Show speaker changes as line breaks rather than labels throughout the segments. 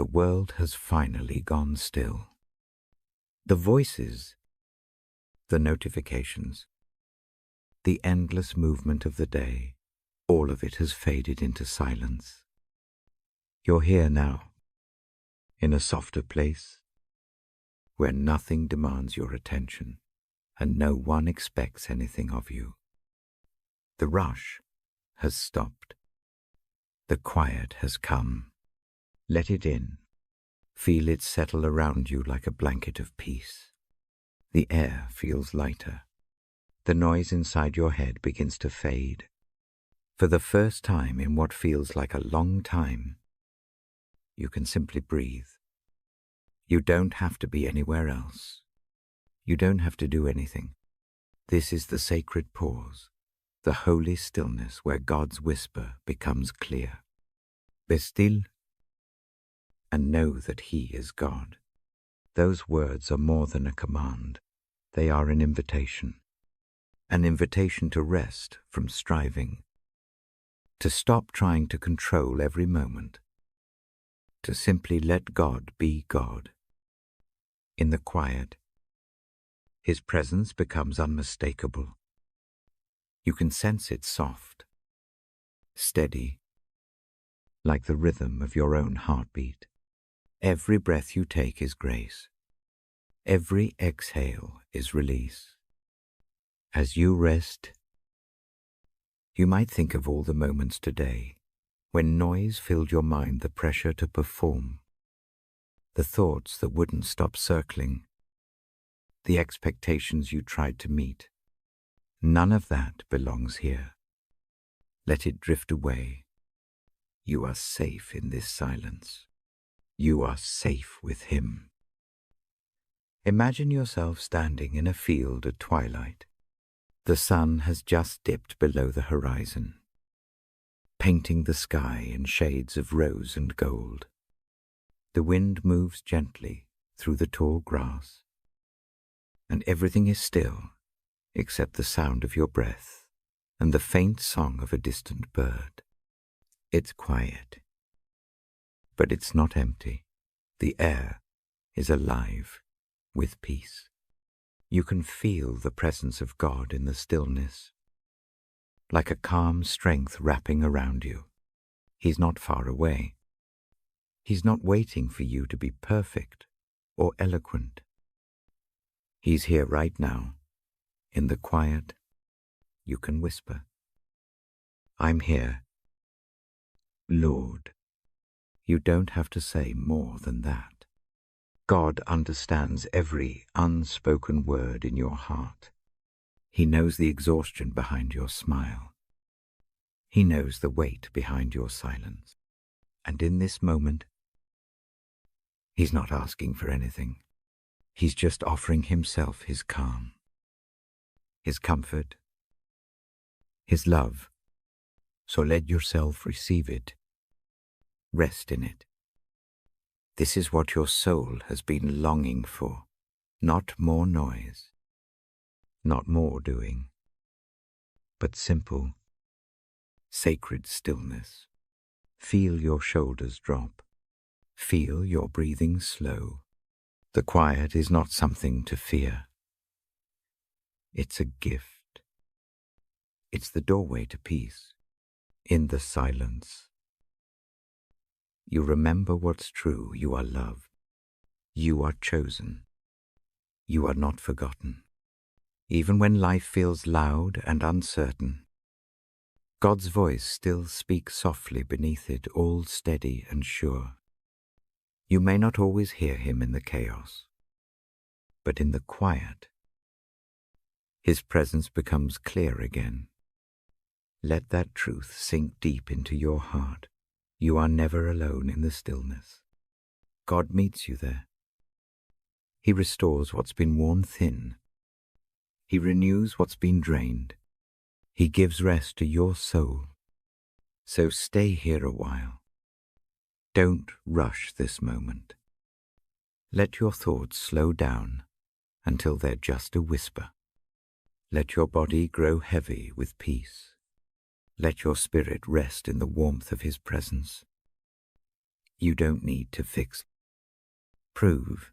the world has finally gone still. The voices, the notifications, the endless movement of the day, all of it has faded into silence. You're here now, in a softer place, where nothing demands your attention and no one expects anything of you. The rush has stopped. The quiet has come. Let it in. Feel it settle around you like a blanket of peace. The air feels lighter. The noise inside your head begins to fade. For the first time in what feels like a long time, you can simply breathe. You don't have to be anywhere else. You don't have to do anything. This is the sacred pause, the holy stillness where God's whisper becomes clear. Be still and know that He is God. Those words are more than a command. They are an invitation to rest from striving, to stop trying to control every moment, to simply let God be God. In the quiet, His presence becomes unmistakable. You can sense it soft, steady, like the rhythm of your own heartbeat. Every breath you take is grace. Every exhale is release. As you rest, you might think of all the moments today when noise filled your mind, the pressure to perform, the thoughts that wouldn't stop circling, the expectations you tried to meet. None of that belongs here. Let it drift away. You are safe in this silence. You are safe with Him. Imagine yourself standing in a field at twilight. The sun has just dipped below the horizon, painting the sky in shades of rose and gold. The wind moves gently through the tall grass, and everything is still except the sound of your breath and the faint song of a distant bird. It's quiet, but it's not empty. The air is alive with peace. You can feel the presence of God in the stillness, like a calm strength wrapping around you. He's not far away. He's not waiting for you to be perfect or eloquent. He's here right now. In the quiet, you can whisper, "I'm here, Lord." You don't have to say more than that. God understands every unspoken word in your heart. He knows the exhaustion behind your smile. He knows the weight behind your silence. And in this moment, He's not asking for anything. He's just offering Himself His calm, His comfort, His love. So let yourself receive it. Rest in it. This is what your soul has been longing for. Not more noise, not more doing, but simple, sacred stillness. Feel your shoulders drop. Feel your breathing slow. The quiet is not something to fear. It's a gift. It's the doorway to peace. In the silence, you remember what's true. You are loved. You are chosen. You are not forgotten. Even when life feels loud and uncertain, God's voice still speaks softly beneath it, all steady and sure. You may not always hear Him in the chaos, but in the quiet, His presence becomes clear again. Let that truth sink deep into your heart. You are never alone in the stillness. God meets you there. He restores what's been worn thin. He renews what's been drained. He gives rest to your soul. So stay here a while. Don't rush this moment. Let your thoughts slow down until they're just a whisper. Let your body grow heavy with peace. Let your spirit rest in the warmth of His presence. You don't need to fix, prove,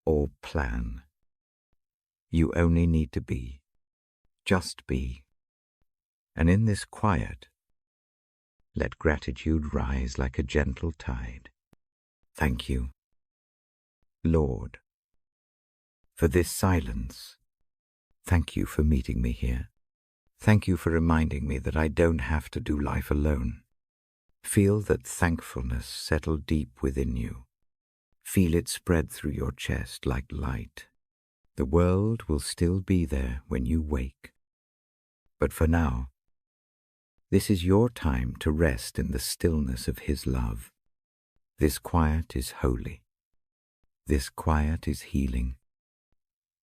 or plan. You only need to be. Just be. And in this quiet, let gratitude rise like a gentle tide. Thank you, Lord, for this silence. Thank you for meeting me here. Thank you for reminding me that I don't have to do life alone. Feel that thankfulness settle deep within you. Feel it spread through your chest like light. The world will still be there when you wake. But for now, this is your time to rest in the stillness of His love. This quiet is holy. This quiet is healing.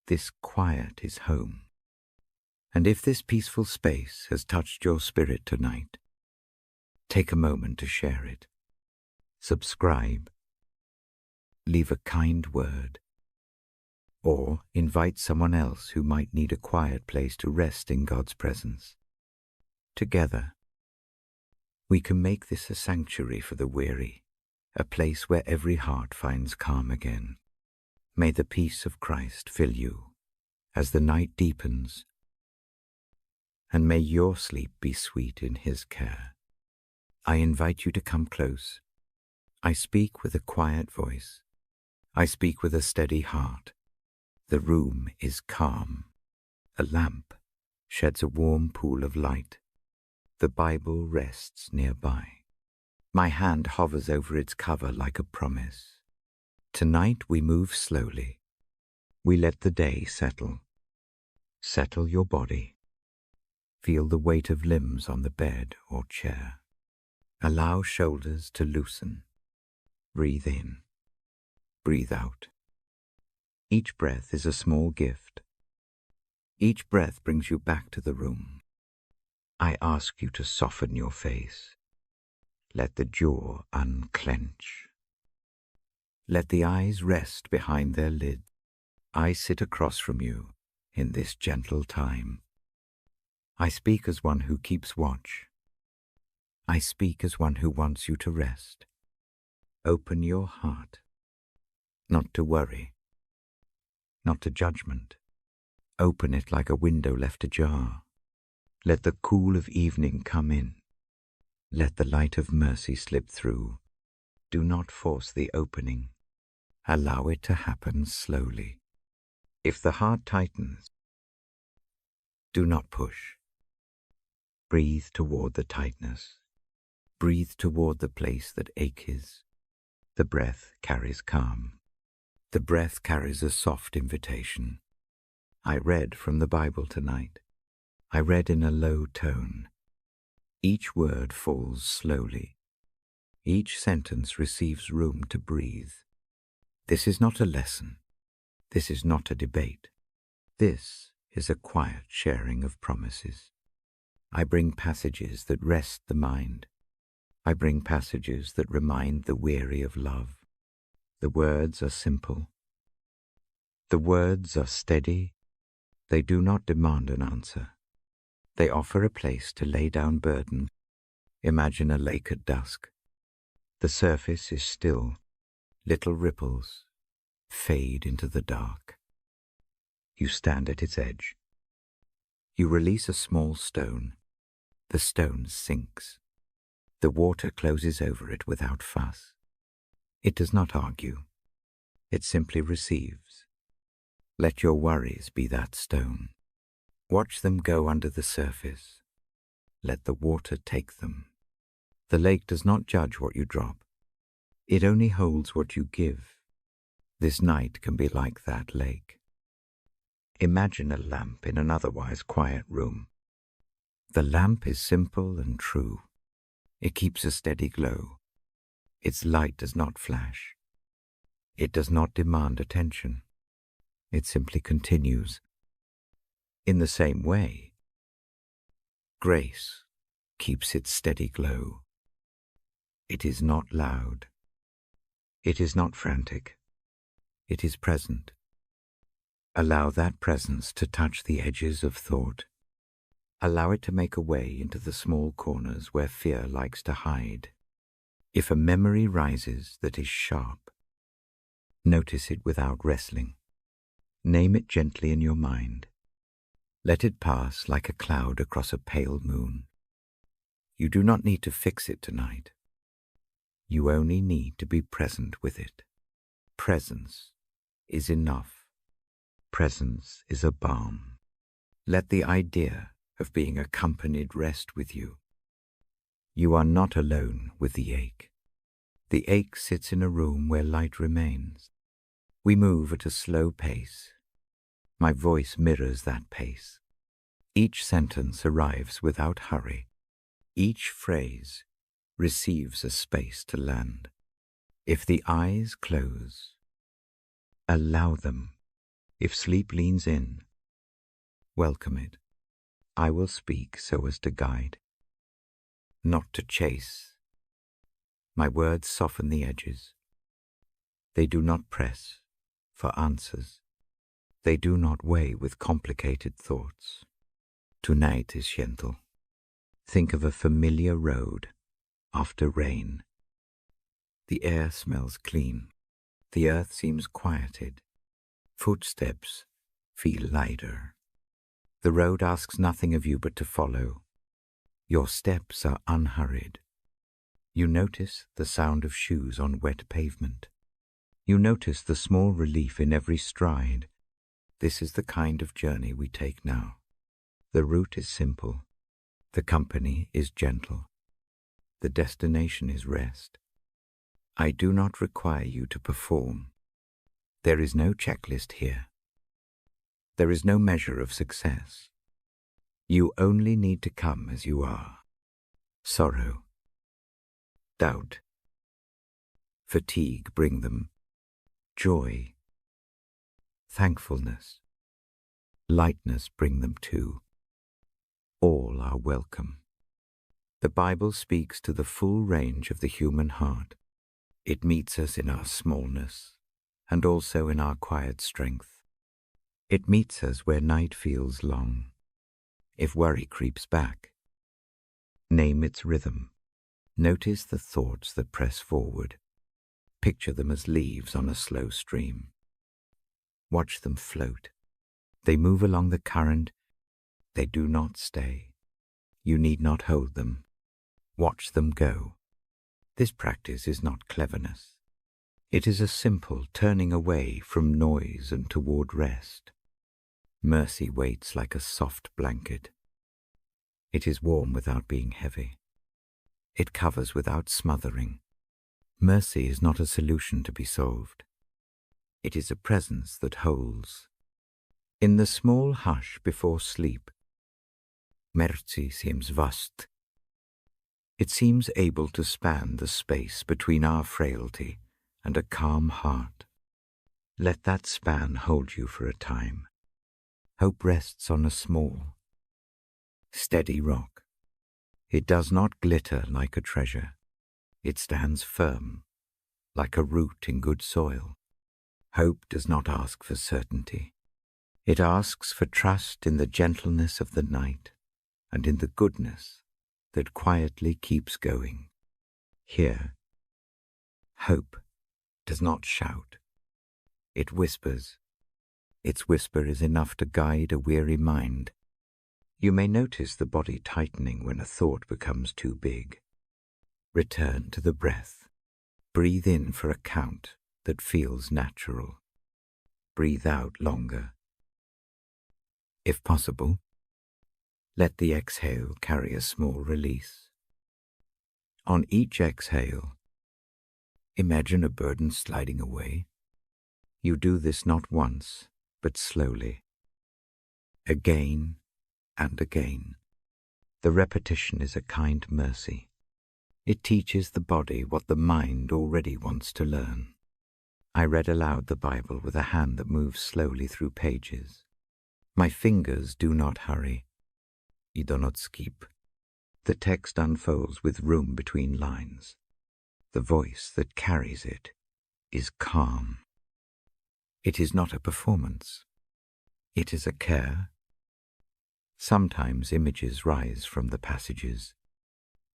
This quiet is home. And if this peaceful space has touched your spirit tonight, take a moment to share it. Subscribe. Leave a kind word. Or invite someone else who might need a quiet place to rest in God's presence. Together, we can make this a sanctuary for the weary, a place where every heart finds calm again. May the peace of Christ fill you as the night deepens, and may your sleep be sweet in His care. I invite you to come close. I speak with a quiet voice. I speak with a steady heart. The room is calm. A lamp sheds a warm pool of light. The Bible rests nearby. My hand hovers over its cover like a promise. Tonight we move slowly. We let the day settle. Settle your body. Feel the weight of limbs on the bed or chair. Allow shoulders to loosen. Breathe in. Breathe out. Each breath is a small gift. Each breath brings you back to the room. I ask you to soften your face. Let the jaw unclench. Let the eyes rest behind their lids. I sit across from you in this gentle time. I speak as one who keeps watch. I speak as one who wants you to rest. Open your heart, not to worry, not to judgment. Open it like a window left ajar. Let the cool of evening come in. Let the light of mercy slip through. Do not force the opening. Allow it to happen slowly. If the heart tightens, do not push. Breathe toward the tightness. Breathe toward the place that aches. The breath carries calm. The breath carries a soft invitation. I read from the Bible tonight. I read in a low tone. Each word falls slowly. Each sentence receives room to breathe. This is not a lesson. This is not a debate. This is a quiet sharing of promises. I bring passages that rest the mind. I bring passages that remind the weary of love. The words are simple. The words are steady. They do not demand an answer. They offer a place to lay down burden. Imagine a lake at dusk. The surface is still. Little ripples fade into the dark. You stand at its edge. You release a small stone. The stone sinks. The water closes over it without fuss. It does not argue. It simply receives. Let your worries be that stone. Watch them go under the surface. Let the water take them. The lake does not judge what you drop. It only holds what you give. This night can be like that lake. Imagine a lamp in an otherwise quiet room. The lamp is simple and true. It keeps a steady glow. Its light does not flash. It does not demand attention. It simply continues. In the same way, grace keeps its steady glow. It is not loud. It is not frantic. It is present. Allow that presence to touch the edges of thought. Allow it to make a way into the small corners where fear likes to hide. If a memory rises that is sharp, notice it without wrestling. Name it gently in your mind. Let it pass like a cloud across a pale moon. You do not need to fix it tonight. You only need to be present with it. Presence is enough. Presence is a balm. Let the idea of being accompanied rest with you. You are not alone with the ache. The ache sits in a room where light remains. We move at a slow pace. My voice mirrors that pace. Each sentence arrives without hurry. Each phrase receives a space to land. If the eyes close, allow them. If sleep leans in, welcome it. I will speak so as to guide, not to chase. My words soften the edges. They do not press for answers. They do not weigh with complicated thoughts. Tonight is gentle. Think of a familiar road after rain. The air smells clean. The earth seems quieted. Footsteps feel lighter. The road asks nothing of you but to follow. Your steps are unhurried. You notice the sound of shoes on wet pavement. You notice the small relief in every stride. This is the kind of journey we take now. The route is simple. The company is gentle. The destination is rest. I do not require you to perform. There is no checklist here. There is no measure of success. You only need to come as you are. Sorrow, doubt, fatigue bring them. Joy, thankfulness, lightness bring them too. All are welcome. The Bible speaks to the full range of the human heart. It meets us in our smallness and also in our quiet strength. It meets us where night feels long. If worry creeps back, name its rhythm. Notice the thoughts that press forward. Picture them as leaves on a slow stream. Watch them float. They move along the current. They do not stay. You need not hold them. Watch them go. This practice is not cleverness. It is a simple turning away from noise and toward rest. Mercy waits like a soft blanket. It is warm without being heavy. It covers without smothering. Mercy is not a solution to be solved. It is a presence that holds. In the small hush before sleep, mercy seems vast. It seems able to span the space between our frailty and a calm heart. Let that span hold you for a time. Hope rests on a small, steady rock. It does not glitter like a treasure. It stands firm, like a root in good soil. Hope does not ask for certainty. It asks for trust in the gentleness of the night and in the goodness that quietly keeps going. Here, hope does not shout. It whispers. Its whisper is enough to guide a weary mind. You may notice the body tightening when a thought becomes too big. Return to the breath. Breathe in for a count that feels natural. Breathe out longer. If possible, let the exhale carry a small release. On each exhale, imagine a burden sliding away. You do this not once, but slowly. Again and again. The repetition is a kind mercy. It teaches the body what the mind already wants to learn. I read aloud the Bible with a hand that moves slowly through pages. My fingers do not hurry. I do not skip. The text unfolds with room between lines. The voice that carries it is calm. It is not a performance. It is a care. Sometimes images rise from the passages.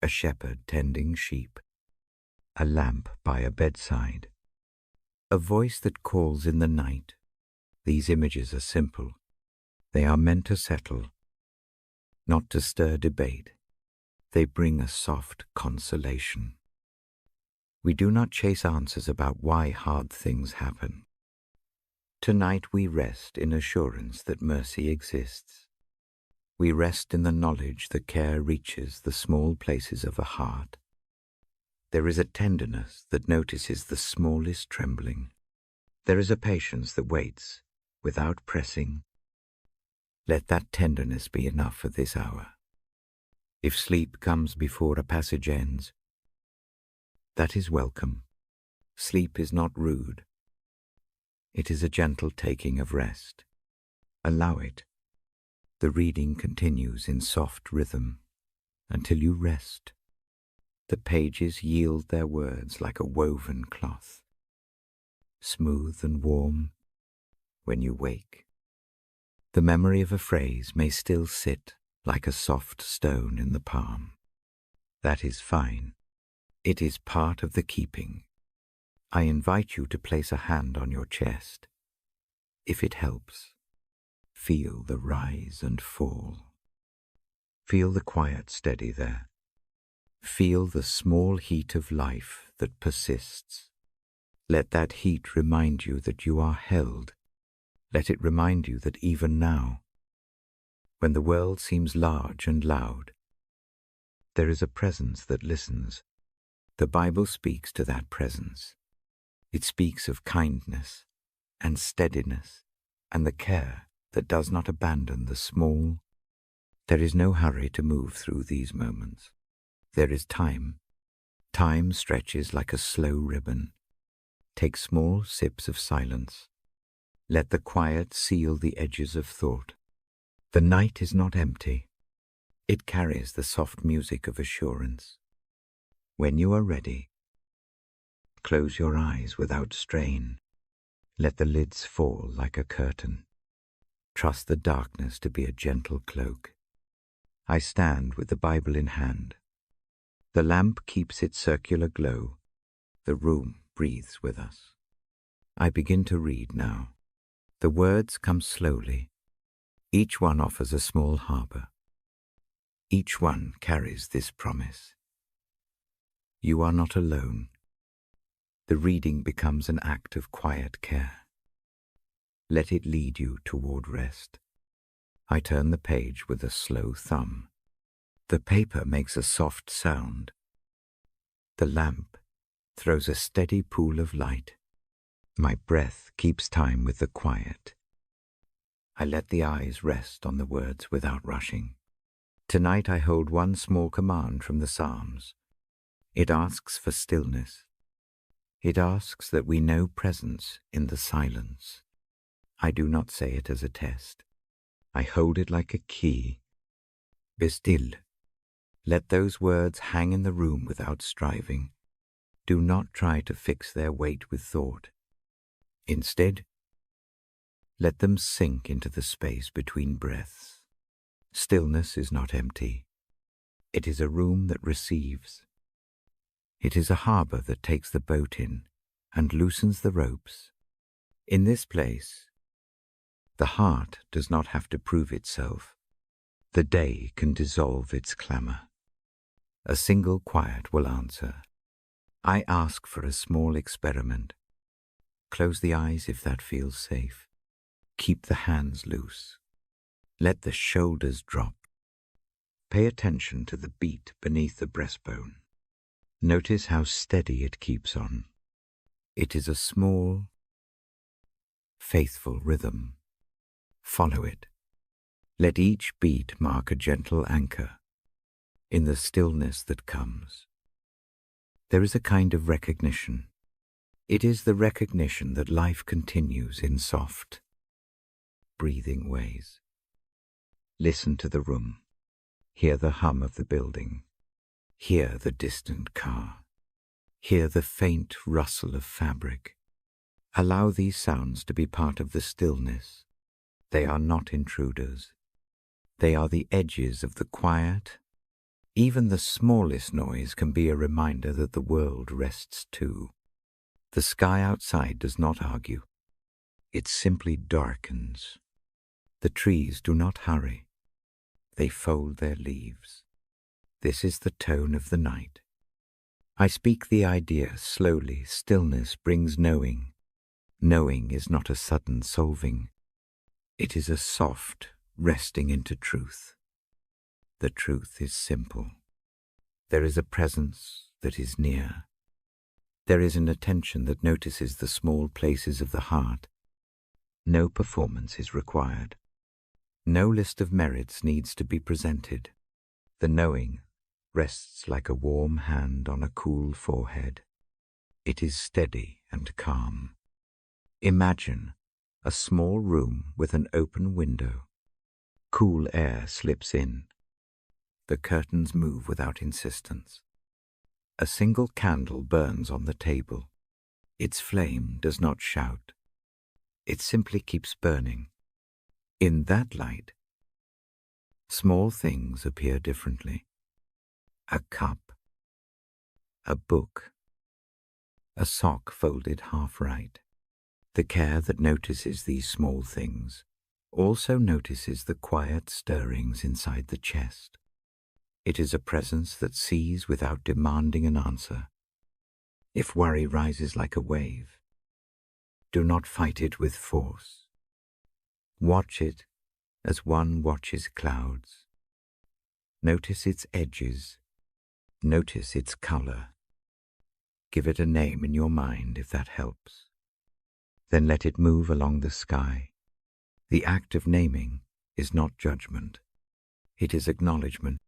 A shepherd tending sheep. a lamp by a bedside, a voice that calls in the night. These images are simple. They are meant to settle, not to stir debate. They bring a soft consolation. We do not chase answers about why hard things happen. Tonight we rest in assurance that mercy exists. We rest in the knowledge that care reaches the small places of a heart. There is a tenderness that notices the smallest trembling. There is a patience that waits without pressing. Let that tenderness be enough for this hour. If sleep comes before a passage ends, that is welcome. Sleep is not rude. It is a gentle taking of rest. Allow it. The reading continues in soft rhythm until you rest. The pages yield their words like a woven cloth, smooth and warm when you wake. The memory of a phrase may still sit like a soft stone in the palm. That is fine. It is part of the keeping. I invite you to place a hand on your chest. If it helps, feel the rise and fall. Feel the quiet steady there. Feel the small heat of life that persists. Let that heat remind you that you are held. Let it remind you that even now, when the world seems large and loud, there is a presence that listens. The Bible speaks to that presence. It speaks of kindness and steadiness and the care that does not abandon the small. There is no hurry to move through these moments. There is time. Time stretches like a slow ribbon. Take small sips of silence. Let the quiet seal the edges of thought. The night is not empty. It carries the soft music of assurance. When you are ready, close your eyes without strain. Let the lids fall like a curtain. Trust the darkness to be a gentle cloak. I stand with the Bible in hand. The lamp keeps its circular glow. The room breathes with us. I begin to read now. The words come slowly. Each one offers a small harbor. Each one carries this promise. You are not alone. The reading becomes an act of quiet care. Let it lead you toward rest. I turn the page with a slow thumb. The paper makes a soft sound. The lamp throws a steady pool of light. My breath keeps time with the quiet. I let the eyes rest on the words without rushing. Tonight I hold one small command from the Psalms. It asks for stillness. It asks that we know presence in the silence. I do not say it as a test. I hold it like a key. Be still. Let those words hang in the room without striving. Do not try to fix their weight with thought. Instead, let them sink into the space between breaths. Stillness is not empty. It is a room that receives. It is a harbor that takes the boat in and loosens the ropes. In this place, the heart does not have to prove itself. The day can dissolve its clamor. A single quiet will answer. I ask for a small experiment. Close the eyes if that feels safe. Keep the hands loose. Let the shoulders drop. Pay attention to the beat beneath the breastbone. Notice how steady it keeps on. It is a small, faithful rhythm. Follow it. Let each beat mark a gentle anchor in the stillness that comes. There is a kind of recognition. It is the recognition that life continues in soft, breathing ways. Listen to the room. Hear the hum of the building. Hear the distant car. Hear the faint rustle of fabric. Allow these sounds to be part of the stillness. They are not intruders. They are the edges of the quiet Even the smallest noise can be a reminder that the world rests too. The sky outside does not argue. It simply darkens. The trees do not hurry. They fold their leaves. This is the tone of the night. I speak the idea slowly. Stillness brings knowing. Knowing is not a sudden solving. It is a soft resting into truth. The truth is simple. There is a presence that is near. There is an attention that notices the small places of the heart. No performance is required. No list of merits needs to be presented. The knowing rests like a warm hand on a cool forehead. It is steady and calm. Imagine a small room with an open window. Cool air slips in. The curtains move without insistence. A single candle burns on the table. Its flame does not shout. It simply keeps burning. In that light, small things appear differently. A cup, a book, a sock folded half right. The care that notices these small things also notices the quiet stirrings inside the chest. It is a presence that sees without demanding an answer. If worry rises like a wave, do not fight it with force. Watch it as one watches clouds. Notice its edges. Notice its color. Give it a name in your mind if that helps. Then let it move along the sky. The act of naming is not judgment. It is acknowledgement.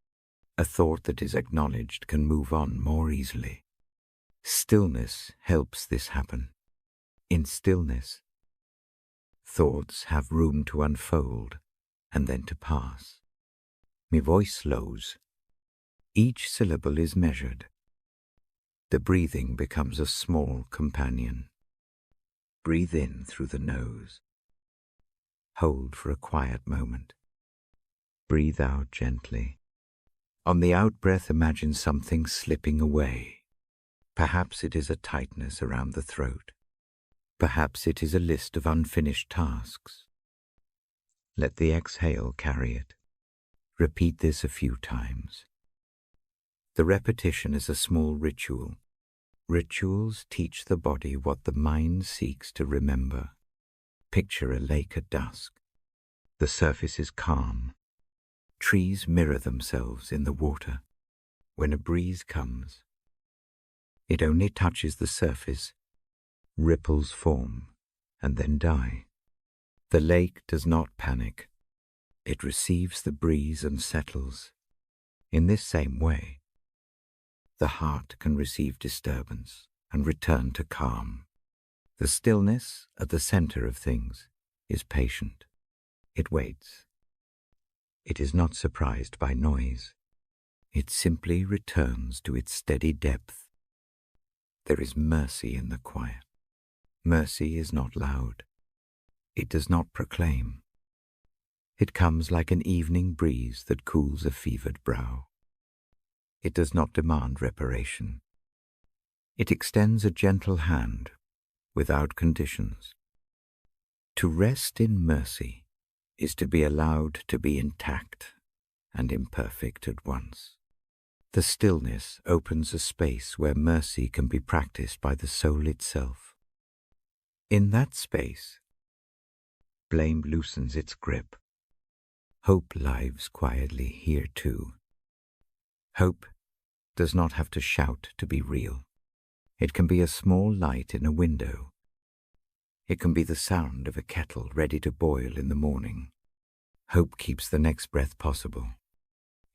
A thought that is acknowledged can move on more easily. Stillness helps this happen. In stillness, thoughts have room to unfold and then to pass. My voice slows. Each syllable is measured. The breathing becomes a small companion. Breathe in through the nose. Hold for a quiet moment. Breathe out gently. On the out-breath, imagine something slipping away. Perhaps it is a tightness around the throat. Perhaps it is a list of unfinished tasks. Let the exhale carry it. Repeat this a few times. The repetition is a small ritual. Rituals teach the body what the mind seeks to remember. Picture a lake at dusk. The surface is calm. Trees mirror themselves in the water. When a breeze comes, it only touches the surface. Ripples form and then die. The lake does not panic. It receives the breeze and settles. In this same way, the heart can receive disturbance and return to calm. The stillness at the center of things is patient. It waits. It is not surprised by noise. It simply returns to its steady depth. There is mercy in the quiet. Mercy is not loud. It does not proclaim. It comes like an evening breeze that cools a fevered brow. It does not demand reparation. It extends a gentle hand without conditions. To rest in mercy is to be allowed to be intact and imperfect at once. The stillness opens a space where mercy can be practiced by the soul itself. In that space, blame loosens its grip. Hope lives quietly here too. Hope does not have to shout to be real. It can be a small light in a window. It can be the sound of a kettle ready to boil in the morning. Hope keeps the next breath possible.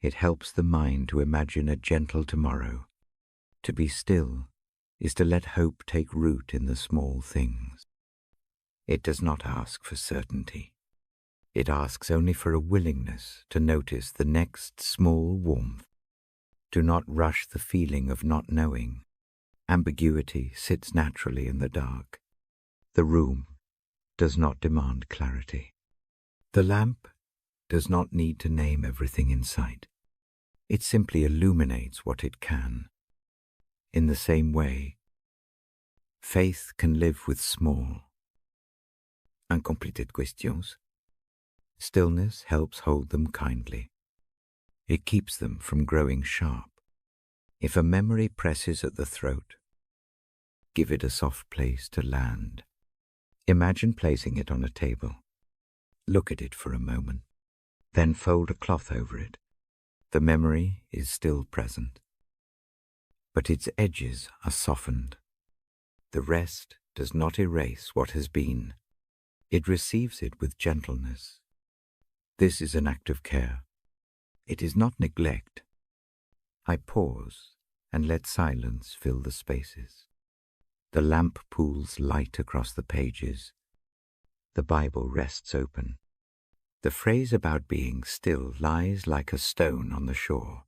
It helps the mind to imagine a gentle tomorrow. To be still is to let hope take root in the small things. It does not ask for certainty. It asks only for a willingness to notice the next small warmth. Do not rush the feeling of not knowing. Ambiguity sits naturally in the dark. The room does not demand clarity. The lamp does not need to name everything in sight. It simply illuminates what it can. In the same way, faith can live with small, uncompleted questions. Stillness helps hold them kindly. It keeps them from growing sharp. If a memory presses at the throat, give it a soft place to land. Imagine placing it on a table. Look at it for a moment, then fold a cloth over it. The memory is still present, but its edges are softened. The rest does not erase what has been. It receives it with gentleness. This is an act of care. It is not neglect. I pause and let silence fill the spaces. The lamp pools light across the pages. The Bible rests open. The phrase about being still lies like a stone on the shore.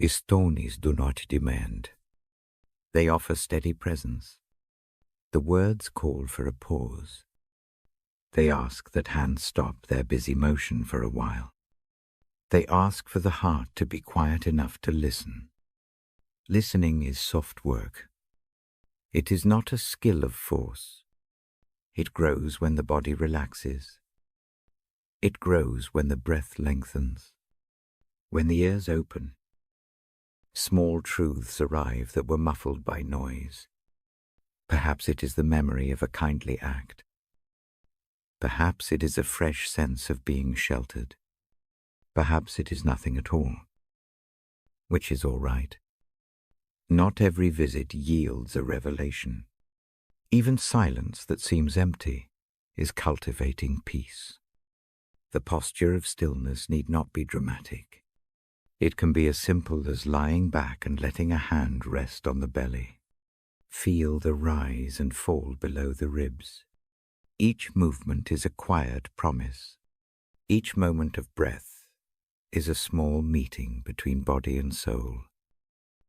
Stones do not demand. They offer steady presence. The words call for a pause. They ask that hands stop their busy motion for a while. They ask for the heart to be quiet enough to listen. Listening is soft work. It is not a skill of force. It grows when the body relaxes. It grows when the breath lengthens. When the ears open, small truths arrive that were muffled by noise. Perhaps it is the memory of a kindly act. Perhaps it is a fresh sense of being sheltered. Perhaps it is nothing at all, which is all right. Not every visit yields a revelation. Even silence that seems empty is cultivating peace. The posture of stillness need not be dramatic. It can be as simple as lying back and letting a hand rest on the belly. Feel the rise and fall below the ribs. Each movement is a quiet promise. Each moment of breath is a small meeting between body and soul.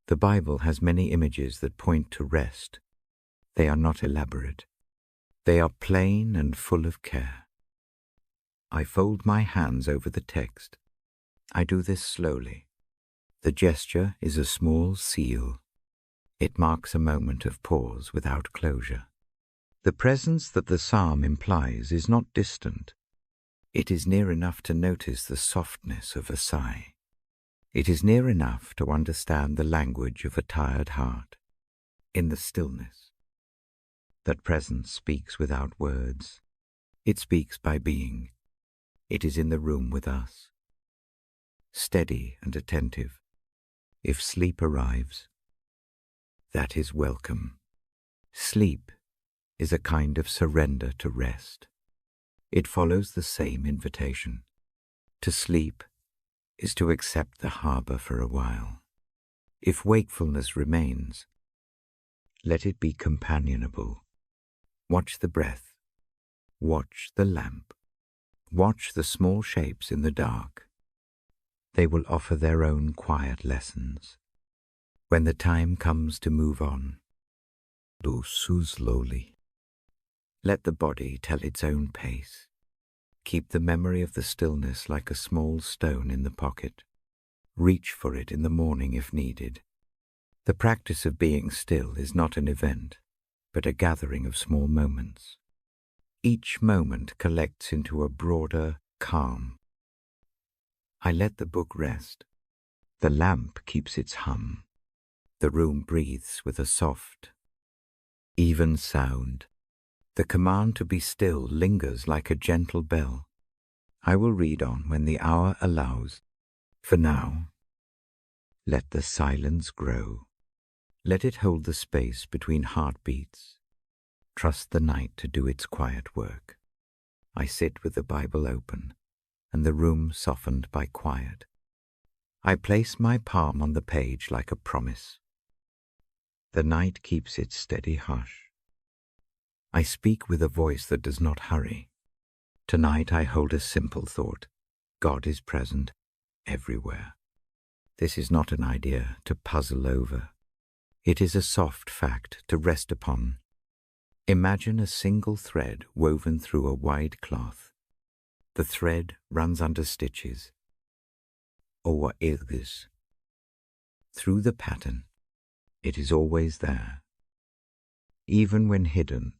The Bible has many images that point to rest. They are not elaborate. They are plain and full of care. I fold my hands over the text. I do this slowly. The gesture is a small seal. It marks a moment of pause without closure. The presence that the psalm implies is not distant. It is near enough to notice the softness of a sigh. It is near enough to understand the language of a tired heart. In the stillness, that presence speaks without words. It speaks by being. It is in the room with us, steady and attentive. If sleep arrives, that is welcome. Sleep is a kind of surrender to rest. It follows the same invitation. To sleep is to accept the harbor for a while. If wakefulness remains, let it be companionable. Watch the breath. Watch the lamp. Watch the small shapes in the dark. They will offer their own quiet lessons. When the time comes to move on, do so slowly. Let the body tell its own pace. Keep the memory of the stillness like a small stone in the pocket. Reach for it in the morning if needed. The practice of being still is not an event, but a gathering of small moments. Each moment collects into a broader calm. I let the book rest. The lamp keeps its hum. The room breathes with a soft, even sound. The command to be still lingers like a gentle bell. I will read on when the hour allows. For now, let the silence grow. Let it hold the space between heartbeats. Trust the night to do its quiet work. I sit with the Bible open and the room softened by quiet. I place my palm on the page like a promise. The night keeps its steady hush. I speak with a voice that does not hurry. Tonight I hold a simple thought. God is present everywhere. This is not an idea to puzzle over. It is a soft fact to rest upon. Imagine a single thread woven through a wide cloth. The thread runs under stitches, or edges, Through the pattern, it is always there. Even when hidden,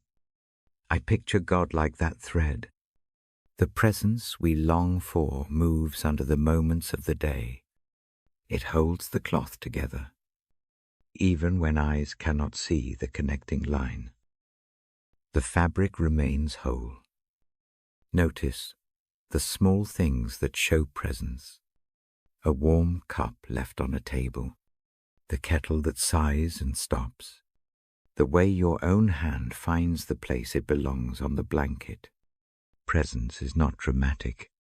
I picture God like that thread. The presence we long for moves under the moments of the day. It holds the cloth together, even when eyes cannot see the connecting line. The fabric remains whole. Notice the small things that show presence. A warm cup left on a table, the kettle that sighs and stops, the way your own hand finds the place it belongs on the blanket. Presence is not dramatic.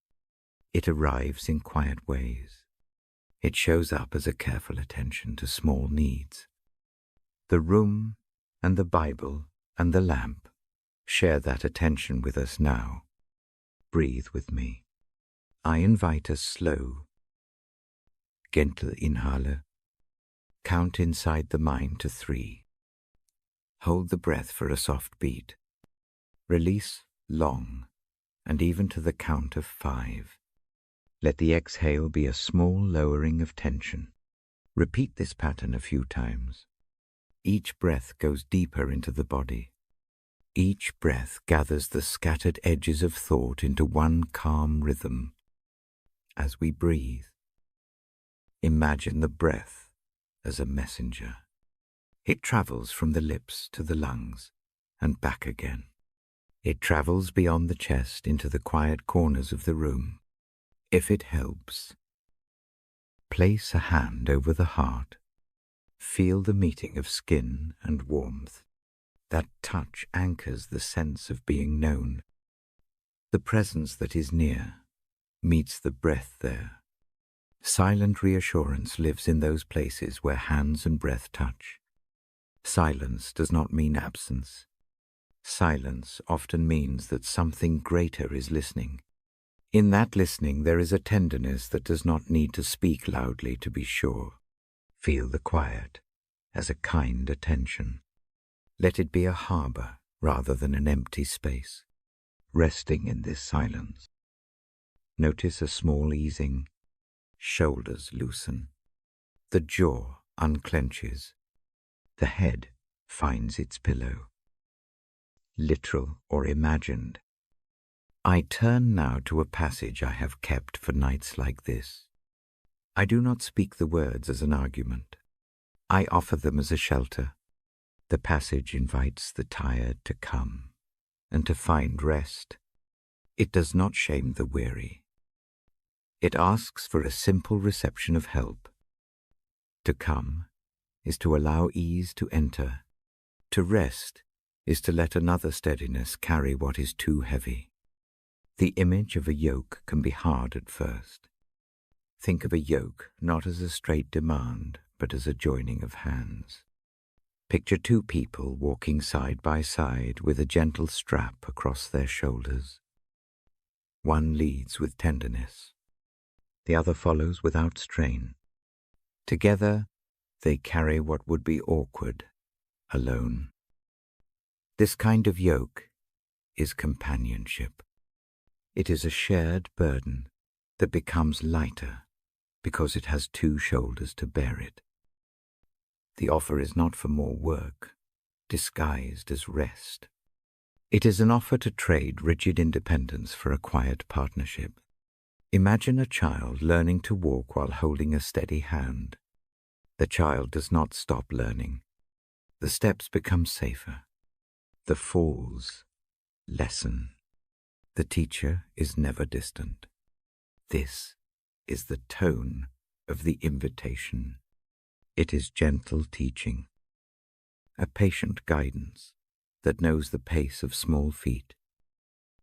It arrives in quiet ways. It shows up as a careful attention to small needs. The room and the Bible and the lamp share that attention with us now. Breathe with me. I invite a slow, gentle inhale. Count inside the mind to 3. Hold the breath for a soft beat. Release long, and even to the count of 5. Let the exhale be a small lowering of tension. Repeat this pattern a few times. Each breath goes deeper into the body. Each breath gathers the scattered edges of thought into one calm rhythm. As we breathe, imagine the breath as a messenger. It travels from the lips to the lungs and back again. It travels beyond the chest into the quiet corners of the room. If it helps, place a hand over the heart. Feel the meeting of skin and warmth. That touch anchors the sense of being known. The presence that is near meets the breath there. Silent reassurance lives in those places where hands and breath touch. Silence does not mean absence. Silence often means that something greater is listening. In that listening there is a tenderness that does not need to speak loudly to be sure. Feel the quiet as a kind attention. Let it be a harbor rather than an empty space. Resting in this silence, notice a small easing. Shoulders loosen. The jaw unclenches. The head finds its pillow. Literal or imagined. I turn now to a passage I have kept for nights like this. I do not speak the words as an argument. I offer them as a shelter. The passage invites the tired to come and to find rest. It does not shame the weary. It asks for a simple reception of help. To come is to allow ease to enter. To rest is to let another steadiness carry what is too heavy. The image of a yoke can be hard at first. Think of a yoke not as a straight demand, but as a joining of hands. Picture 2 people walking side by side with a gentle strap across their shoulders. One leads with tenderness. The other follows without strain. Together, they carry what would be awkward, alone. This kind of yoke is companionship. It is a shared burden that becomes lighter because it has 2 shoulders to bear it. The offer is not for more work, disguised as rest. It is an offer to trade rigid independence for a quiet partnership. Imagine a child learning to walk while holding a steady hand. The child does not stop learning. The steps become safer. The falls lessen. The teacher is never distant. This is the tone of the invitation. It is gentle teaching, a patient guidance that knows the pace of small feet.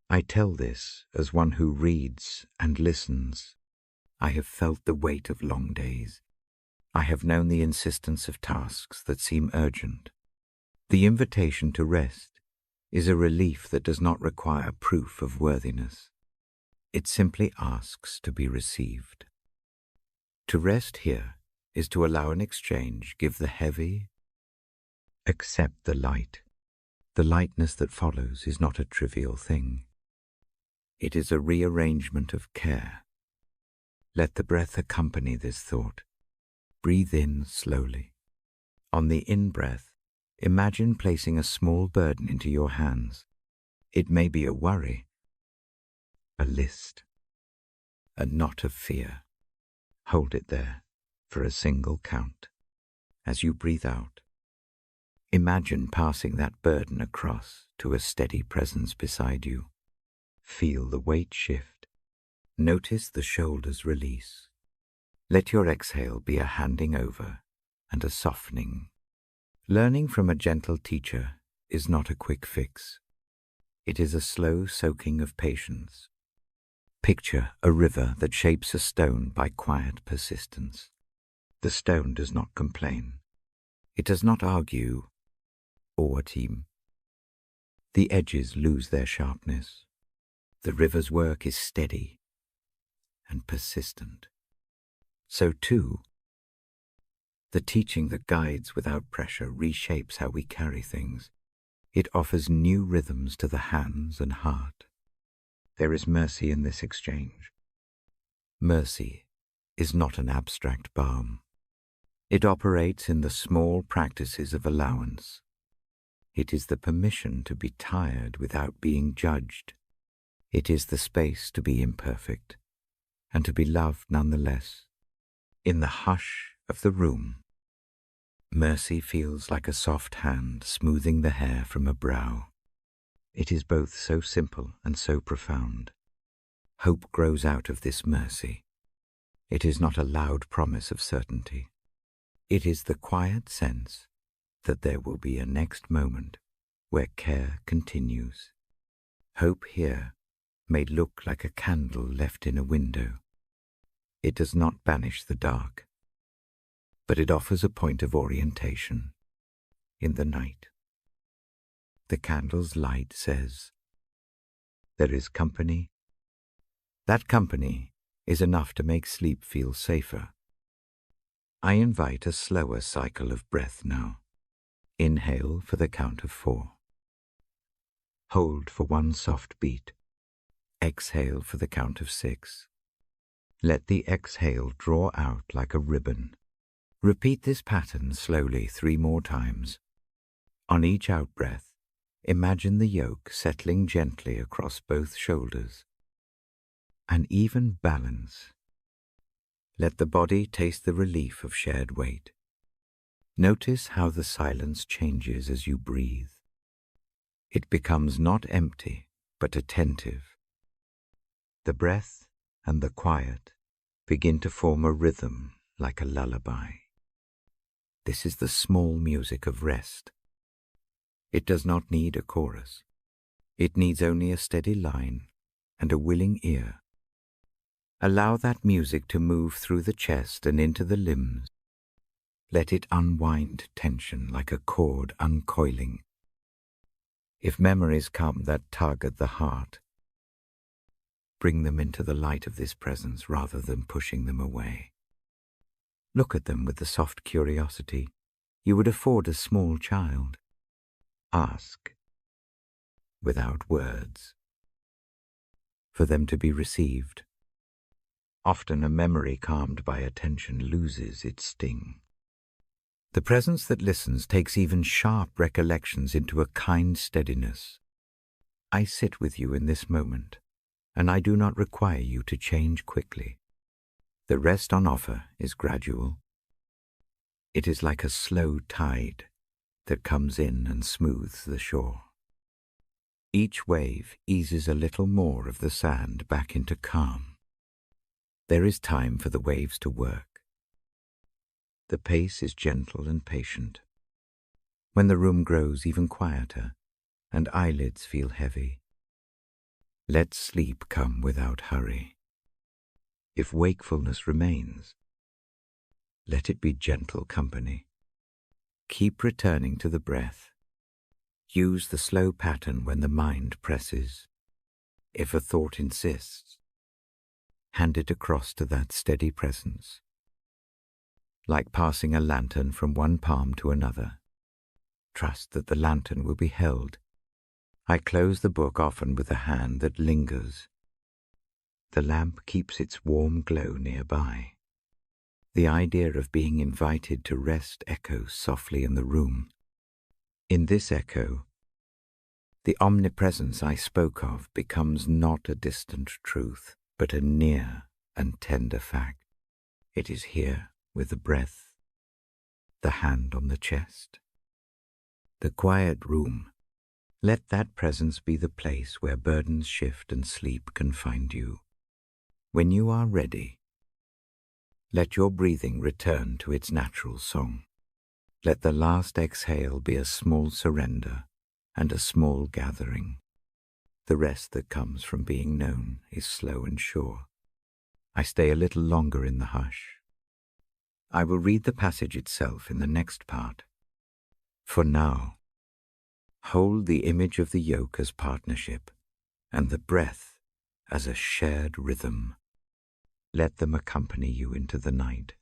I tell this as one who reads and listens. I have felt the weight of long days. I have known the insistence of tasks that seem urgent. The invitation to rest is a relief that does not require proof of worthiness. It simply asks to be received. To rest here is to allow an exchange, give the heavy, accept the light. The lightness that follows is not a trivial thing. It is a rearrangement of care. Let the breath accompany this thought. breathe in slowly. On the in-breath, imagine placing a small burden into your hands. It may be a worry, a list, a knot of fear. Hold it there for a single count. As you breathe out, imagine passing that burden across to a steady presence beside you. Feel the weight shift. Notice the shoulders release. Let your exhale be a handing over and a softening. Learning from a gentle teacher is not a quick fix. It is a slow soaking of patience. Picture a river that shapes a stone by quiet persistence. The stone does not complain. It does not argue or team. The edges lose their sharpness. The river's work is steady and persistent. So too, the teaching that guides without pressure reshapes how we carry things. It offers new rhythms to the hands and heart. There is mercy in this exchange. Mercy is not an abstract balm. It operates in the small practices of allowance. It is the permission to be tired without being judged. It is the space to be imperfect and to be loved nonetheless. In the hush of the room, mercy feels like a soft hand smoothing the hair from a brow. It is both so simple and so profound. Hope grows out of this mercy. It is not a loud promise of certainty. It is the quiet sense that there will be a next moment where care continues. Hope here may look like a candle left in a window. It does not banish the dark, but it offers a point of orientation in the night. The candle's light says, there is company. That company is enough to make sleep feel safer. I invite a slower cycle of breath now. Inhale for the count of 4. Hold for one soft beat. Exhale for the count of 6. Let the exhale draw out like a ribbon. Repeat this pattern slowly 3 more times. On each out-breath, imagine the yoke settling gently across both shoulders. An even balance. Let the body taste the relief of shared weight. Notice how the silence changes as you breathe. It becomes not empty, but attentive. The breath and the quiet begin to form a rhythm like a lullaby. This is the small music of rest. It does not need a chorus. It needs only a steady line and a willing ear. Allow that music to move through the chest and into the limbs. Let it unwind tension like a cord uncoiling. If memories come that tug at the heart, bring them into the light of this presence rather than pushing them away. Look at them with the soft curiosity you would afford a small child. Ask, without words, for them to be received. Often a memory calmed by attention loses its sting. The presence that listens takes even sharp recollections into a kind steadiness. I sit with you in this moment, and I do not require you to change quickly. The rest on offer is gradual. It is like a slow tide that comes in and smooths the shore. Each wave eases a little more of the sand back into calm. There is time for the waves to work. The pace is gentle and patient. When the room grows even quieter and eyelids feel heavy, let sleep come without hurry. If wakefulness remains, let it be gentle company. Keep returning to the breath. Use the slow pattern when the mind presses. If a thought insists, hand it across to that steady presence. Like passing a lantern from one palm to another, trust that the lantern will be held. I close the book often with a hand that lingers. The lamp keeps its warm glow nearby. The idea of being invited to rest echoes softly in the room. In this echo, the omnipresence I spoke of becomes not a distant truth, but a near and tender fact. It is here with the breath, the hand on the chest, the quiet room. Let that presence be the place where burdens shift and sleep can find you. When you are ready, let your breathing return to its natural song. Let the last exhale be a small surrender and a small gathering. The rest that comes from being known is slow and sure. I stay a little longer in the hush. I will read the passage itself in the next part. For now, hold the image of the yoke as partnership and the breath as a shared rhythm. Let them accompany you into the night.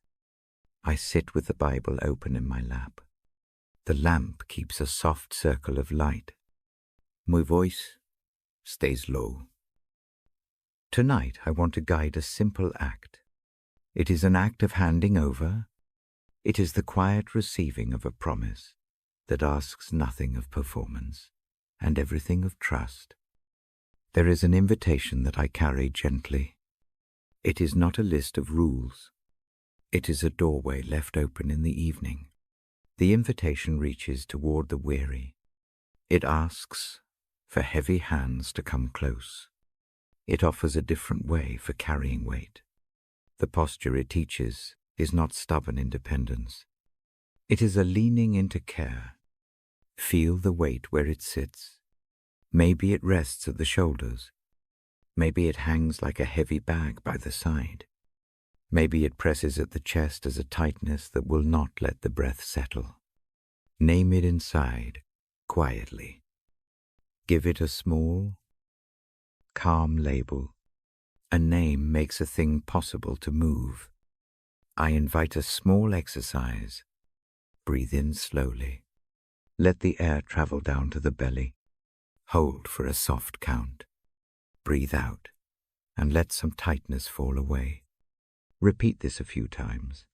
I sit with the Bible open in my lap. The lamp keeps a soft circle of light. My voice stays low. Tonight I want to guide a simple act. It is an act of handing over. It is the quiet receiving of a promise that asks nothing of performance and everything of trust. There is an invitation that I carry gently. It is not a list of rules. It is a doorway left open in the evening. The invitation reaches toward the weary. It asks for heavy hands to come close. It offers a different way for carrying weight. The posture it teaches is not stubborn independence. It is a leaning into care. Feel the weight where it sits. Maybe it rests at the shoulders. Maybe it hangs like a heavy bag by the side. Maybe it presses at the chest as a tightness that will not let the breath settle. Name it inside, quietly. Give it a small, calm label. A name makes a thing possible to move. I invite a small exercise. Breathe in slowly. Let the air travel down to the belly. Hold for a soft count. Breathe out and let some tightness fall away. Repeat this a few times.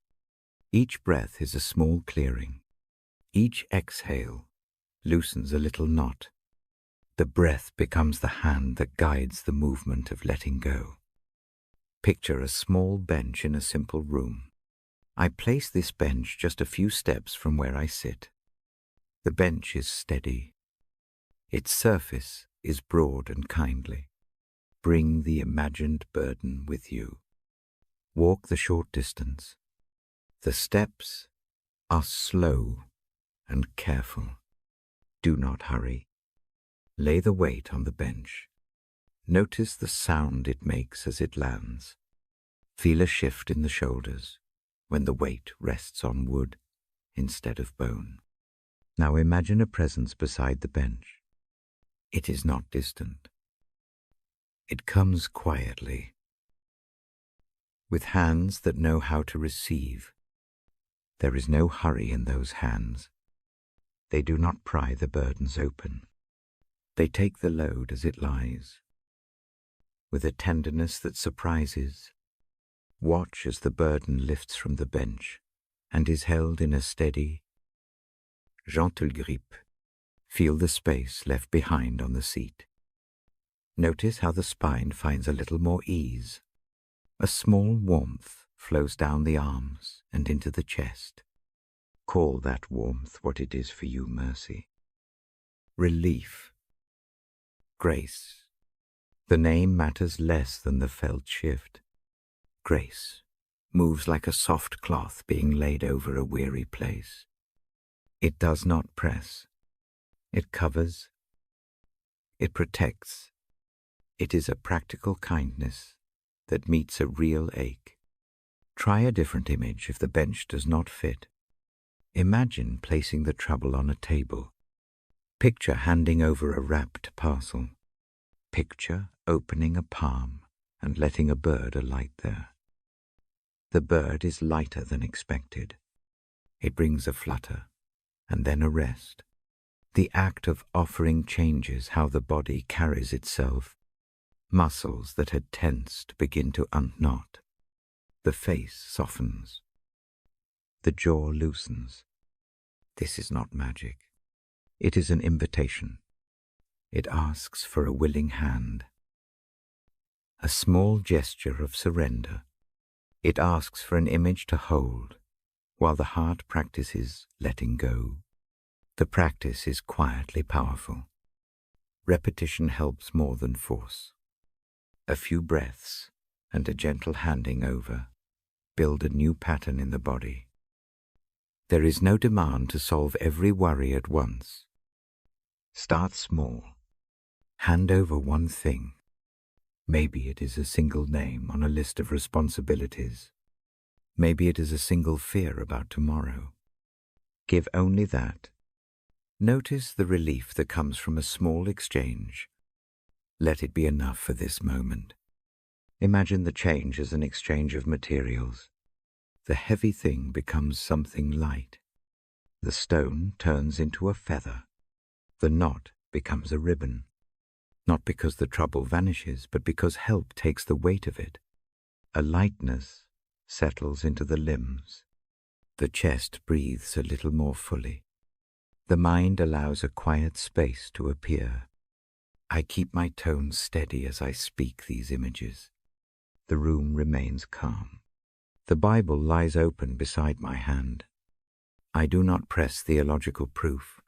Each breath is a small clearing. Each exhale loosens a little knot. The breath becomes the hand that guides the movement of letting go. Picture a small bench in a simple room. I place this bench just a few steps from where I sit. The bench is steady. Its surface is broad and kindly. Bring the imagined burden with you. Walk the short distance. The steps are slow and careful. Do not hurry. Lay the weight on the bench. Notice the sound it makes as it lands. Feel a shift in the shoulders when the weight rests on wood instead of bone. Now imagine a presence beside the bench. It is not distant. It comes quietly, with hands that know how to receive. There is no hurry in those hands. They do not pry the burdens open. They take the load as it lies. With a tenderness that surprises, watch as the burden lifts from the bench and is held in a steady, gentle grip. Feel the space left behind on the seat. Notice how the spine finds a little more ease. A small warmth flows down the arms and into the chest. Call that warmth what it is for you, mercy. Relief. Grace. The name matters less than the felt shift. Grace moves like a soft cloth being laid over a weary place. It does not press. It covers. It protects. It is a practical kindness that meets a real ache. Try a different image if the bench does not fit. Imagine placing the trouble on a table. Picture handing over a wrapped parcel. Picture opening a palm and letting a bird alight there. The bird is lighter than expected. It brings a flutter and then a rest. The act of offering changes how the body carries itself. Muscles that had tensed begin to unknot. The face softens. The jaw loosens. This is not magic. It is an invitation. It asks for a willing hand. A small gesture of surrender. It asks for an image to hold, while the heart practices letting go. The practice is quietly powerful. Repetition helps more than force. A few breaths and a gentle handing over build a new pattern in the body. There is no demand to solve every worry at once. Start small. Hand over one thing. Maybe it is a single name on a list of responsibilities. Maybe it is a single fear about tomorrow. Give only that. Notice the relief that comes from a small exchange. Let it be enough for this moment. Imagine the change as an exchange of materials. The heavy thing becomes something light. The stone turns into a feather. The knot becomes a ribbon. Not because the trouble vanishes, but because help takes the weight of it. A lightness settles into the limbs. The chest breathes a little more fully. The mind allows a quiet space to appear. I keep my tone steady as I speak these images. The room remains calm. The Bible lies open beside my hand. I do not press theological proof.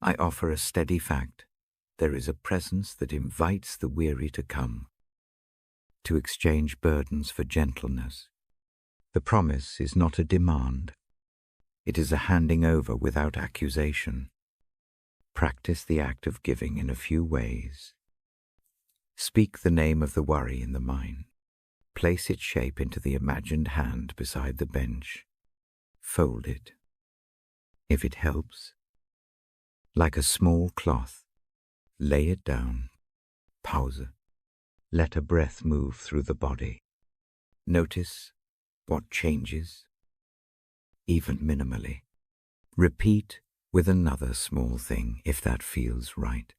I offer a steady fact. There is a presence that invites the weary to come, to exchange burdens for gentleness. The promise is not a demand. It is a handing over without accusation. Practice the act of giving in a few ways. Speak the name of the worry in the mind. Place its shape into the imagined hand beside the bench. Fold it. If it helps, like a small cloth, lay it down. Pause. Let a breath move through the body. Notice what changes, even minimally. Repeat with another small thing if that feels right.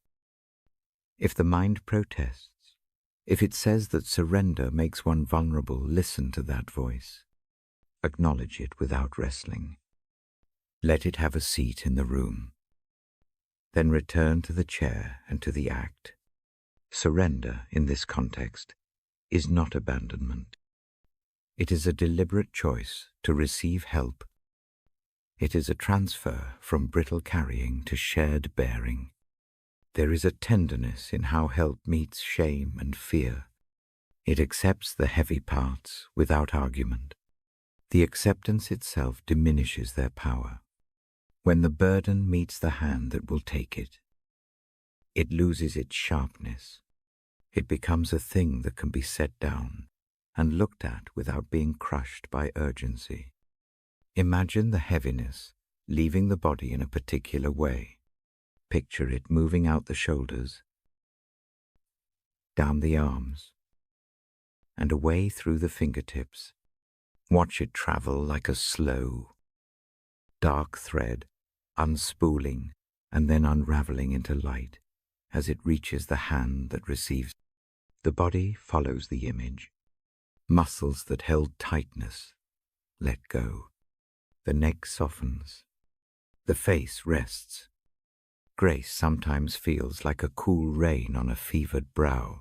If the mind protests, if it says that surrender makes one vulnerable, listen to that voice. Acknowledge it without wrestling. Let it have a seat in the room. Then return to the chair and to the act. Surrender, in this context, is not abandonment. It is a deliberate choice to receive help. It is a transfer from brittle carrying to shared bearing. There is a tenderness in how help meets shame and fear. It accepts the heavy parts without argument. The acceptance itself diminishes their power. When the burden meets the hand that will take it, it loses its sharpness. It becomes a thing that can be set down and looked at without being crushed by urgency. Imagine the heaviness leaving the body in a particular way. Picture it moving out the shoulders, down the arms, and away through the fingertips. Watch it travel like a slow, dark thread, unspooling and then unraveling into light as it reaches the hand that receives. The body follows the image. Muscles that held tightness let go. The neck softens. The face rests. Grace sometimes feels like a cool rain on a fevered brow.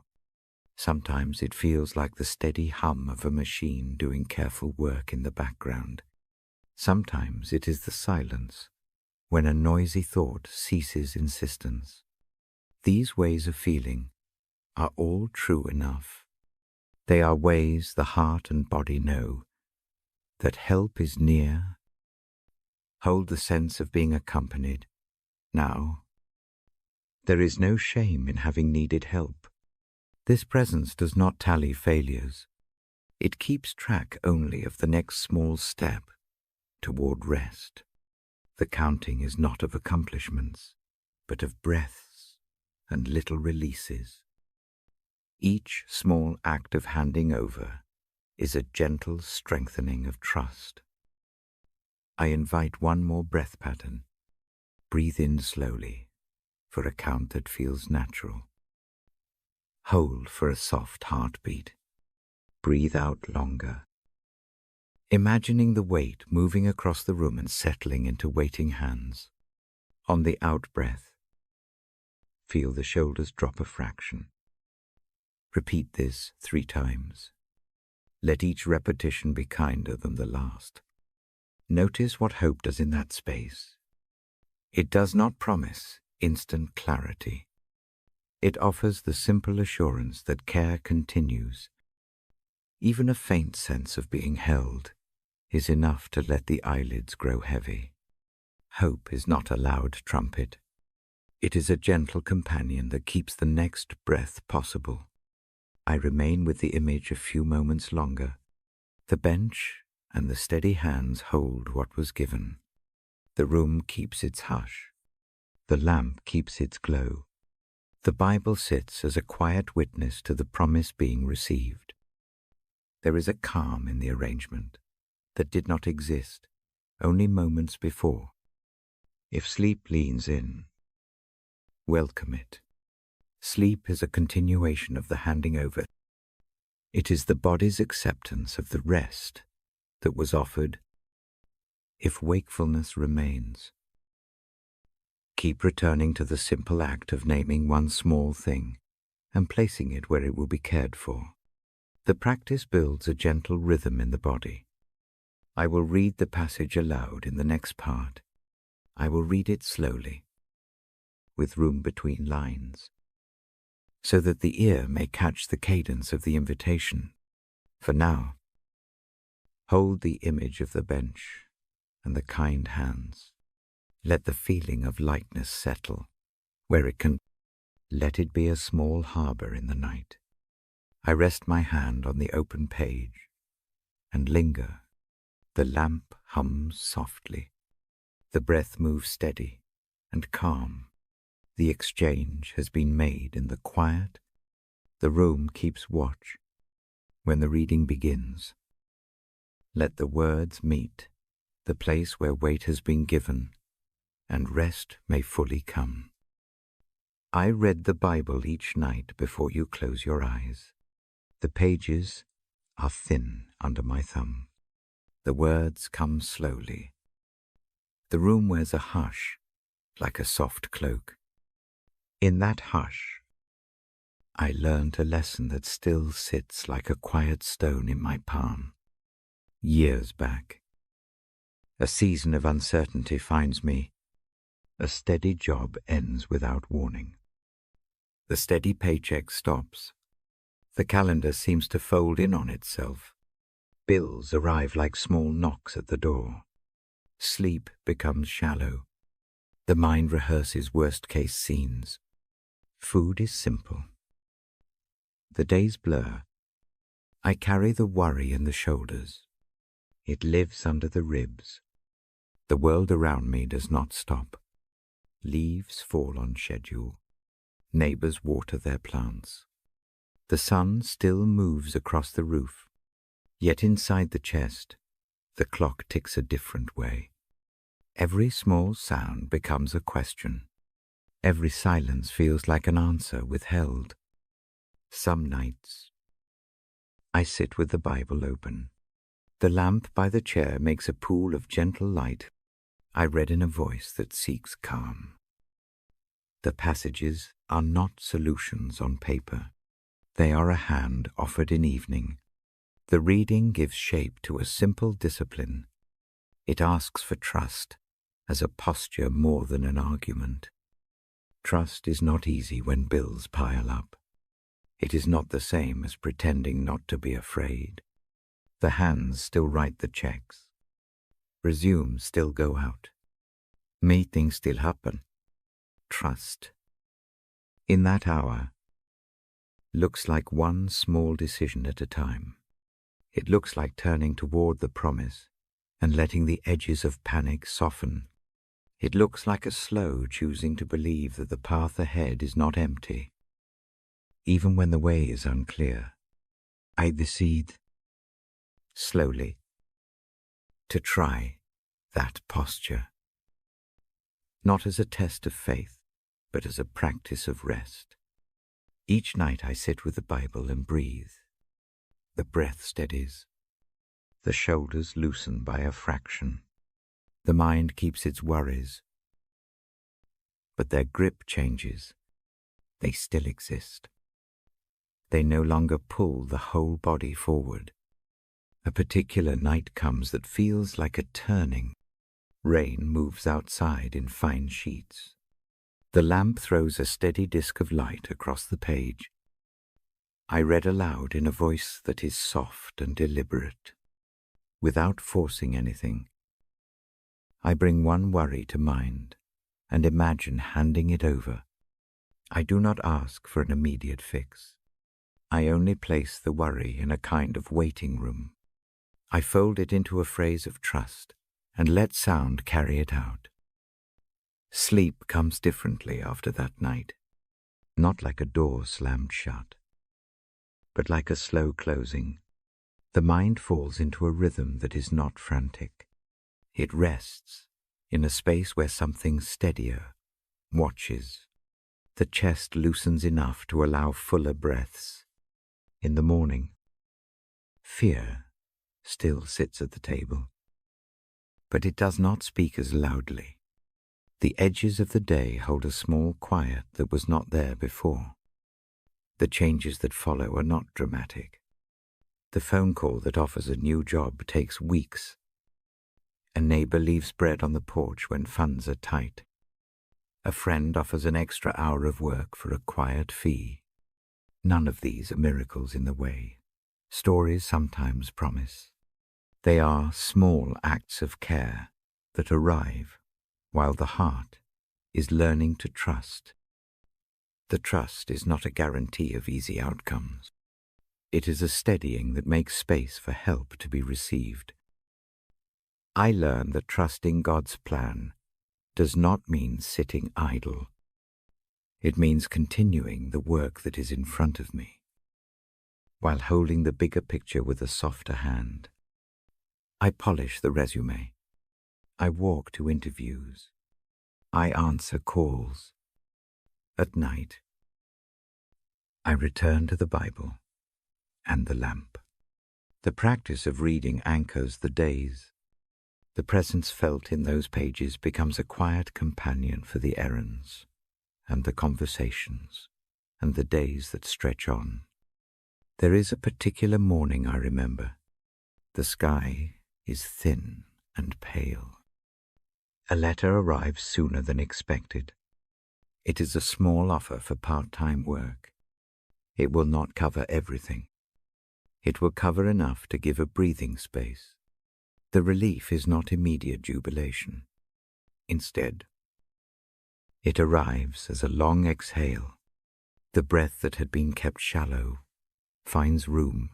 Sometimes it feels like the steady hum of a machine doing careful work in the background. Sometimes it is the silence, when a noisy thought ceases insistence. These ways of feeling are all true enough. They are ways the heart and body know that help is near. Hold the sense of being accompanied. Now, there is no shame in having needed help. This presence does not tally failures. It keeps track only of the next small step toward rest. The counting is not of accomplishments, but of breaths and little releases. Each small act of handing over is a gentle strengthening of trust. I invite one more breath pattern. Breathe in slowly for a count that feels natural. Hold for a soft heartbeat. Breathe out longer. imagining the weight moving across the room and settling into waiting hands. On the out-breath, feel the shoulders drop a fraction. Repeat this 3 times. Let each repetition be kinder than the last. Notice what hope does in that space. It does not promise instant clarity. It offers the simple assurance that care continues. Even a faint sense of being held is enough to let the eyelids grow heavy. Hope is not a loud trumpet. It is a gentle companion that keeps the next breath possible. I remain with the image a few moments longer. The bench and the steady hands hold what was given. The room keeps its hush. The lamp keeps its glow. The Bible sits as a quiet witness to the promise being received. There is a calm in the arrangement that did not exist only moments before. If sleep leans in, welcome it. Sleep is a continuation of the handing over. It is the body's acceptance of the rest that was offered if wakefulness remains. Keep returning to the simple act of naming one small thing and placing it where it will be cared for. The practice builds a gentle rhythm in the body. I will read the passage aloud in the next part. I will read it slowly, with room between lines, so that the ear may catch the cadence of the invitation. For now, hold the image of the bench and the kind hands. Let the feeling of lightness settle where it can. Let it be a small harbor in the night. I rest my hand on the open page and linger. The lamp hums softly. The breath moves steady and calm. The exchange has been made in the quiet. The room keeps watch when the reading begins. Let the words meet the place where weight has been given, and rest may fully come. I read the Bible each night before you close your eyes. The pages are thin under my thumb. The words come slowly. The room wears a hush like a soft cloak. In that hush, I learned a lesson that still sits like a quiet stone in my palm. Years back, a season of uncertainty finds me. A steady job ends without warning. The steady paycheck stops. The calendar seems to fold in on itself. Bills arrive like small knocks at the door. Sleep becomes shallow. The mind rehearses worst-case scenes. Food is simple. The days blur. I carry the worry in the shoulders. It lives under the ribs. The world around me does not stop. Leaves fall on schedule. Neighbors water their plants. The sun still moves across the roof. Yet inside the chest, the clock ticks a different way. Every small sound becomes a question. Every silence feels like an answer withheld. Some nights, I sit with the Bible open. The lamp by the chair makes a pool of gentle light. I read in a voice that seeks calm. The passages are not solutions on paper. They are a hand offered in evening. The reading gives shape to a simple discipline. It asks for trust as a posture more than an argument. Trust is not easy when bills pile up. It is not the same as pretending not to be afraid. The hands still write the checks. Resumes still go out. Meetings still happen. Trust, in that hour, looks like one small decision at a time. It looks like turning toward the promise and letting the edges of panic soften. It looks like a slow choosing to believe that the path ahead is not empty. Even when the way is unclear, I decide, slowly, to try that posture. Not as a test of faith, but as a practice of rest. Each night I sit with the Bible and breathe. The breath steadies. The shoulders loosen by a fraction. The mind keeps its worries, but their grip changes. They still exist. They no longer pull the whole body forward. A particular night comes that feels like a turning. Rain moves outside in fine sheets. The lamp throws a steady disk of light across the page. I read aloud in a voice that is soft and deliberate. Without forcing anything, I bring one worry to mind and imagine handing it over. I do not ask for an immediate fix. I only place the worry in a kind of waiting room. I fold it into a phrase of trust and let sound carry it out. Sleep comes differently after that night, not like a door slammed shut, but like a slow closing. The mind falls into a rhythm that is not frantic. It rests in a space where something steadier watches. The chest loosens enough to allow fuller breaths. In the morning, fear still sits at the table, but it does not speak as loudly. The edges of the day hold a small quiet that was not there before. The changes that follow are not dramatic. The phone call that offers a new job takes weeks. A neighbor leaves bread on the porch when funds are tight. A friend offers an extra hour of work for a quiet fee. None of these are miracles in the way. Stories sometimes promise. They are small acts of care that arrive while the heart is learning to trust. The trust is not a guarantee of easy outcomes. It is a steadying that makes space for help to be received. I learn that trusting God's plan does not mean sitting idle. It means continuing the work that is in front of me, while holding the bigger picture with a softer hand. I polish the resume. I walk to interviews. I answer calls. At night, I return to the Bible and the lamp. The practice of reading anchors the days. The presence felt in those pages becomes a quiet companion for the errands and the conversations and the days that stretch on. There is a particular morning I remember. The sky is thin and pale. A letter arrives sooner than expected. It is a small offer for part-time work. It will not cover everything. It will cover enough to give a breathing space. The relief is not immediate jubilation. Instead, it arrives as a long exhale. The breath that had been kept shallow finds room.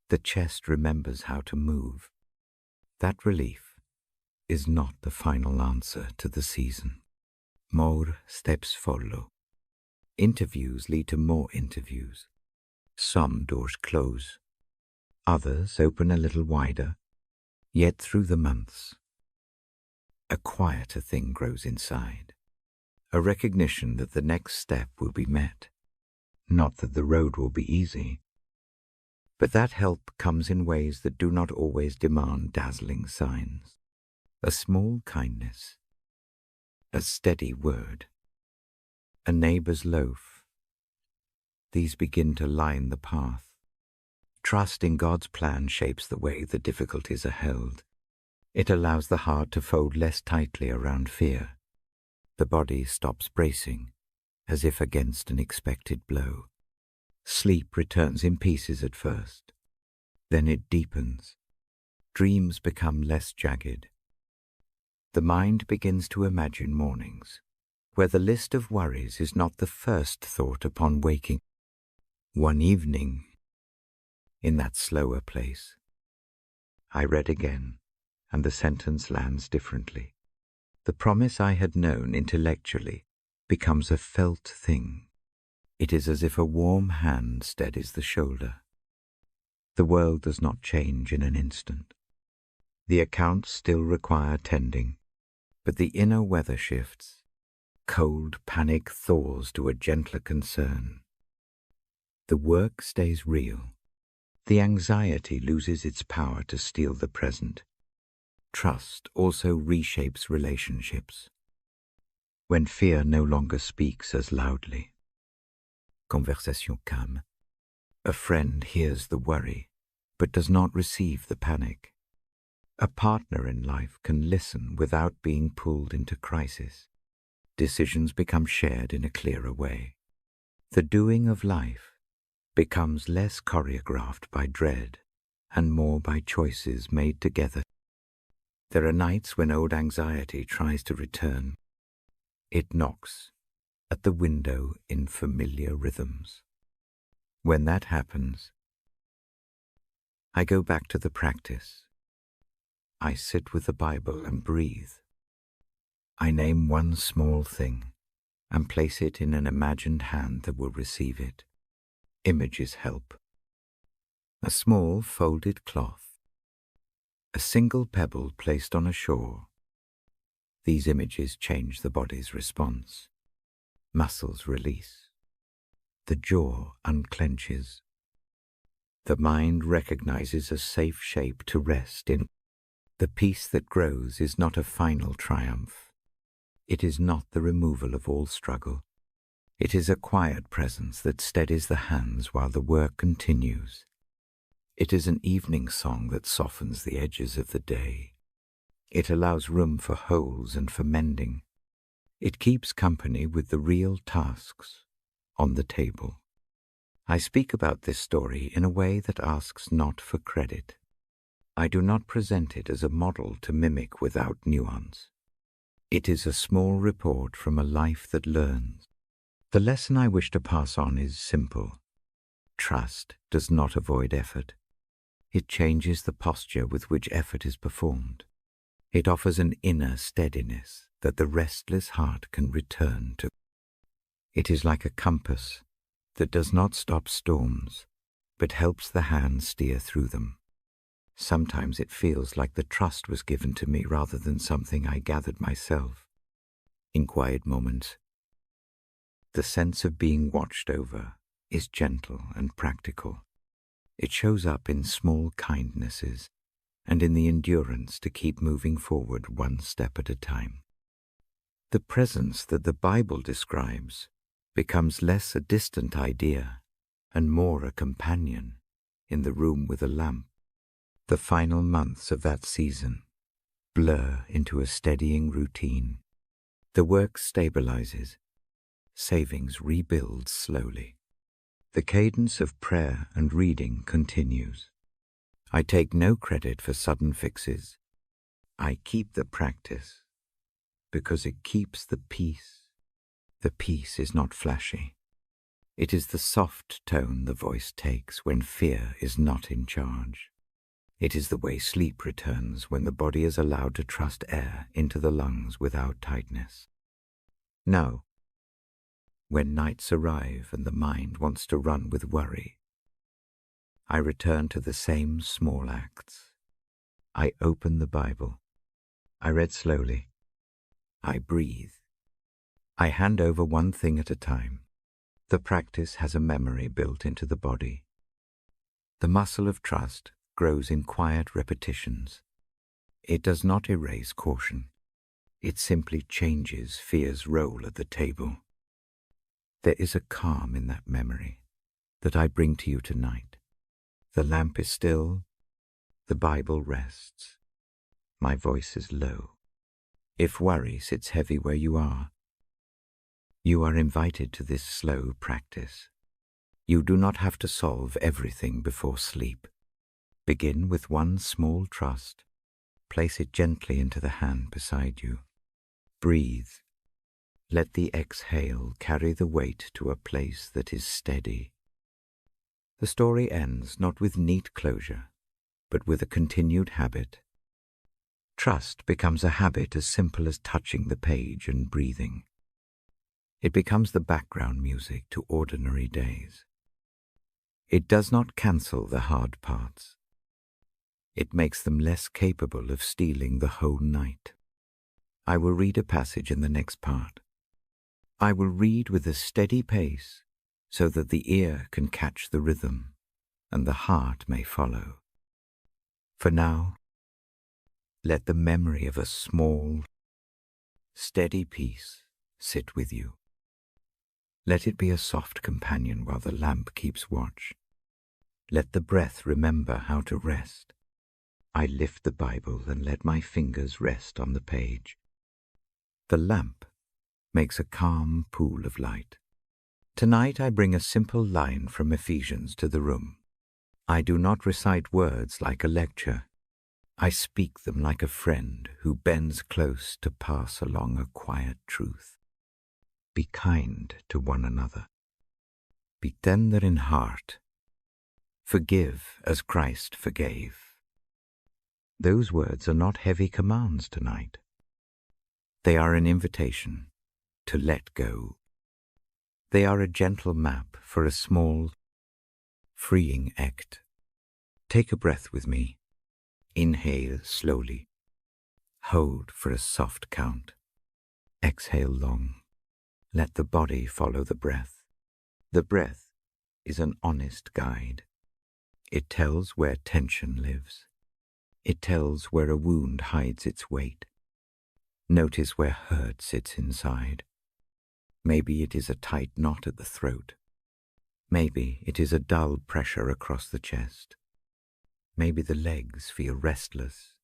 The chest remembers how to move. That relief is not the final answer to the season. More steps follow. Interviews lead to more interviews. Some doors close. Others open a little wider. Yet through the months, a quieter thing grows inside. A recognition that the next step will be met. Not that the road will be easy. But that help comes in ways that do not always demand dazzling signs. A small kindness. A steady word. A neighbor's loaf. These begin to line the path. Trust in God's plan shapes the way the difficulties are held. It allows the heart to fold less tightly around fear. The body stops bracing, as if against an expected blow. Sleep returns in pieces at first. Then it deepens. Dreams become less jagged. The mind begins to imagine mornings, where the list of worries is not the first thought upon waking. One evening, in that slower place, I read again, and the sentence lands differently. The promise I had known intellectually becomes a felt thing. It is as if a warm hand steadies the shoulder. The world does not change in an instant. The accounts still require tending, but the inner weather shifts. Cold panic thaws to a gentler concern. The work stays real, the anxiety loses its power to steal the present. Trust also reshapes relationships. When fear no longer speaks as loudly. Conversation calme. A friend hears the worry, but does not receive the panic. A partner in life can listen without being pulled into crisis. Decisions become shared in a clearer way. The doing of life becomes less choreographed by dread and more by choices made together. There are nights when old anxiety tries to return. It knocks at the window in familiar rhythms. When that happens, I go back to the practice. I sit with the Bible and breathe. I name one small thing and place it in an imagined hand that will receive it. Images help. A small folded cloth. A single pebble placed on a shore. These images change the body's response. Muscles release. The jaw unclenches. The mind recognizes a safe shape to rest in. The peace that grows is not a final triumph. It is not the removal of all struggle. It is a quiet presence that steadies the hands while the work continues. It is an evening song that softens the edges of the day. It allows room for holes and for mending. It keeps company with the real tasks on the table. I speak about this story in a way that asks not for credit. I do not present it as a model to mimic without nuance. It is a small report from a life that learns. The lesson I wish to pass on is simple. Trust does not avoid effort. It changes the posture with which effort is performed. It offers an inner steadiness that the restless heart can return to. It is like a compass that does not stop storms, but helps the hand steer through them. Sometimes it feels like the trust was given to me rather than something I gathered myself. In quiet moments, the sense of being watched over is gentle and practical. It shows up in small kindnesses and in the endurance to keep moving forward one step at a time. The presence that the Bible describes becomes less a distant idea and more a companion in the room with a lamp. The final months of that season blur into a steadying routine. The work stabilizes. Savings rebuild slowly. The cadence of prayer and reading continues. I take no credit for sudden fixes. I keep the practice because it keeps the peace. The peace is not flashy. It is the soft tone the voice takes when fear is not in charge. It is the way sleep returns when the body is allowed to trust air into the lungs without tightness. No. When nights arrive and the mind wants to run with worry, I return to the same small acts. I open the Bible. I read slowly. I breathe. I hand over one thing at a time. The practice has a memory built into the body. The muscle of trust grows in quiet repetitions. It does not erase caution. It simply changes fear's role at the table. There is a calm in that memory that I bring to you tonight. The lamp is still. The Bible rests. My voice is low. If worry sits heavy where you are invited to this slow practice. You do not have to solve everything before sleep. Begin with one small trust. Place it gently into the hand beside you. Breathe. Let the exhale carry the weight to a place that is steady. The story ends not with neat closure, but with a continued habit. Trust becomes a habit as simple as touching the page and breathing. It becomes the background music to ordinary days. It does not cancel the hard parts. It makes them less capable of stealing the whole night. I will read a passage in the next part. I will read with a steady pace so that the ear can catch the rhythm. and the heart may follow. For now, let the memory of a small, steady peace sit with you. Let it be a soft companion while the lamp keeps watch. Let the breath remember how to rest. I lift the Bible and let my fingers rest on the page. The lamp makes a calm pool of light. Tonight I bring a simple line from Ephesians to the room. I do not recite words like a lecture. I speak them like a friend who bends close to pass along a quiet truth. Be kind to one another. Be tender in heart. Forgive as Christ forgave. Those words are not heavy commands tonight. They are an invitation to let go. They are a gentle map for a small, freeing act. Take a breath with me. Inhale slowly. Hold for a soft count. Exhale long. Let the body follow the breath. The breath is an honest guide. It tells where tension lives. It tells where a wound hides its weight. Notice where hurt sits inside. Maybe it is a tight knot at the throat. Maybe it is a dull pressure across the chest. Maybe the legs feel restless.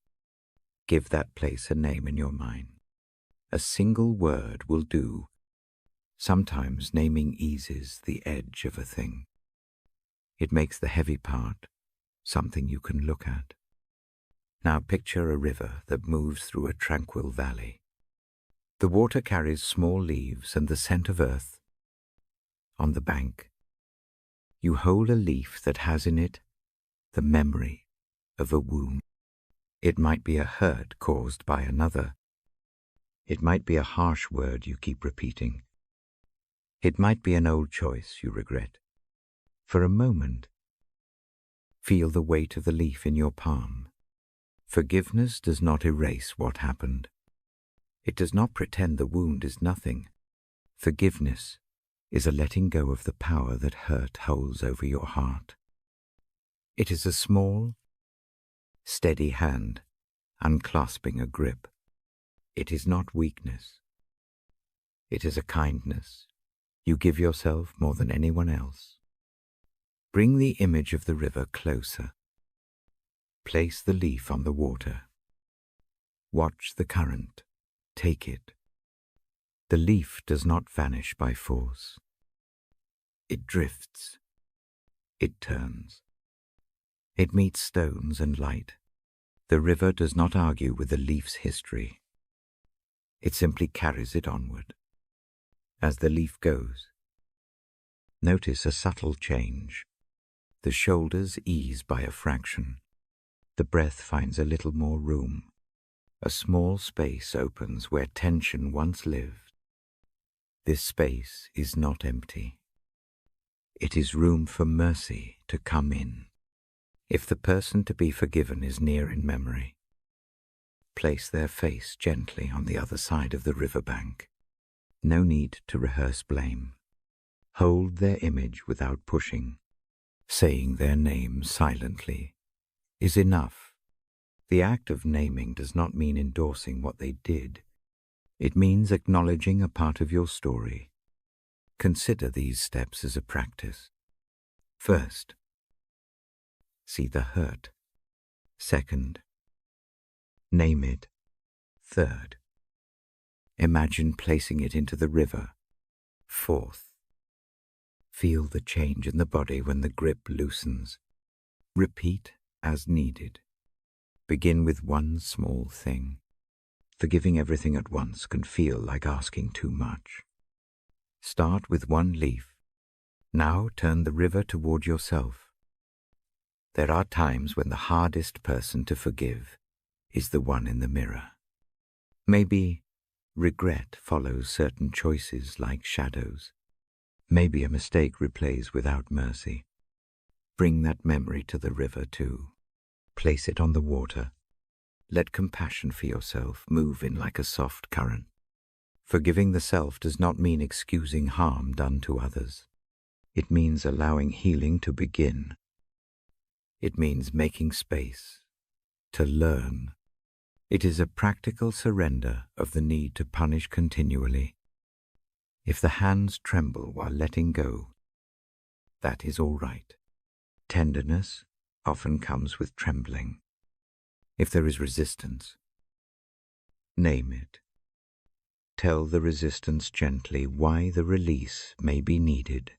Give that place a name in your mind. A single word will do. Sometimes naming eases the edge of a thing. It makes the heavy part something you can look at. Now picture a river that moves through a tranquil valley. The water carries small leaves and the scent of earth. On the bank, you hold a leaf that has in it the memory of a wound. It might be a hurt caused by another. It might be a harsh word you keep repeating. It might be an old choice you regret. For a moment, feel the weight of the leaf in your palm. Forgiveness does not erase what happened. It does not pretend the wound is nothing. Forgiveness is a letting go of the power that hurt holds over your heart. It is a small, steady hand unclasping a grip. It is not weakness. It is a kindness you give yourself more than anyone else. Bring the image of the river closer. Place the leaf on the water. Watch the current. Take it. The leaf does not vanish by force. It drifts. It turns. It meets stones and light. The river does not argue with the leaf's history. It simply carries it onward. As the leaf goes, notice a subtle change. The shoulders ease by a fraction. The breath finds a little more room. A small space opens where tension once lived. This space is not empty. It is room for mercy to come in. If the person to be forgiven is near in memory, place their face gently on the other side of the riverbank. No need to rehearse blame. Hold their image without pushing. Saying their name silently is enough. The act of naming does not mean endorsing what they did. It means acknowledging a part of your story. Consider these steps as a practice. First, see the hurt. Second, name it. Third, imagine placing it into the river. Fourth, feel the change in the body when the grip loosens. Repeat as needed. Begin with one small thing. Forgiving everything at once can feel like asking too much. Start with one leaf. Now turn the river toward yourself. There are times when the hardest person to forgive is the one in the mirror. Maybe regret follows certain choices like shadows. Maybe a mistake replays without mercy. Bring that memory to the river too. Place it on the water. Let compassion for yourself move in like a soft current. Forgiving the self does not mean excusing harm done to others. It means allowing healing to begin. It means making space, to learn. It is a practical surrender of the need to punish continually. If the hands tremble while letting go, that is all right. Tenderness often comes with trembling. If there is resistance, name it. Tell the resistance gently why the release may be needed.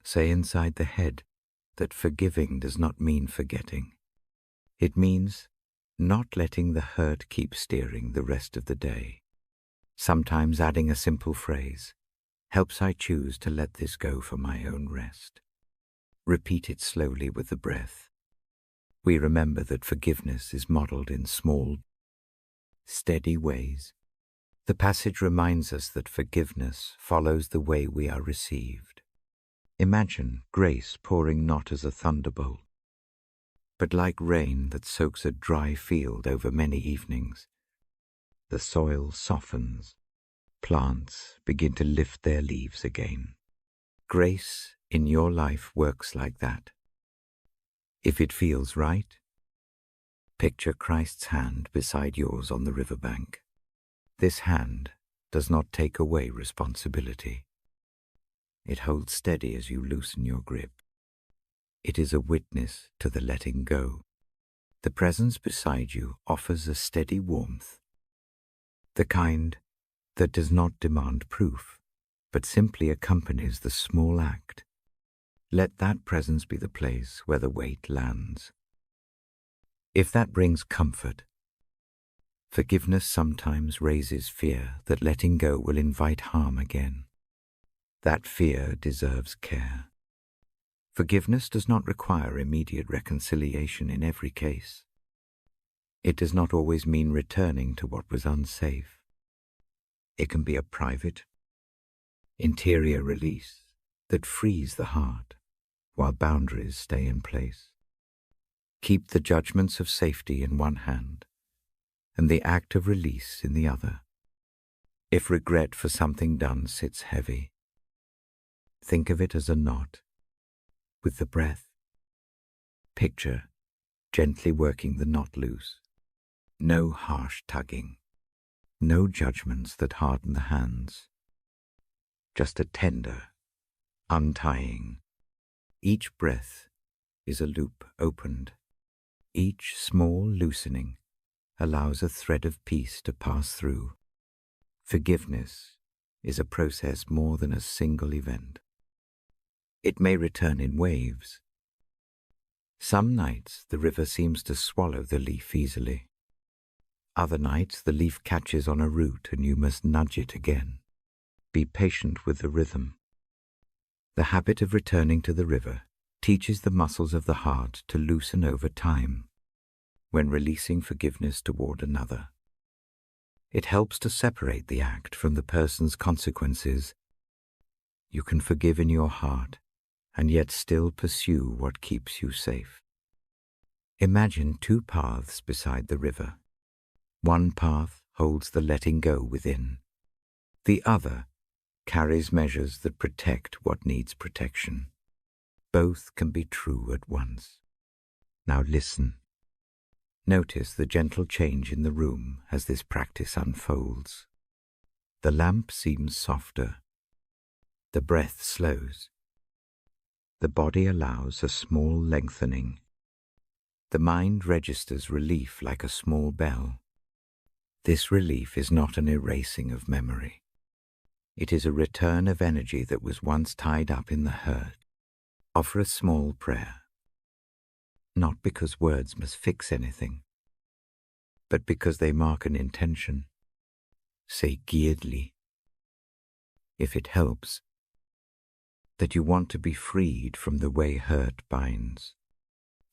Say inside the head that forgiving does not mean forgetting. It means not letting the hurt keep steering the rest of the day. Sometimes adding a simple phrase, "Helps I choose to let this go for my own rest." Repeat it slowly with the breath. We remember that forgiveness is modeled in small, steady ways. The passage reminds us that forgiveness follows the way we are received. Imagine grace pouring not as a thunderbolt, but like rain that soaks a dry field over many evenings. The soil softens, plants begin to lift their leaves again. Grace in your life works like that. If it feels right, picture Christ's hand beside yours on the riverbank. This hand does not take away responsibility. It holds steady as you loosen your grip. It is a witness to the letting go. The presence beside you offers a steady warmth, the kind that does not demand proof, but simply accompanies the small act. Let that presence be the place where the weight lands. If that brings comfort, forgiveness sometimes raises fear that letting go will invite harm again. That fear deserves care. Forgiveness does not require immediate reconciliation in every case. It does not always mean returning to what was unsafe. It can be a private, interior release that frees the heart while boundaries stay in place. Keep the judgments of safety in one hand and the act of release in the other. If regret for something done sits heavy, think of it as a knot. With the breath, picture gently working the knot loose. No harsh tugging, no judgments that harden the hands. Just a tender untying. Each breath is a loop opened. Each small loosening allows a thread of peace to pass through. Forgiveness is a process more than a single event. It may return in waves. Some nights the river seems to swallow the leaf easily. Other nights the leaf catches on a root and you must nudge it again. Be patient with the rhythm. The habit of returning to the river teaches the muscles of the heart to loosen over time when releasing forgiveness toward another. It helps to separate the act from the person's consequences. You can forgive in your heart and yet still pursue what keeps you safe. Imagine two paths beside the river. One path holds the letting go within. The other carries measures that protect what needs protection. Both can be true at once. Now listen. Notice the gentle change in the room as this practice unfolds. The lamp seems softer. The breath slows. The body allows a small lengthening. The mind registers relief like a small bell. This relief is not an erasing of memory. It is a return of energy that was once tied up in the hurt. Offer a small prayer, not because words must fix anything, but because they mark an intention. Say guiedly, if it helps, that you want to be freed from the way hurt binds.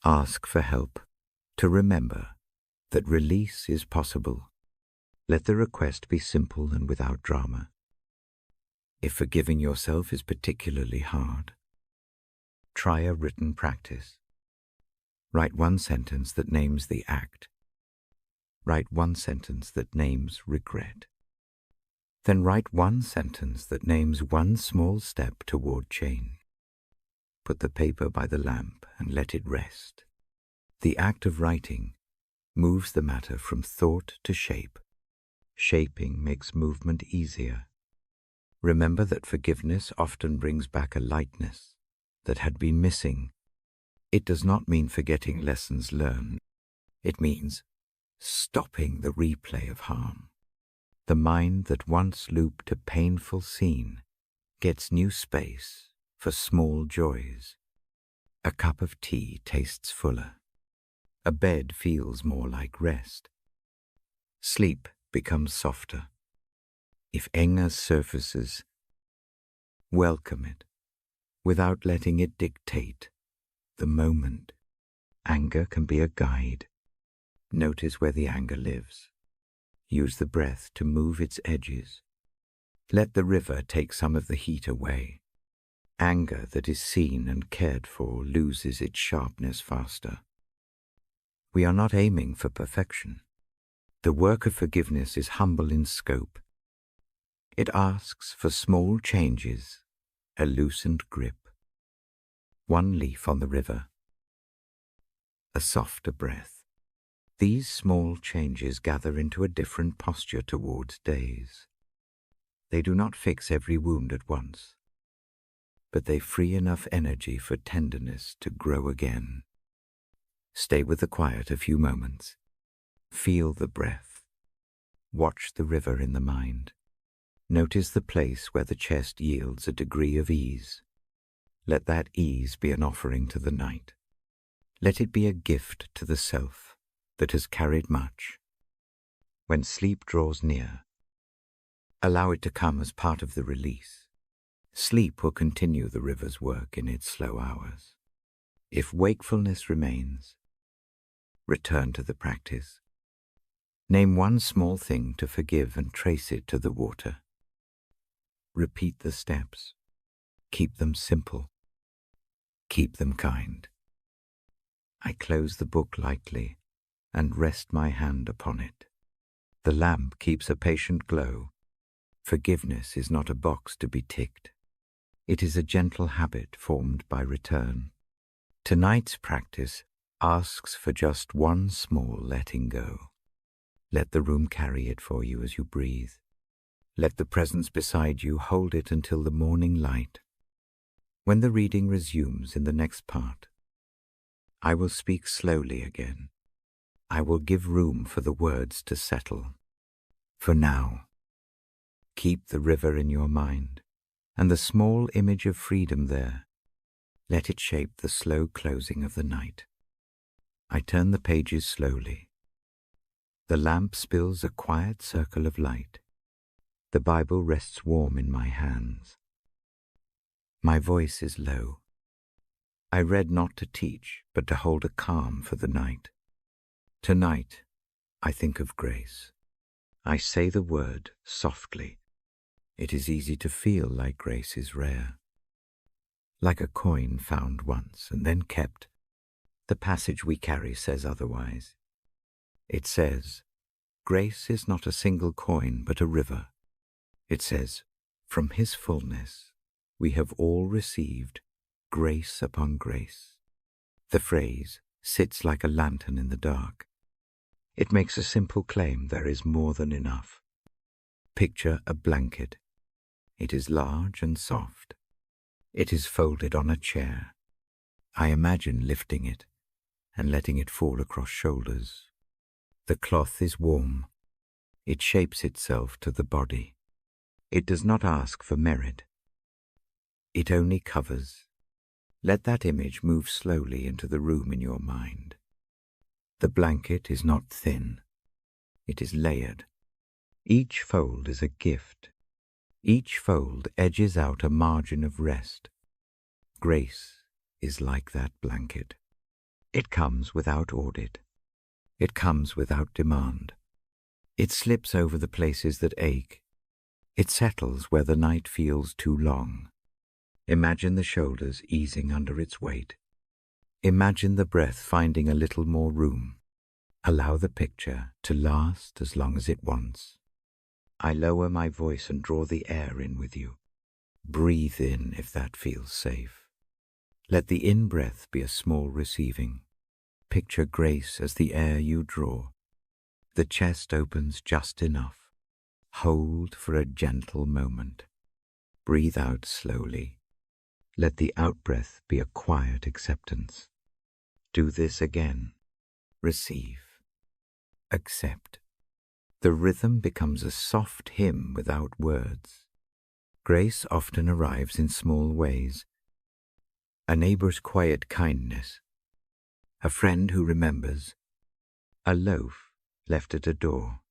Ask for help to remember that release is possible. Let the request be simple and without drama. If forgiving yourself is particularly hard, try a written practice. Write one sentence that names the act. Write one sentence that names regret. Then write one sentence that names one small step toward change. Put the paper by the lamp and let it rest. The act of writing moves the matter from thought to shape. Shaping makes movement easier. Remember that forgiveness often brings back a lightness that had been missing. It does not mean forgetting lessons learned. It means stopping the replay of harm. The mind that once looped a painful scene gets new space for small joys. A cup of tea tastes fuller. A bed feels more like rest. Sleep becomes softer. If anger surfaces, welcome it without letting it dictate the moment. Anger can be a guide. Notice where the anger lives. Use the breath to move its edges. Let the river take some of the heat away. Anger that is seen and cared for loses its sharpness faster. We are not aiming for perfection. The work of forgiveness is humble in scope. It asks for small changes, a loosened grip, one leaf on the river, a softer breath. These small changes gather into a different posture towards days. They do not fix every wound at once, but they free enough energy for tenderness to grow again. Stay with the quiet a few moments. Feel the breath. Watch the river in the mind. Notice the place where the chest yields a degree of ease. Let that ease be an offering to the night. Let it be a gift to the self that has carried much. When sleep draws near, allow it to come as part of the release. Sleep will continue the river's work in its slow hours. If wakefulness remains, return to the practice. Name one small thing to forgive and trace it to the water. Repeat the steps. Keep them simple. Keep them kind. I close the book lightly and rest my hand upon it. The lamp keeps a patient glow. Forgiveness is not a box to be ticked. It is a gentle habit formed by return. Tonight's practice asks for just one small letting go. Let the room carry it for you as you breathe. Let the presence beside you hold it until the morning light. When the reading resumes in the next part, I will speak slowly again. I will give room for the words to settle. For now, keep the river in your mind and the small image of freedom there. Let it shape the slow closing of the night. I turn the pages slowly. The lamp spills a quiet circle of light. The Bible rests warm in my hands. My voice is low. I read not to teach, but to hold a calm for the night. Tonight, I think of grace. I say the word softly. It is easy to feel like grace is rare. Like a coin found once and then kept, the passage we carry says otherwise. It says, grace is not a single coin but a river. It says, from his fullness we have all received grace upon grace. The phrase sits like a lantern in the dark. It makes a simple claim there is more than enough. Picture a blanket. It is large and soft. It is folded on a chair. I imagine lifting it and letting it fall across shoulders. The cloth is warm. It shapes itself to the body. It does not ask for merit. It only covers. Let that image move slowly into the room in your mind. The blanket is not thin. It is layered. Each fold is a gift. Each fold edges out a margin of rest. Grace is like that blanket. It comes without audit. It comes without demand. It slips over the places that ache. It settles where the night feels too long. Imagine the shoulders easing under its weight. Imagine the breath finding a little more room. Allow the picture to last as long as it wants. I lower my voice and draw the air in with you. Breathe in if that feels safe. Let the in-breath be a small receiving. picture grace as the air you draw. The chest opens just enough. Hold for a gentle moment. Breathe out slowly. Let the out-breath be a quiet acceptance. Do this again. Receive. Accept. The rhythm becomes a soft hymn without words. Grace often arrives in small ways. A neighbor's quiet kindness, a friend who remembers, a loaf left at a door,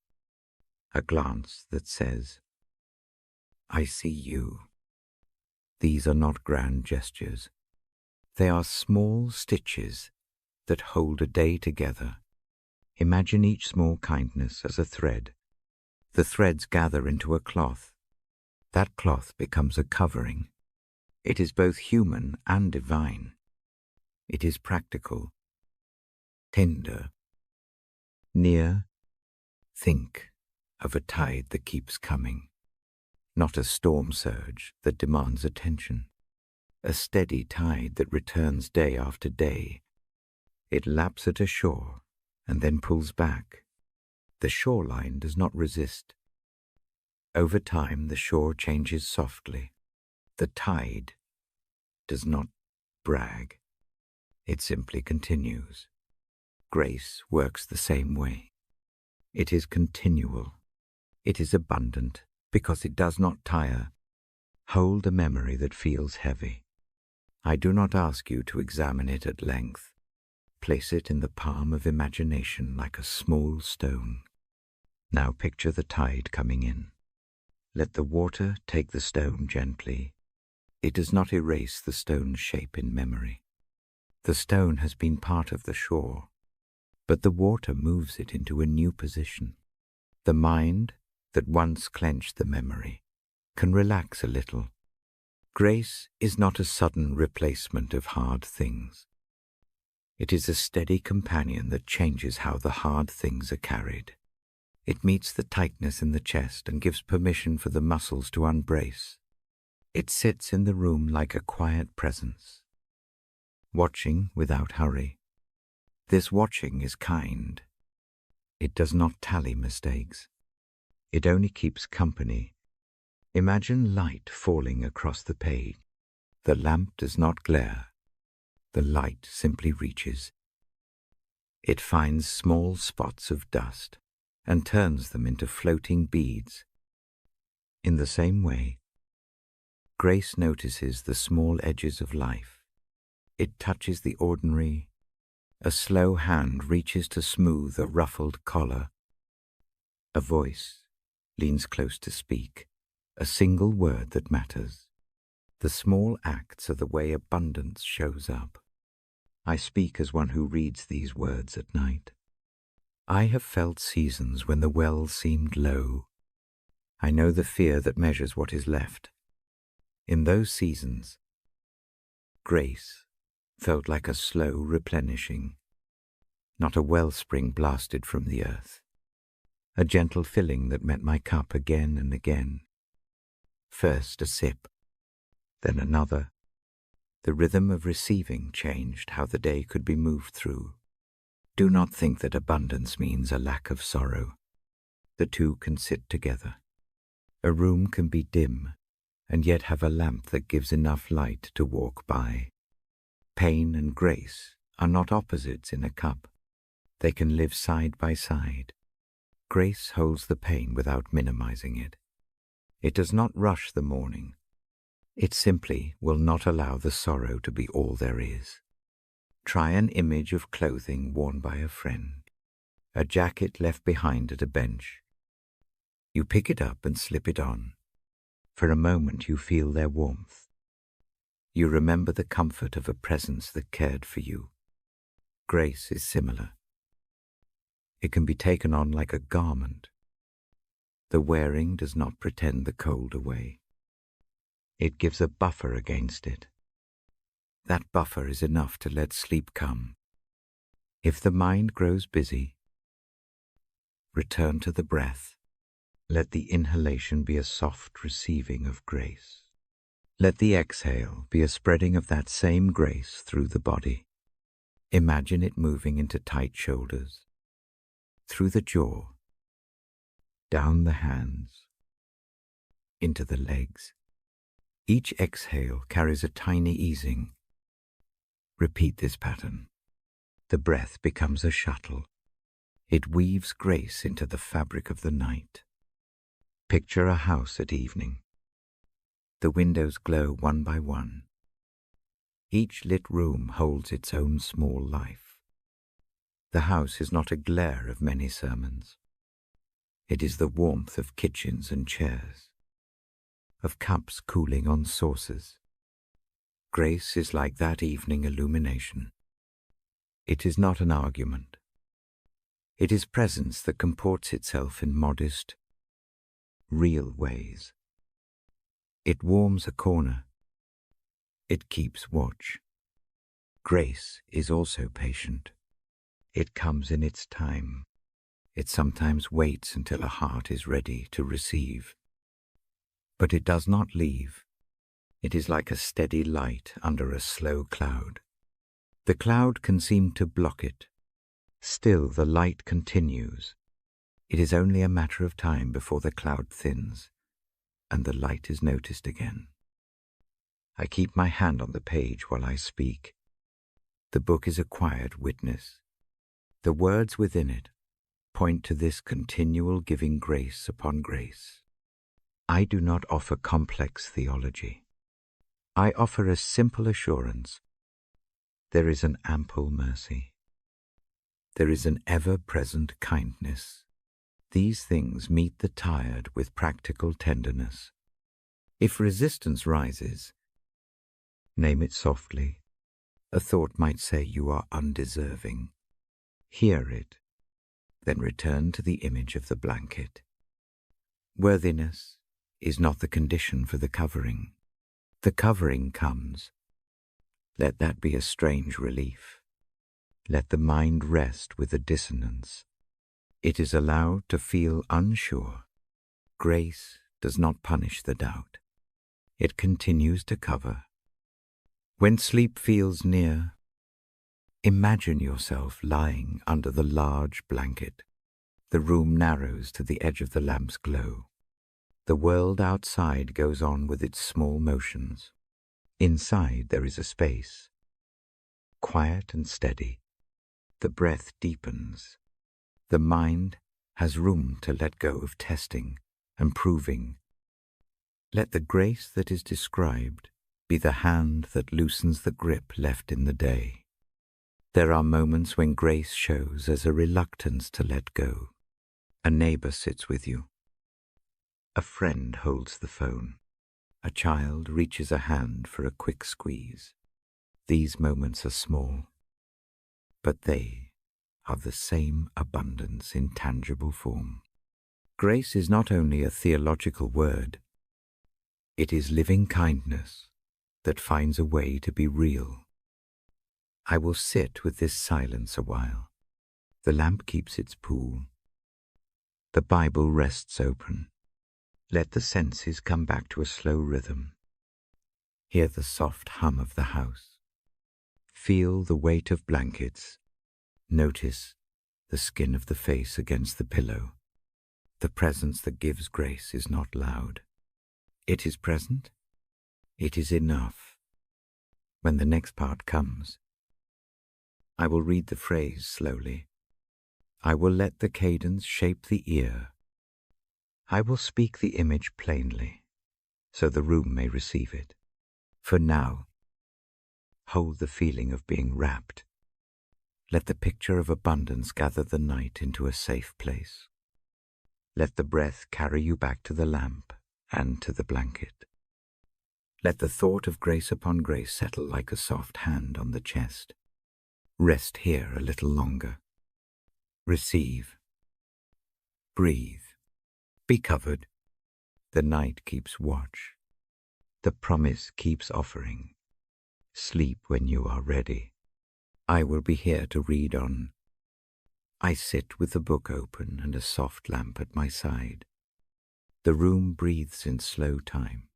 a glance that says, "I see you." These are not grand gestures. They are small stitches that hold a day together. Imagine each small kindness as a thread. The threads gather into a cloth. That cloth becomes a covering. It is both human and divine. It is practical, tender, near. Think of a tide that keeps coming, not a storm surge that demands attention. A steady tide that returns day after day. It laps at a shore and then pulls back. The shoreline does not resist. Over time, the shore changes softly. The tide does not brag. It simply continues. Grace works the same way. It is continual. It is abundant because it does not tire. Hold a memory that feels heavy. I do not ask you to examine it at length. Place it in the palm of imagination like a small stone. Now picture the tide coming in. Let the water take the stone gently. It does not erase the stone's shape in memory. The stone has been part of the shore, but the water moves it into a new position. The mind that once clenched the memory can relax a little. Grace is not a sudden replacement of hard things. It is a steady companion that changes how the hard things are carried. It meets the tightness in the chest and gives permission for the muscles to unbrace. It sits in the room like a quiet presence, watching without hurry. This watching is kind. It does not tally mistakes. It only keeps company. Imagine light falling across the page. The lamp does not glare. The light simply reaches. It finds small spots of dust and turns them into floating beads. In the same way, grace notices the small edges of life. It touches the ordinary. A slow hand reaches to smooth a ruffled collar. A voice leans close to speak, a single word that matters. The small acts are the way abundance shows up. I speak as one who reads these words at night. I have felt seasons when the well seemed low. I know the fear that measures what is left. In those seasons, grace felt like a slow replenishing, not a wellspring blasted from the earth. A gentle filling that met my cup again and again. First a sip, then another. The rhythm of receiving changed how the day could be moved through. Do not think that abundance means a lack of sorrow. The two can sit together. A room can be dim and yet have a lamp that gives enough light to walk by. Pain and grace are not opposites in a cup. They can live side by side. Grace holds the pain without minimizing it. It does not rush the morning. It simply will not allow the sorrow to be all there is. Try an image of clothing worn by a friend, a jacket left behind at a bench. You pick it up and slip it on. For a moment you feel their warmth. You remember the comfort of a presence that cared for you. Grace is similar. It can be taken on like a garment. The wearing does not pretend the cold away. It gives a buffer against it. That buffer is enough to let sleep come. If the mind grows busy, return to the breath. Let the inhalation be a soft receiving of grace. Let the exhale be a spreading of that same grace through the body. Imagine it moving into tight shoulders, through the jaw, down the hands, into the legs. Each exhale carries a tiny easing. Repeat this pattern. The breath becomes a shuttle. It weaves grace into the fabric of the night. Picture a house at evening. The windows glow one by one. Each lit room holds its own small life. The house is not a glare of many sermons. It is the warmth of kitchens and chairs, of cups cooling on saucers. Grace is like that evening illumination. It is not an argument. It is presence that comports itself in modest, real ways. It warms a corner. It keeps watch. Grace is also patient. It comes in its time. It sometimes waits until a heart is ready to receive. But it does not leave. It is like a steady light under a slow cloud. The cloud can seem to block it. Still, the light continues. It is only a matter of time before the cloud thins, and the light is noticed again. I keep my hand on the page while I speak. The book is a quiet witness. The words within it point to this continual giving grace upon grace. I do not offer complex theology. I offer a simple assurance. There is an ample mercy. There is an ever-present kindness. These things meet the tired with practical tenderness. If resistance rises, name it softly. A thought might say you are undeserving. Hear it, then return to the image of the blanket. Worthiness is not the condition for the covering. The covering comes. Let that be a strange relief. Let the mind rest with the dissonance. It is allowed to feel unsure. Grace does not punish the doubt. It continues to cover. When sleep feels near, imagine yourself lying under the large blanket. The room narrows to the edge of the lamp's glow. The world outside goes on with its small motions. Inside there is a space, quiet and steady. The breath deepens. The mind has room to let go of testing and proving. Let the grace that is described be the hand that loosens the grip left in the day. There are moments when grace shows as a reluctance to let go. A neighbor sits with you. A friend holds the phone. A child reaches a hand for a quick squeeze. These moments are small, but they are the same abundance in tangible form. Grace is not only a theological word, it is living kindness that finds a way to be real. I will sit with this silence a while. The lamp keeps its pool. The Bible rests open. Let the senses come back to a slow rhythm. Hear the soft hum of the house. Feel the weight of blankets. Notice the skin of the face against the pillow. The presence that gives grace is not loud. It is present. It is enough. When the next part comes, I will read the phrase slowly. I will let the cadence shape the ear. I will speak the image plainly, so the room may receive it. For now, hold the feeling of being wrapped. Let the picture of abundance gather the night into a safe place. Let the breath carry you back to the lamp and to the blanket. Let the thought of grace upon grace settle like a soft hand on the chest. Rest here a little longer. Receive. Breathe. Be covered. The night keeps watch. The promise keeps offering. Sleep when you are ready. I will be here to read on. I sit with the book open and a soft lamp at my side. The room breathes in slow time.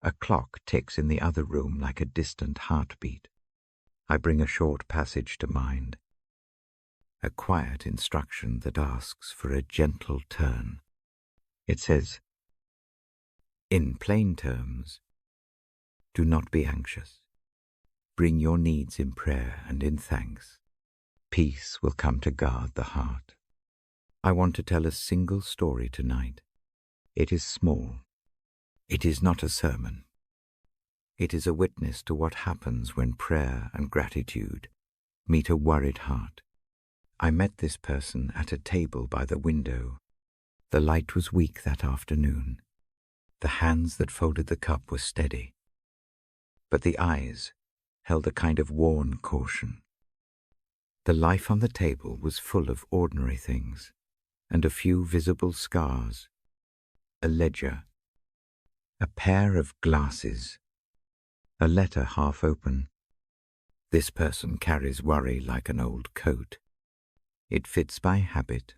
A clock ticks in the other room like a distant heartbeat. I bring a short passage to mind, a quiet instruction that asks for a gentle turn. It says, in plain terms, do not be anxious. Bring your needs in prayer and in thanks. Peace will come to guard the heart. I want to tell a single story tonight. It is small. It is not a sermon. It is a witness to what happens when prayer and gratitude meet a worried heart. I met this person at a table by the window. The light was weak that afternoon. The hands that folded the cup were steady, but the eyes held a kind of worn caution. The life on the table was full of ordinary things, and a few visible scars, a ledger, a pair of glasses, a letter half open. This person carries worry like an old coat. It fits by habit.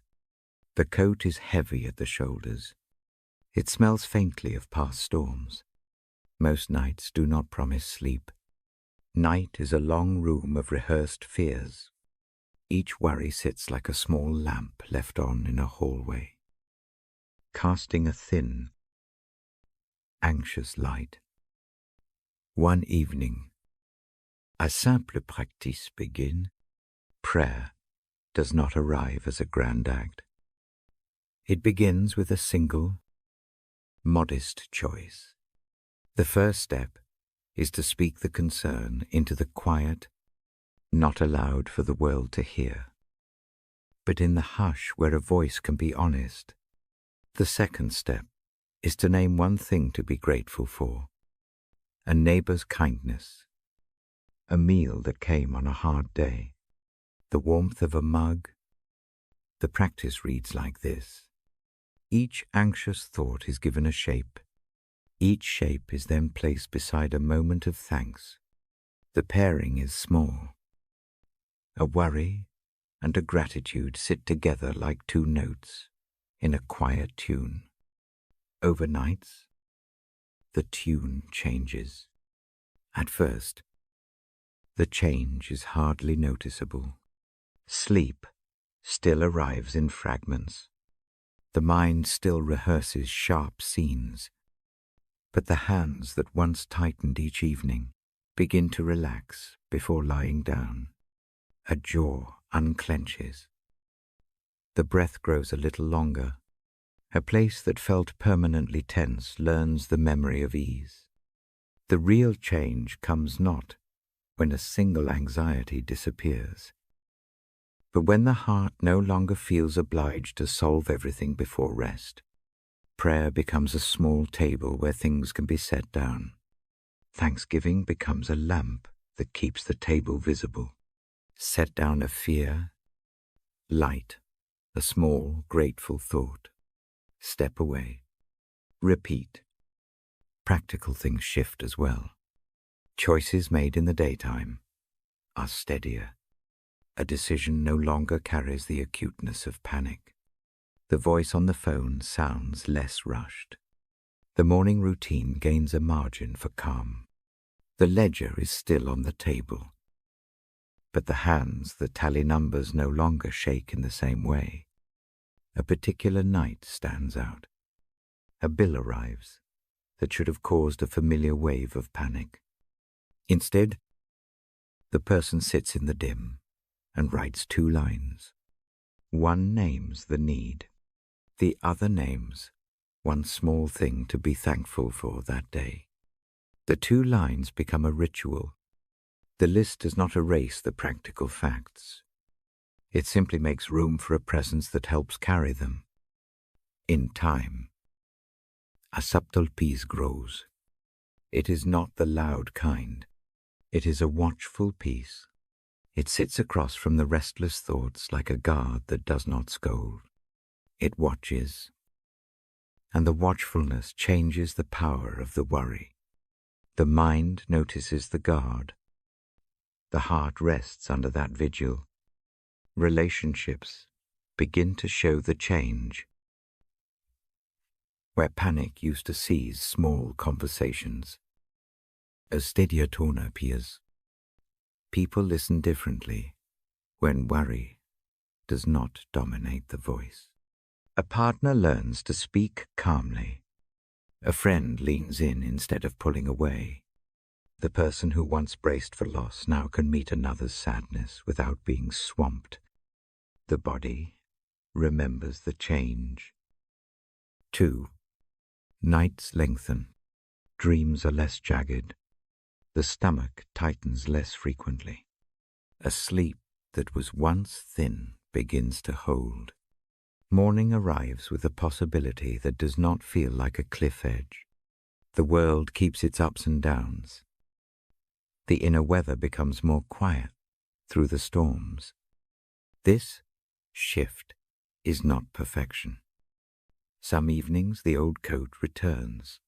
The coat is heavy at the shoulders. It smells faintly of past storms. Most nights do not promise sleep. Night is a long room of rehearsed fears. Each worry sits like a small lamp left on in a hallway, casting a thin, anxious light. One evening, a simple practice begin. Prayer does not arrive as a grand act. It begins with a single, modest choice. The first step is to speak the concern into the quiet, not allowed for the world to hear, but in the hush where a voice can be honest. The second step is to name one thing to be grateful for: a neighbor's kindness, a meal that came on a hard day, the warmth of a mug. The practice reads like this. Each anxious thought is given a shape. Each shape is then placed beside a moment of thanks. The pairing is small. A worry and a gratitude sit together like two notes in a quiet tune. Over nights, the tune changes. At first, the change is hardly noticeable. Sleep still arrives in fragments. The mind still rehearses sharp scenes, but the hands that once tightened each evening begin to relax before lying down. A jaw unclenches. The breath grows a little longer. A place that felt permanently tense learns the memory of ease. The real change comes not when a single anxiety disappears, but when the heart no longer feels obliged to solve everything before rest. Prayer becomes a small table where things can be set down. Thanksgiving becomes a lamp that keeps the table visible. Set down a fear, light a small, grateful thought. Step away. Repeat. Practical things shift as well. Choices made in the daytime are steadier. A decision no longer carries the acuteness of panic. The voice on the phone sounds less rushed. The morning routine gains a margin for calm. The ledger is still on the table, but the hands that tally numbers no longer shake in the same way. A particular night stands out. A bill arrives that should have caused a familiar wave of panic. Instead, the person sits in the dim and writes 2 lines. One names the need. The other names one small thing to be thankful for that day. The 2 lines become a ritual. The list does not erase the practical facts. It simply makes room for a presence that helps carry them. In time, a subtle peace grows. It is not the loud kind. It is a watchful peace. It sits across from the restless thoughts like a guard that does not scold. It watches, and the watchfulness changes the power of the worry. The mind notices the guard. The heart rests under that vigil. Relationships begin to show the change. Where panic used to seize small conversations, a steadier tone appears. people listen differently when worry does not dominate the voice. A partner learns to speak calmly. A friend leans in instead of pulling away. The person who once braced for loss now can meet another's sadness without being swamped. The body remembers the change. 2. Nights lengthen. Dreams are less jagged. The stomach tightens less frequently. A sleep that was once thin begins to hold. Morning arrives with a possibility that does not feel like a cliff edge. The world keeps its ups and downs. The inner weather becomes more quiet through the storms. This shift is not perfection. Some evenings the old coat returns.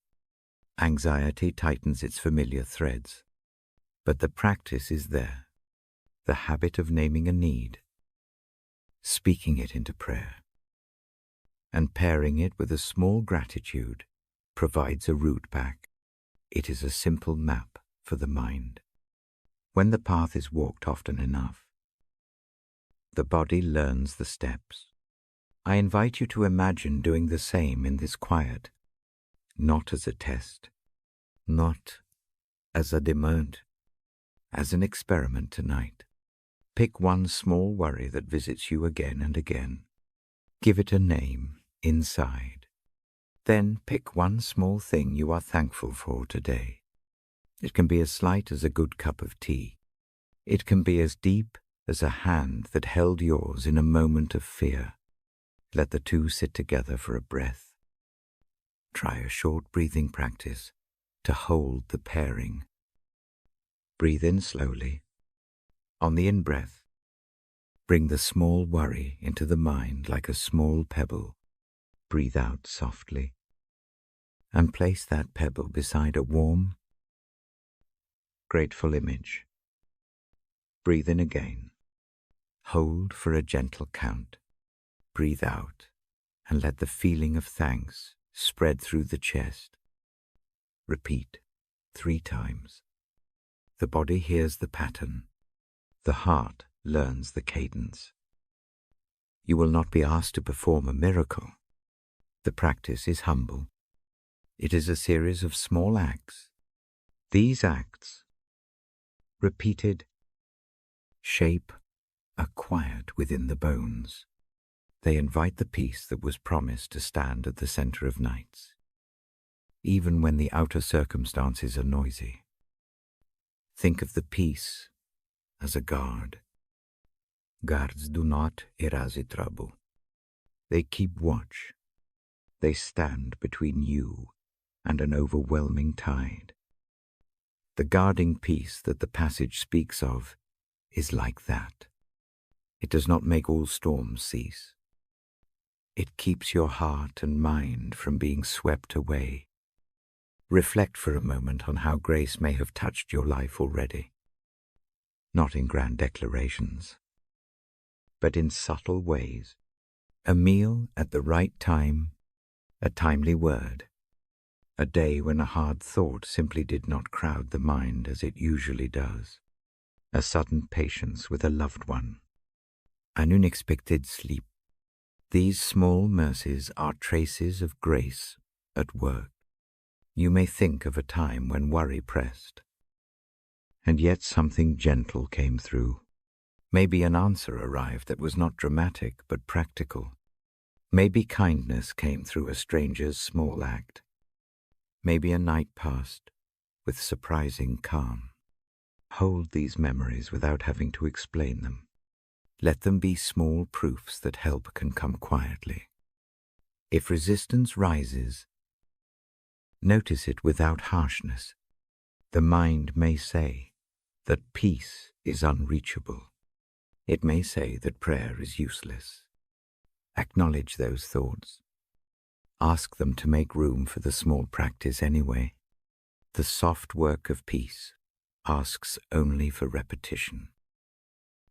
Anxiety tightens its familiar threads. But the practice is there, the habit of naming a need, speaking it into prayer, and pairing it with a small gratitude provides a route back. It is a simple map for the mind. When the path is walked often enough, the body learns the steps. I invite you to imagine doing the same in this quiet, not as a test, not as a demand, as an experiment tonight. Pick one small worry that visits you again and again. Give it a name inside. Then pick one small thing you are thankful for today. It can be as slight as a good cup of tea. It can be as deep as a hand that held yours in a moment of fear. Let the two sit together for a breath. Try a short breathing practice to hold the pairing. Breathe in slowly. On the in-breath, bring the small worry into the mind like a small pebble. Breathe out softly and place that pebble beside a warm, grateful image. Breathe in again. Hold for a gentle count. Breathe out and let the feeling of thanks spread through the chest. Repeat 3 times. The body hears the pattern. The heart learns the cadence. You will not be asked to perform a miracle. The practice is humble. It is a series of small acts. These acts, repeated, shape a quiet within the bones. They invite the peace that was promised to stand at the center of nights, even when the outer circumstances are noisy. Think of the peace as a guard. Guards do not erase trouble. They keep watch. They stand between you and an overwhelming tide. The guarding peace that the passage speaks of is like that. It does not make all storms cease. It keeps your heart and mind from being swept away. Reflect for a moment on how grace may have touched your life already. Not in grand declarations, but in subtle ways. A meal at the right time, a timely word, a day when a hard thought simply did not crowd the mind as it usually does, a sudden patience with a loved one, an unexpected sleep. These small mercies are traces of grace at work. You may think of a time when worry pressed, and yet something gentle came through. Maybe an answer arrived that was not dramatic but practical. Maybe kindness came through a stranger's small act. Maybe a night passed with surprising calm. Hold these memories without having to explain them. Let them be small proofs that help can come quietly. If resistance rises, notice it without harshness. The mind may say that peace is unreachable. It may say that prayer is useless. Acknowledge those thoughts. Ask them to make room for the small practice anyway. The soft work of peace asks only for repetition,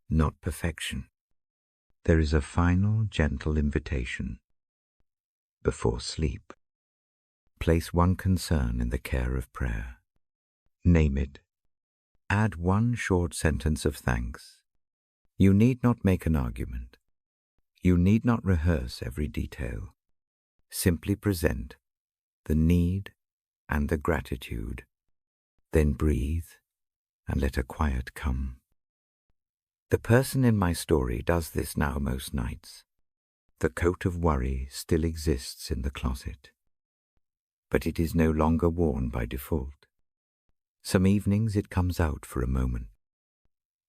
not perfection. There is a final gentle invitation. Before sleep, place one concern in the care of prayer. Name it Add one short sentence of thanks. You need not make an argument. You need not rehearse every detail. Simply present the need and the gratitude. Then breathe and let a quiet come. The person in my story does this now most nights. The coat of worry still exists in the closet, but it is no longer worn by default. Some evenings it comes out for a moment.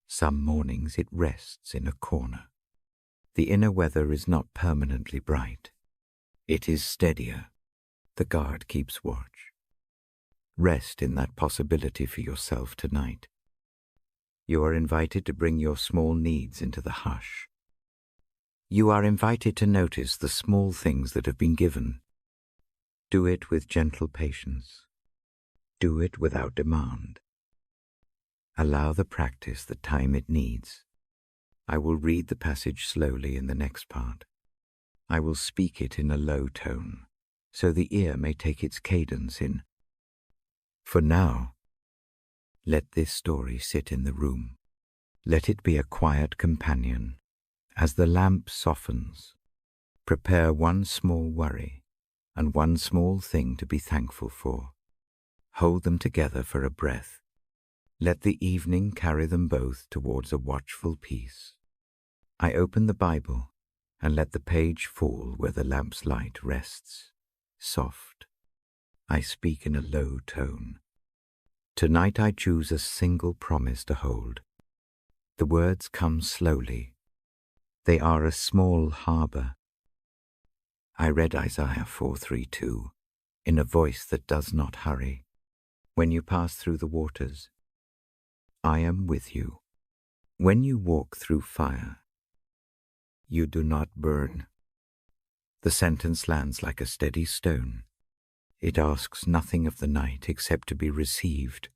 Some mornings it rests in a corner. The inner weather is not permanently bright. It is steadier. The guard keeps watch. Rest in that possibility for yourself tonight. You are invited to bring your small needs into the hush. You are invited to notice the small things that have been given. Do it with gentle patience. Do it without demand. Allow the practice the time it needs. I will read the passage slowly in the next part. I will speak it in a low tone, so the ear may take its cadence in. For now, let this story sit in the room. Let it be a quiet companion. As the lamp softens, prepare one small worry and one small thing to be thankful for. Hold them together for a breath. Let the evening carry them both towards a watchful peace. I open the Bible and let the page fall where the lamp's light rests. Soft. I speak in a low tone. Tonight I choose a single promise to hold. The words come slowly. They are a small harbor. I read Isaiah 4:3-2 in a voice that does not hurry. When you pass through the waters, I am with you. When you walk through fire, you do not burn. The sentence lands like a steady stone. It asks nothing of the night except to be received.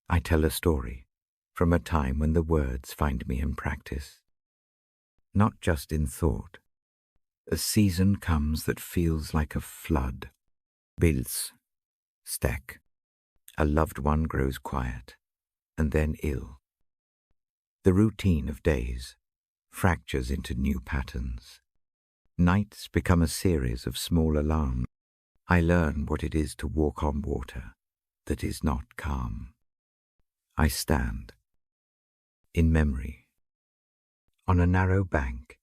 I tell a story from a time when the words find me in practice, not just in thought. A season comes that feels like a flood. Bills, stack. A loved one grows quiet, and then ill. The routine of days fractures into new patterns. Nights become a series of small alarms. I learn what it is to walk on water that is not calm. I stand, in memory, on a narrow bank.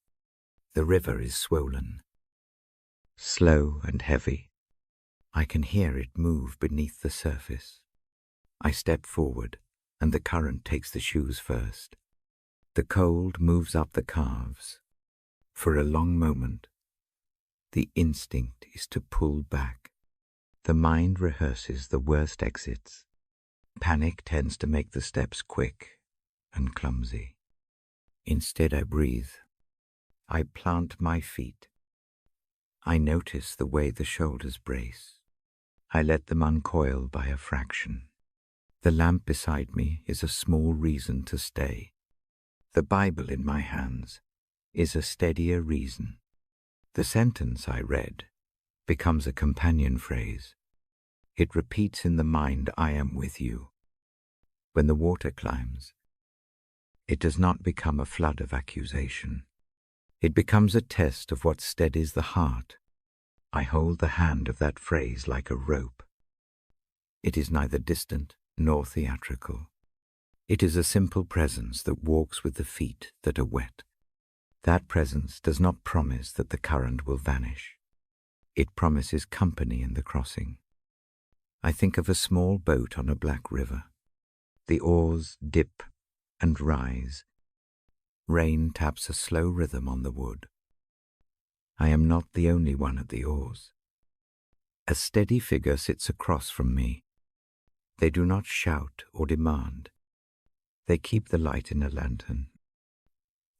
The river is swollen, slow and heavy. I can hear it move beneath the surface. I step forward, and the current takes the shoes first. The cold moves up the calves. For a long moment, the instinct is to pull back. The mind rehearses the worst exits. Panic tends to make the steps quick and clumsy. Instead, I breathe. I plant my feet. I notice the way the shoulders brace. I let them uncoil by a fraction. The lamp beside me is a small reason to stay. The Bible in my hands is a steadier reason. The sentence I read becomes a companion phrase. It repeats in the mind, I am with you. When the water climbs, it does not become a flood of accusation. It becomes a test of what steadies the heart. I hold the hand of that phrase like a rope. It is neither distant nor theatrical. It is a simple presence that walks with the feet that are wet. That presence does not promise that the current will vanish. It promises company in the crossing. I think of a small boat on a black river. The oars dip and rise. Rain taps a slow rhythm on the wood. I am not the only one at the oars. A steady figure sits across from me. They do not shout or demand. They keep the light in a lantern.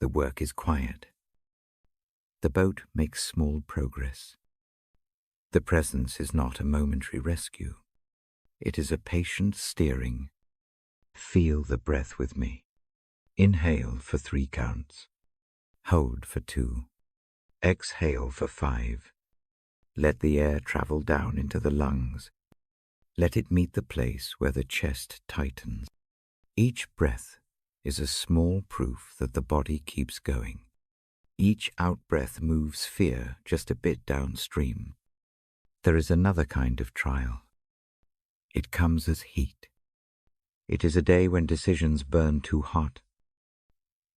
The work is quiet. The boat makes small progress. The presence is not a momentary rescue. It is a patient steering. Feel the breath with me. Inhale for 3 counts. Hold for 2. Exhale for 5. Let the air travel down into the lungs. Let it meet the place where the chest tightens. Each breath is a small proof that the body keeps going. Each out-breath moves fear just a bit downstream. There is another kind of trial. It comes as heat. It is a day when decisions burn too hot.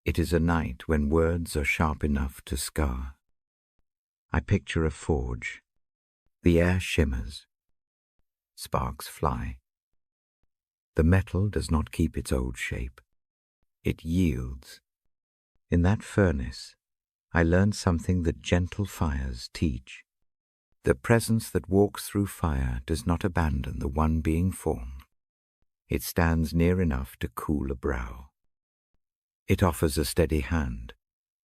It is a night when words are sharp enough to scar. I picture a forge. The air shimmers. Sparks fly. The metal does not keep its old shape. It yields. In that furnace, I learned something that gentle fires teach. The presence that walks through fire does not abandon the one being formed. It stands near enough to cool a brow. It offers a steady hand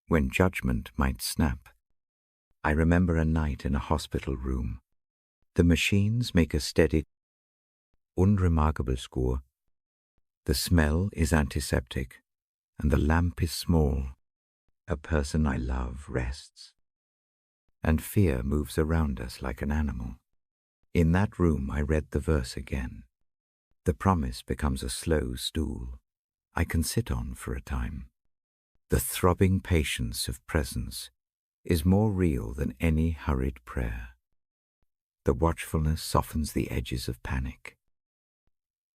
when judgment might snap. I remember a night in a hospital room. The machines make a steady, unremarkable score. The smell is antiseptic, and the lamp is small. A person I love rests, and fear moves around us like an animal. In that room I read the verse again. The promise becomes a slow stool I can sit on for a time. The throbbing patience of presence is more real than any hurried prayer. The watchfulness softens the edges of panic.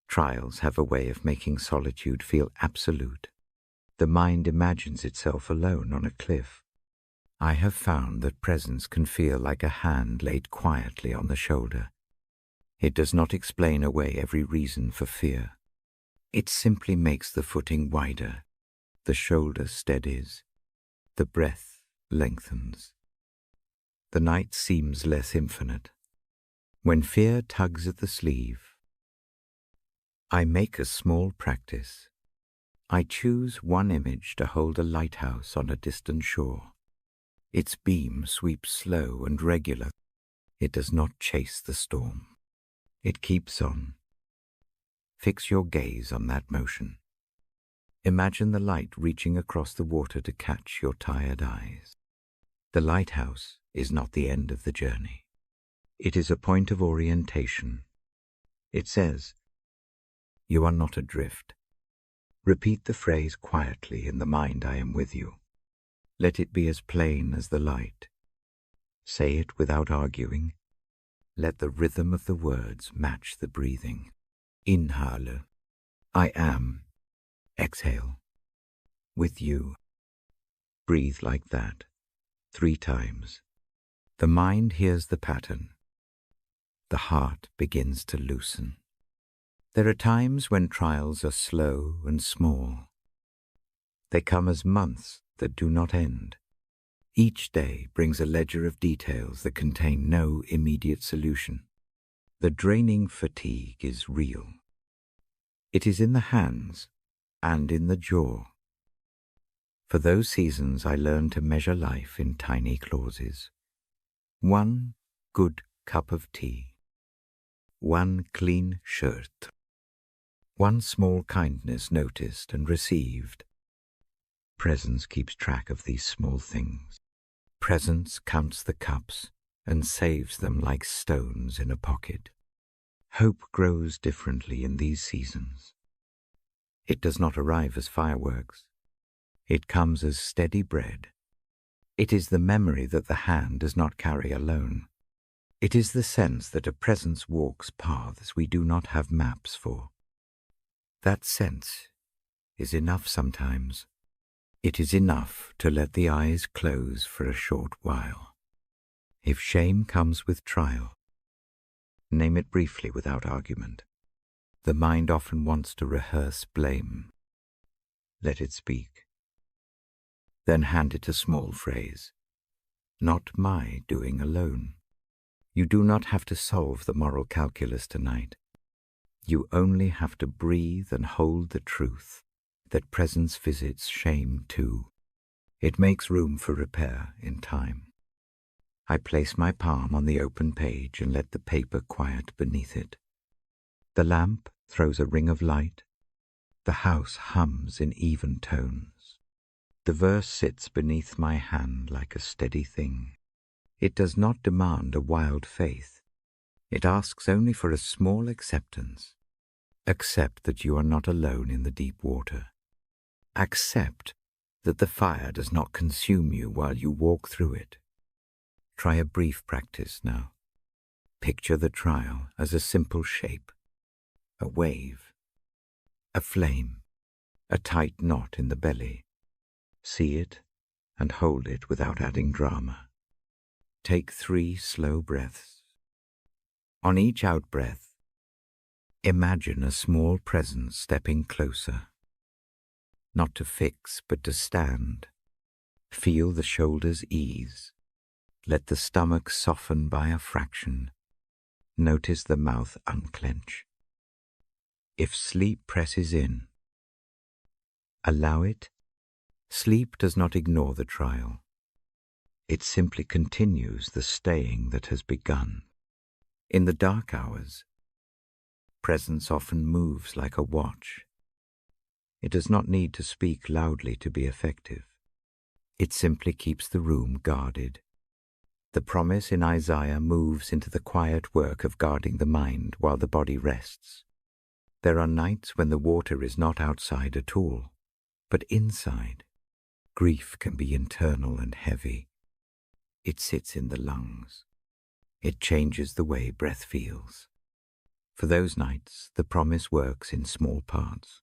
Trials have a way of making solitude feel absolute. The mind imagines itself alone on a cliff. I have found that presence can feel like a hand laid quietly on the shoulder. It does not explain away every reason for fear. It simply makes the footing wider. The shoulder steadies. The breath lengthens. The night seems less infinite. When fear tugs at the sleeve, I make a small practice. I choose one image to hold a lighthouse on a distant shore. Its beam sweeps slow and regular. It does not chase the storm. It keeps on. Fix your gaze on that motion. Imagine the light reaching across the water to catch your tired eyes. The lighthouse is not the end of the journey. It is a point of orientation. It says, "You are not adrift." Repeat the phrase quietly in the mind, "I am with you." Let it be as plain as the light. Say it without arguing. Let the rhythm of the words match the breathing. Inhale, I am. Exhale, with you. Breathe like that, 3 times. The mind hears the pattern. The heart begins to loosen. There are times when trials are slow and small. They come as months that do not end. Each day brings a ledger of details that contain no immediate solution. The draining fatigue is real. It is in the hands and in the jaw. For those seasons I learned to measure life in tiny clauses. 1 good cup of tea. 1 clean shirt. 1 small kindness noticed and received. Presence keeps track of these small things. Presence counts the cups and saves them like stones in a pocket. Hope grows differently in these seasons. It does not arrive as fireworks. It comes as steady bread. It is the memory that the hand does not carry alone. It is the sense that a presence walks paths we do not have maps for. That sense is enough sometimes. It is enough to let the eyes close for a short while. If shame comes with trial, name it briefly without argument. The mind often wants to rehearse blame. Let it speak. Then hand it a small phrase. Not my doing alone. You do not have to solve the moral calculus tonight. You only have to breathe and hold the truth that presence visits shame too. It makes room for repair in time. I place my palm on the open page and let the paper quiet beneath it. The lamp throws a ring of light. The house hums in even tones. The verse sits beneath my hand like a steady thing. It does not demand a wild faith. It asks only for a small acceptance. Accept that you are not alone in the deep water. Accept that the fire does not consume you while you walk through it. Try a brief practice now. Picture the trial as a simple shape, a wave, a flame, a tight knot in the belly. See it and hold it without adding drama. Take 3 slow breaths. On each out-breath, imagine a small presence stepping closer. Not to fix, but to stand. Feel the shoulders ease. Let the stomach soften by a fraction. Notice the mouth unclench. If sleep presses in, allow it. Sleep does not ignore the trial. It simply continues the staying that has begun. In the dark hours, presence often moves like a watch. It does not need to speak loudly to be effective. It simply keeps the room guarded. The promise in Isaiah moves into the quiet work of guarding the mind while the body rests. There are nights when the water is not outside at all, but inside. Grief can be internal and heavy. It sits in the lungs. It changes the way breath feels. For those nights, the promise works in small parts.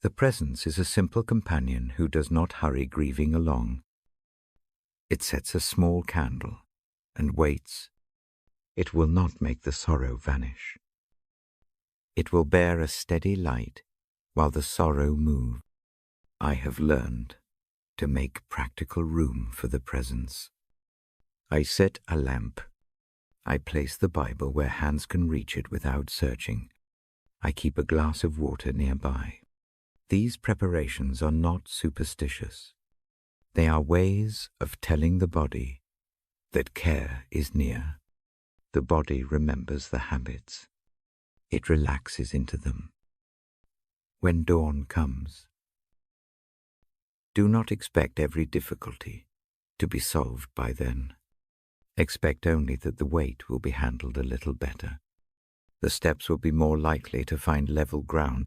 The presence is a simple companion who does not hurry grieving along. It sets a small candle and waits. It will not make the sorrow vanish. It will bear a steady light while the sorrow moves. I have learned to make practical room for the presence. I set a lamp. I place the Bible where hands can reach it without searching. I keep a glass of water nearby. These preparations are not superstitious. They are ways of telling the body that care is near. The body remembers the habits. It relaxes into them. When dawn comes, do not expect every difficulty to be solved by then. Expect only that the weight will be handled a little better. The steps will be more likely to find level ground.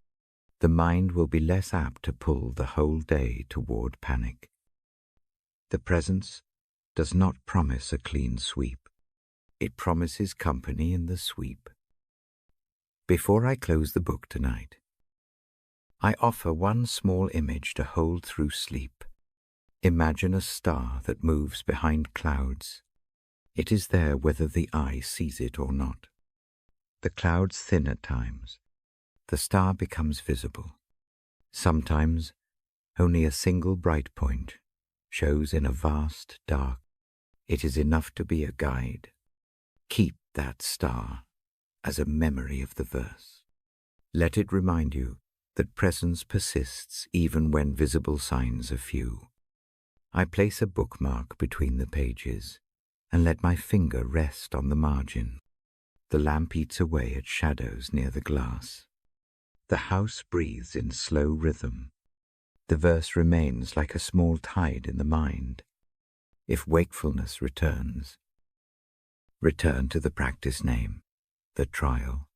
The mind will be less apt to pull the whole day toward panic. The presence does not promise a clean sweep. It promises company in the sweep. Before I close the book tonight, I offer one small image to hold through sleep. Imagine a star that moves behind clouds. It is there whether the eye sees it or not. The clouds thin at times. The star becomes visible. Sometimes only a single bright point shows in a vast dark. It is enough to be a guide. Keep that star as a memory of the verse. Let it remind you that presence persists even when visible signs are few. I place a bookmark between the pages and let my finger rest on the margin. The lamp eats away at shadows near the glass. The house breathes in slow rhythm. The verse remains like a small tide in the mind. If wakefulness returns, return to the practice name, the trial.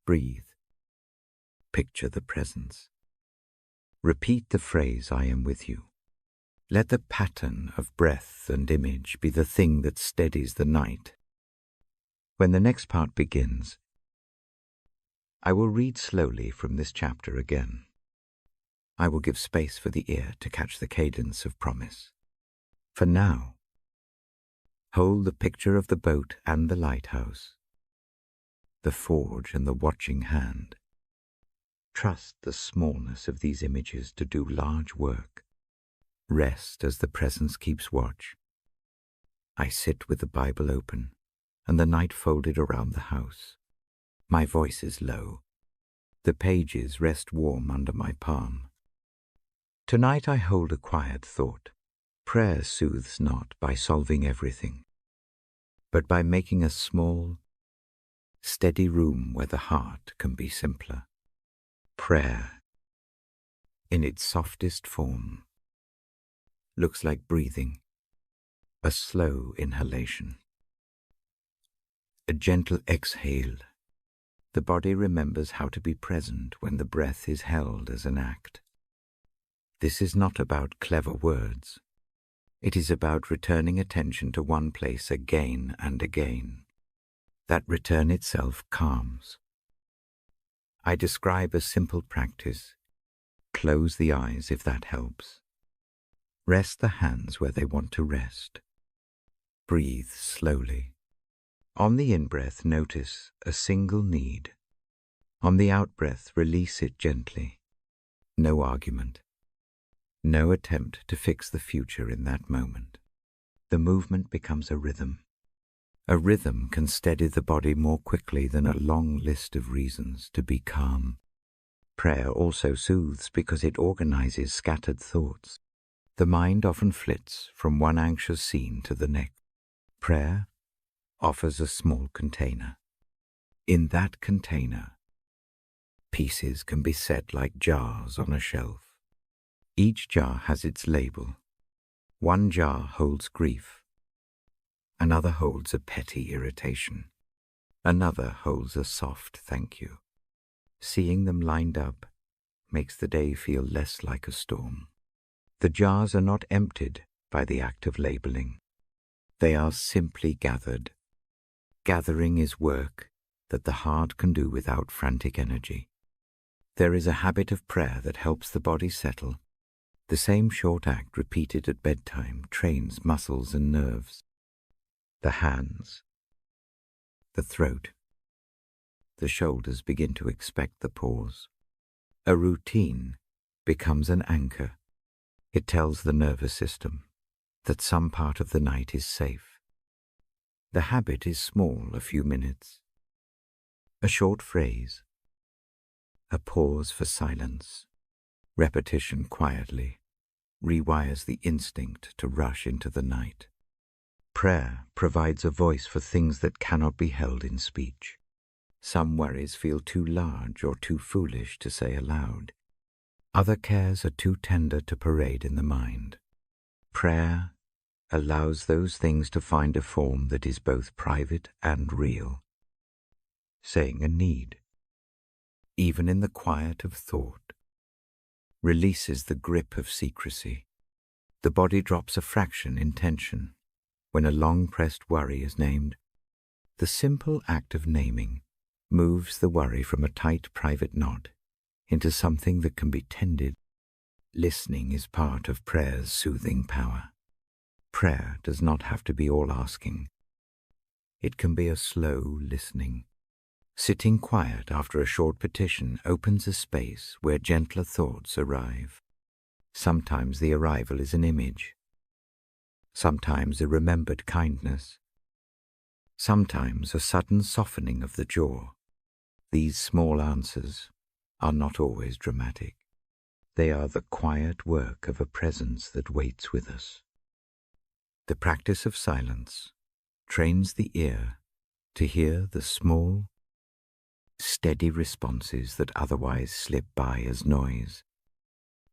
Breathe. Picture the presence. Repeat the phrase, I am with you. Let the pattern of breath and image be the thing that steadies the night. When the next part begins, I will read slowly from this chapter again. I will give space for the ear to catch the cadence of promise. For now, hold the picture of the boat and the lighthouse, the forge and the watching hand. Trust the smallness of these images to do large work. Rest as the presence keeps watch. I sit with the Bible open and the night folded around the house. My voice is low. The pages rest warm under my palm. Tonight I hold a quiet thought. Prayer soothes not by solving everything, but by making a small, steady room where the heart can be simpler. Prayer, in its softest form, looks like breathing, a slow inhalation, a gentle exhale, The body remembers how to be present when the breath is held as an act. This is not about clever words. It is about returning attention to one place again and again. That return itself calms. I describe a simple practice. Close the eyes if that helps. Rest the hands where they want to rest. Breathe slowly. On the in-breath, notice a single need. On the out-breath, release it gently. No argument. No attempt to fix the future in that moment. The movement becomes a rhythm. A rhythm can steady the body more quickly than a long list of reasons to be calm. Prayer also soothes because it organizes scattered thoughts. The mind often flits from one anxious scene to the next. Prayer offers a small container. In that container, pieces can be set like jars on a shelf. Each jar has its label. One jar holds grief. Another holds a petty irritation. Another holds a soft thank you. Seeing them lined up makes the day feel less like a storm. The jars are not emptied by the act of labeling. They are simply gathered. Gathering is work that the heart can do without frantic energy. There is a habit of prayer that helps the body settle. The same short act repeated at bedtime trains muscles and nerves. The hands, the throat, the shoulders begin to expect the pause. A routine becomes an anchor. It tells the nervous system that some part of the night is safe. The habit is small, a few minutes. A short phrase, a pause for silence, repetition quietly, rewires the instinct to rush into the night. Prayer provides a voice for things that cannot be held in speech. Some worries feel too large or too foolish to say aloud. Other cares are too tender to parade in the mind. Prayer allows those things to find a form that is both private and real. Saying a need, even in the quiet of thought, releases the grip of secrecy. The body drops a fraction in tension when a long-pressed worry is named. The simple act of naming moves the worry from a tight private knot into something that can be tended. Listening is part of prayer's soothing power. Prayer does not have to be all asking. It can be a slow listening. Sitting quiet after a short petition opens a space where gentler thoughts arrive. Sometimes the arrival is an image. Sometimes a remembered kindness. Sometimes a sudden softening of the jaw. These small answers are not always dramatic. They are the quiet work of a presence that waits with us. The practice of silence trains the ear to hear the small, steady responses that otherwise slip by as noise.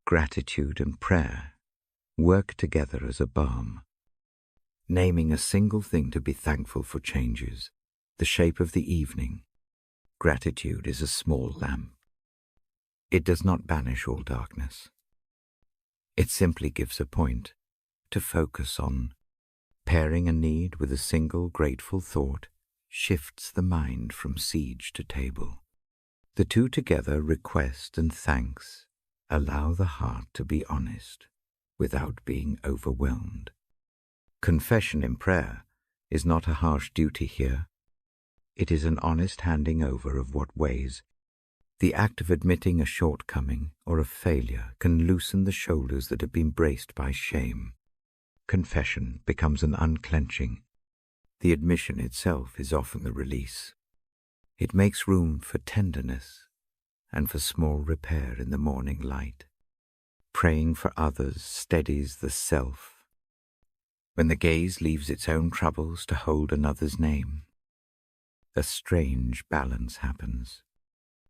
Gratitude and prayer work together as a balm. Naming a single thing to be thankful for changes the shape of the evening. Gratitude is a small lamp. It does not banish all darkness. It simply gives a point to focus on. Pairing a need with a single grateful thought shifts the mind from siege to table. The two together, request and thanks, allow the heart to be honest without being overwhelmed. Confession in prayer is not a harsh duty here. It is an honest handing over of what weighs. The act of admitting a shortcoming or a failure can loosen the shoulders that have been braced by shame. Confession becomes an unclenching. The admission itself is often the release. It makes room for tenderness and for small repair in the morning light. Praying for others steadies the self. When the gaze leaves its own troubles to hold another's name, a strange balance happens.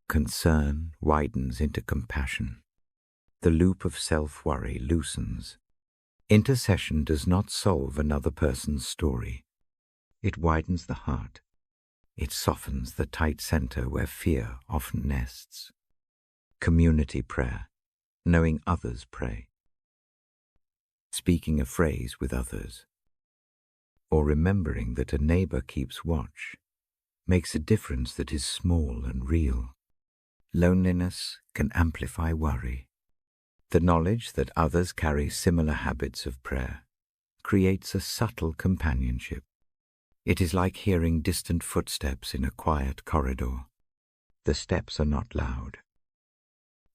Concern widens into compassion. The loop of self-worry loosens. Intercession does not solve another person's story. It widens the heart. It softens the tight center where fear often nests. Community prayer, knowing others pray. Speaking a phrase with others, or remembering that a neighbor keeps watch, makes a difference that is small and real. Loneliness can amplify worry. The knowledge that others carry similar habits of prayer creates a subtle companionship. It is like hearing distant footsteps in a quiet corridor. The steps are not loud,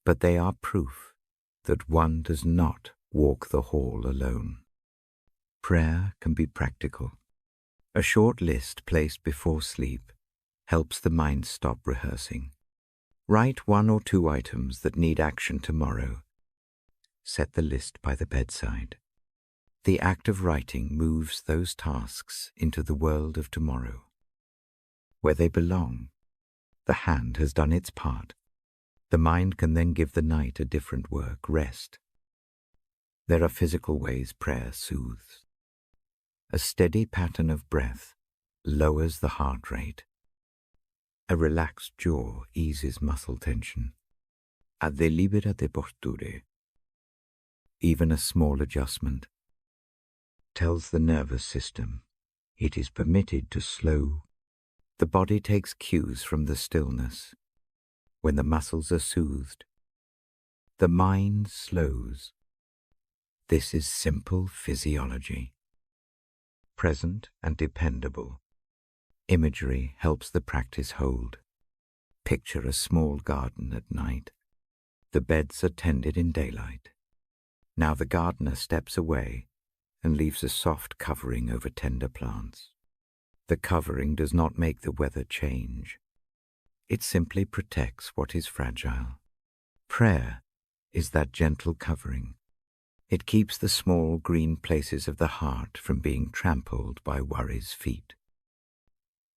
but they are proof that one does not walk the hall alone. Prayer can be practical. A short list placed before sleep helps the mind stop rehearsing. Write 1 or 2 items that need action tomorrow. Set the list by the bedside. The act of writing moves those tasks into the world of tomorrow. Where they belong, the hand has done its part. The mind can then give the night a different work, rest. There are physical ways prayer soothes. A steady pattern of breath lowers the heart rate. A relaxed jaw eases muscle tension. Ad delibera de posture. Even a small adjustment tells the nervous system it is permitted to slow. The body takes cues from the stillness. When the muscles are soothed, the mind slows. This is simple physiology. Present and dependable. Imagery helps the practice hold. Picture a small garden at night. The beds are tended in daylight. Now the gardener steps away and leaves a soft covering over tender plants. The covering does not make the weather change. It simply protects what is fragile. Prayer is that gentle covering. It keeps the small green places of the heart from being trampled by worry's feet.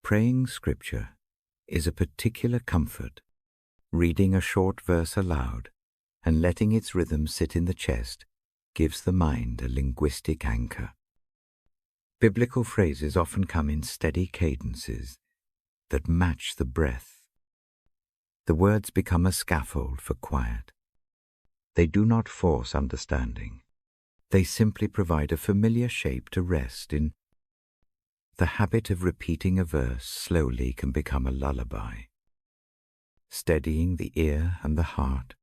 Praying scripture is a particular comfort. Reading a short verse aloud and letting its rhythm sit in the chest gives the mind a linguistic anchor. Biblical phrases often come in steady cadences that match the breath. The words become a scaffold for quiet. They do not force understanding. They simply provide a familiar shape to rest in. The habit of repeating a verse slowly can become a lullaby, steadying the ear and the heart.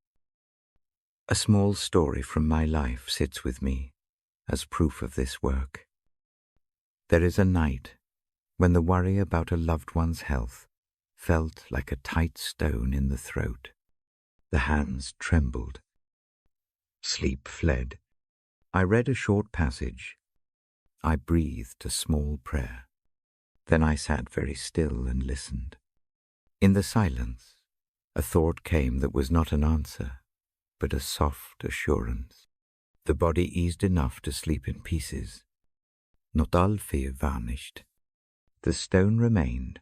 A small story from my life sits with me as proof of this work. There is a night when the worry about a loved one's health felt like a tight stone in the throat. The hands trembled. Sleep fled. I read a short passage. I breathed a small prayer. Then I sat very still and listened. In the silence, a thought came that was not an answer, but a soft assurance. The body eased enough to sleep in pieces. Not all fear vanished. The stone remained,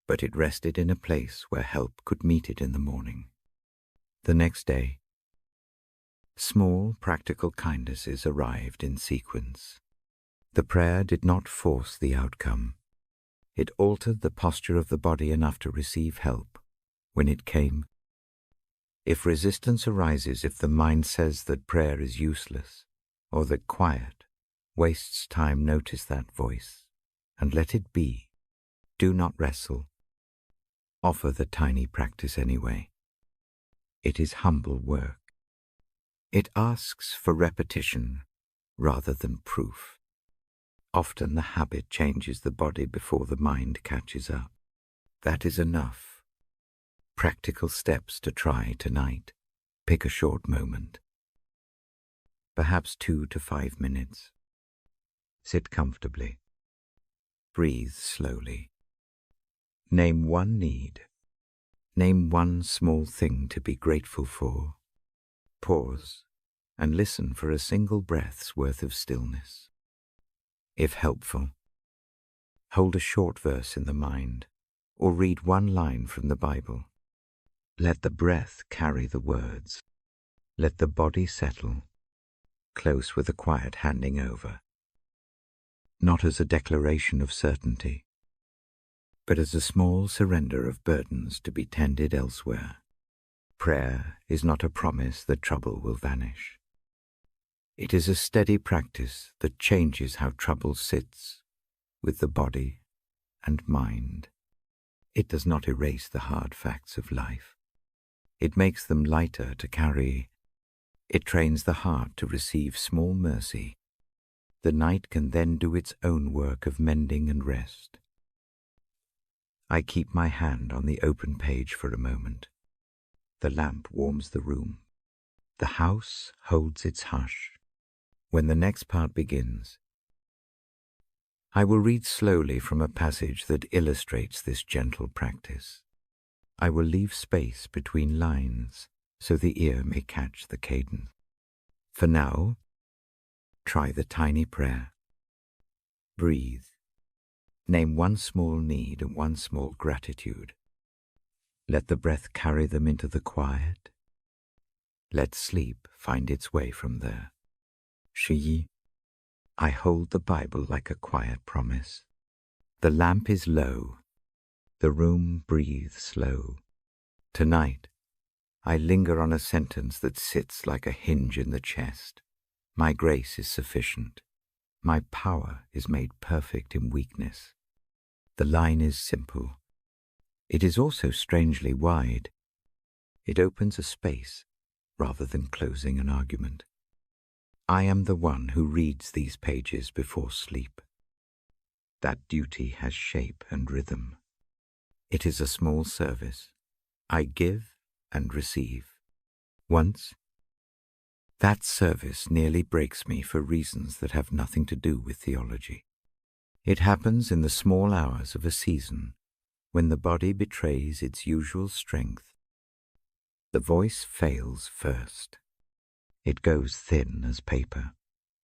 but it rested in a place where help could meet it in the morning. The next day, small practical kindnesses arrived in sequence. The prayer did not force the outcome. It altered the posture of the body enough to receive help when it came. If resistance arises, if the mind says that prayer is useless or that quiet wastes time, notice that voice and let it be. Do not wrestle. Offer the tiny practice anyway. It is humble work. It asks for repetition rather than proof. Often the habit changes the body before the mind catches up. That is enough. Practical steps to try tonight. Pick a short moment. Perhaps 2 to 5 minutes. Sit comfortably. Breathe slowly. Name one need. Name one small thing to be grateful for. Pause and listen for a single breath's worth of stillness. If helpful, hold a short verse in the mind or read one line from the Bible. Let the breath carry the words. Let the body settle, close with a quiet handing over. Not as a declaration of certainty, but as a small surrender of burdens to be tended elsewhere. Prayer is not a promise that trouble will vanish. It is a steady practice that changes how trouble sits with the body and mind. It does not erase the hard facts of life. It makes them lighter to carry. It trains the heart to receive small mercy. The night can then do its own work of mending and rest. I keep my hand on the open page for a moment. The lamp warms the room. The house holds its hush. When the next part begins, I will read slowly from a passage that illustrates this gentle practice. I will leave space between lines so the ear may catch the cadence. For now, try the tiny prayer. Breathe. Name one small need and one small gratitude. Let the breath carry them into the quiet. Let sleep find its way from there. Shi, I hold the Bible like a quiet promise. The lamp is low. The room breathes low. Tonight, I linger on a sentence that sits like a hinge in the chest. My grace is sufficient. My power is made perfect in weakness. The line is simple. It is also strangely wide. It opens a space rather than closing an argument. I am the one who reads these pages before sleep. That duty has shape and rhythm. It is a small service. I give and receive. Once, that service nearly breaks me for reasons that have nothing to do with theology. It happens in the small hours of a season when the body betrays its usual strength. The voice fails first. It goes thin as paper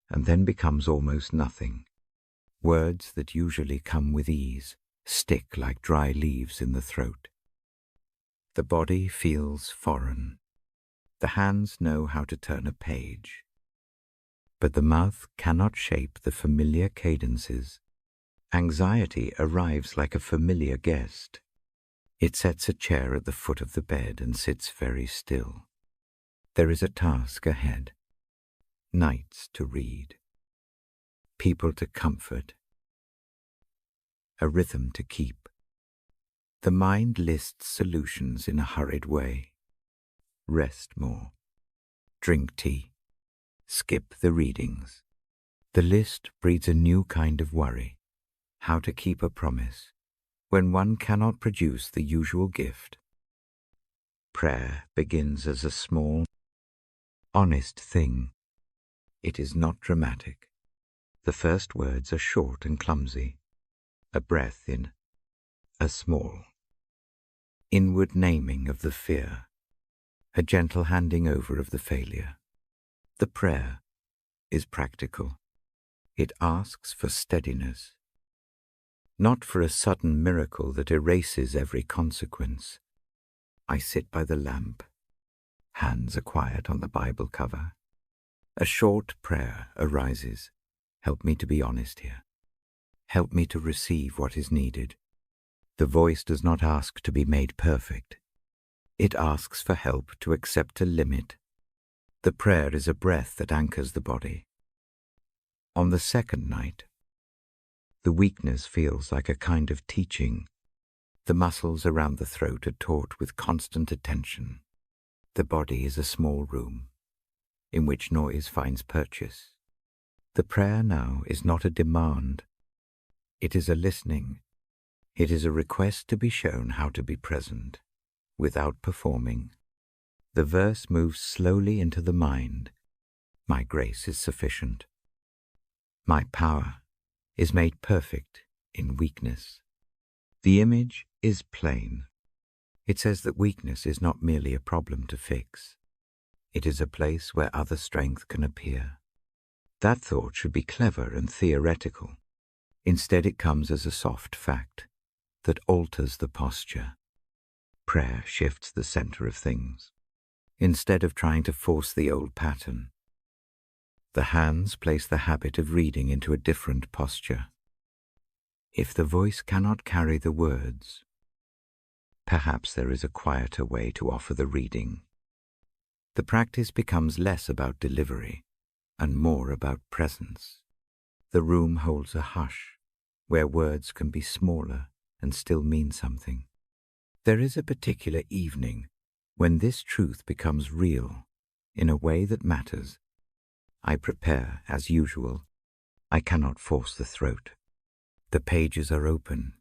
and then becomes almost nothing. Words that usually come with ease stick like dry leaves in the throat. The body feels foreign. The hands know how to turn a page. But the mouth cannot shape the familiar cadences. Anxiety arrives like a familiar guest. It sets a chair at the foot of the bed and sits very still. There is a task ahead. Nights to read. People to comfort. A rhythm to keep. The mind lists solutions in a hurried way. Rest more. Drink tea. Skip the readings. The list breeds a new kind of worry. How to keep a promise when one cannot produce the usual gift. Prayer begins as a small, honest thing. It is not dramatic. The first words are short and clumsy. A breath in, a small. Inward naming of the fear. A gentle handing over of the failure. The prayer is practical. It asks for steadiness. Not for a sudden miracle that erases every consequence. I sit by the lamp. Hands are quiet on the Bible cover. A short prayer arises. Help me to be honest here. Help me to receive what is needed. The voice does not ask to be made perfect. It asks for help to accept a limit. The prayer is a breath that anchors the body. On the second night, the weakness feels like a kind of teaching. The muscles around the throat are taut with constant attention. The body is a small room in which noise finds purchase. The prayer now is not a demand. It is a listening. It is a request to be shown how to be present, without performing. The verse moves slowly into the mind. My grace is sufficient. My power is made perfect in weakness. The image is plain. It says that weakness is not merely a problem to fix. It is a place where other strength can appear. That thought should be clever and theoretical. Instead, it comes as a soft fact that alters the posture. Prayer shifts the center of things. Instead of trying to force the old pattern, the hands place the habit of reading into a different posture. If the voice cannot carry the words, perhaps there is a quieter way to offer the reading. The practice becomes less about delivery and more about presence. The room holds a hush where words can be smaller and still mean something. There is a particular evening when this truth becomes real in a way that matters. I prepare as usual. I cannot force the throat. The pages are open.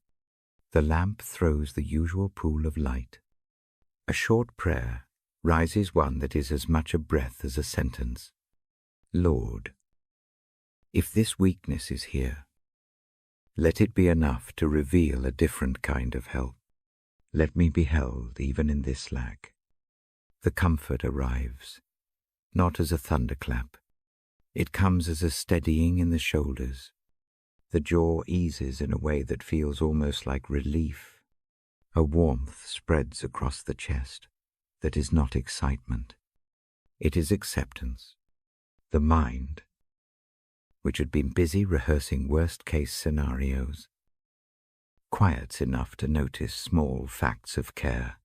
The lamp throws the usual pool of light. A short prayer rises, one that is as much a breath as a sentence. Lord, if this weakness is here, let it be enough to reveal a different kind of help. Let me be held even in this lack. The comfort arrives, not as a thunderclap. It comes as a steadying in the shoulders. The jaw eases in a way that feels almost like relief. A warmth spreads across the chest that is not excitement. It is acceptance. The mind, which had been busy rehearsing worst-case scenarios, quiets enough to notice small facts of care.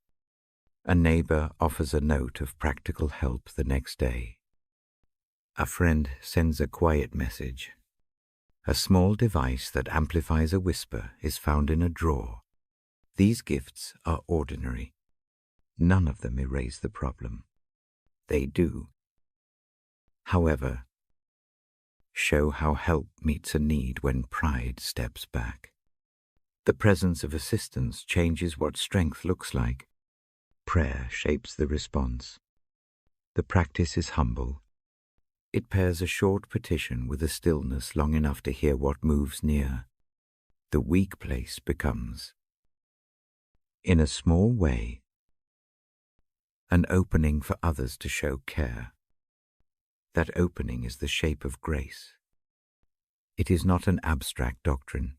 A neighbor offers a note of practical help the next day. A friend sends a quiet message. A small device that amplifies a whisper is found in a drawer. These gifts are ordinary. None of them erase the problem. They do, however, show how help meets a need when pride steps back. The presence of assistance changes what strength looks like. Prayer shapes the response. The practice is humble. It pairs a short petition with a stillness long enough to hear what moves near. The weak place becomes, in a small way, an opening for others to show care. That opening is the shape of grace. It is not an abstract doctrine.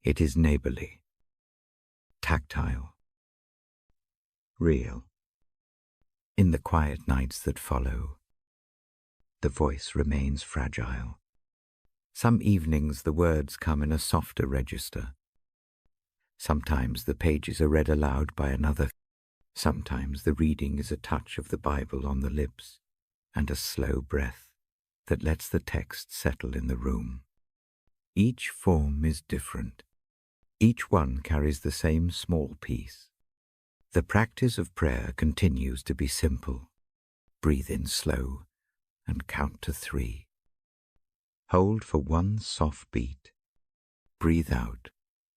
It is neighborly, tactile, real. In the quiet nights that follow, the voice remains fragile. Some evenings the words come in a softer register. Sometimes the pages are read aloud by another. Sometimes the reading is a touch of the Bible on the lips and a slow breath that lets the text settle in the room. Each form is different. Each one carries the same small piece. The practice of prayer continues to be simple. Breathe in slow and count to 3. Hold for one soft beat. Breathe out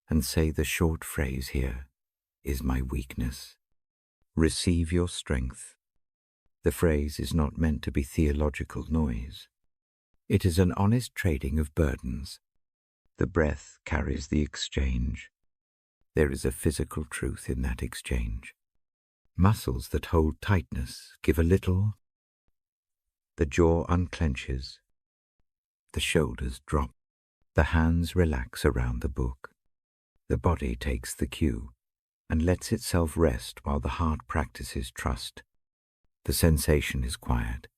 and say the short phrase here is my weakness. Receive your strength. The phrase is not meant to be theological noise. It is an honest trading of burdens. The breath carries the exchange. There is a physical truth in that exchange. Muscles that hold tightness give a little. The jaw unclenches. The shoulders drop. The hands relax around the book. The body takes the cue and lets itself rest while the heart practices trust. The sensation is quiet,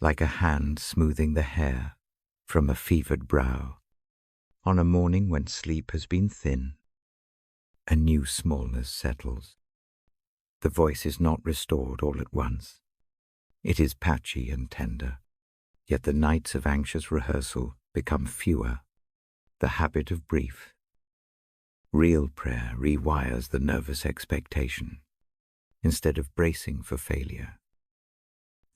like a hand smoothing the hair from a fevered brow. On a morning when sleep has been thin, a new smallness settles. The voice is not restored all at once. It is patchy and tender, yet the nights of anxious rehearsal become fewer. The habit of brief, real prayer rewires the nervous expectation. Instead of bracing for failure,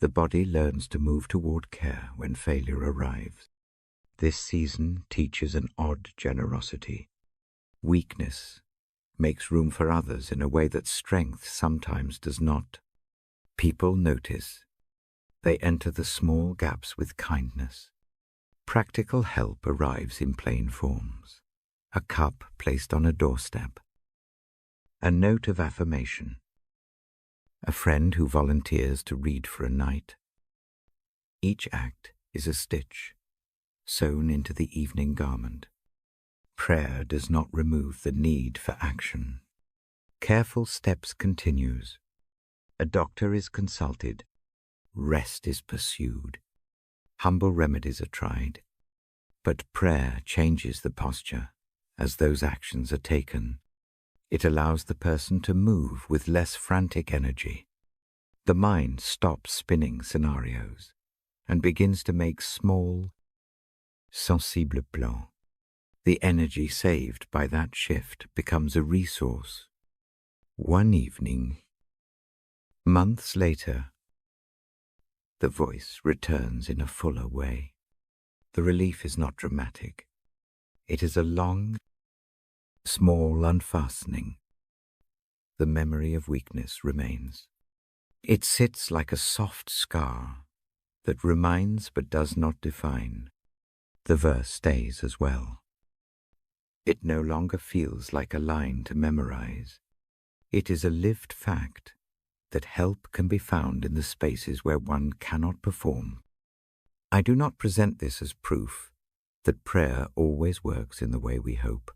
the body learns to move toward care when failure arrives. This season teaches an odd generosity. Weakness makes room for others in a way that strength sometimes does not. People notice. They enter the small gaps with kindness. Practical help arrives in plain forms. A cup placed on a doorstep. A note of affirmation. A friend who volunteers to read for a night. Each act is a stitch sewn into the evening garment. Prayer does not remove the need for action. Careful steps continues. A doctor is consulted. Rest is pursued. Humble remedies are tried. But prayer changes the posture as those actions are taken. It allows the person to move with less frantic energy. The mind stops spinning scenarios and begins to make small, sensible plans. The energy saved by that shift becomes a resource. One evening, months later, the voice returns in a fuller way. The relief is not dramatic. It is a long, small unfastening. The memory of weakness remains. It sits like a soft scar that reminds but does not define. The verse stays as well. It no longer feels like a line to memorize. It is a lived fact that help can be found in the spaces where one cannot perform. I do not present this as proof that prayer always works in the way we hope.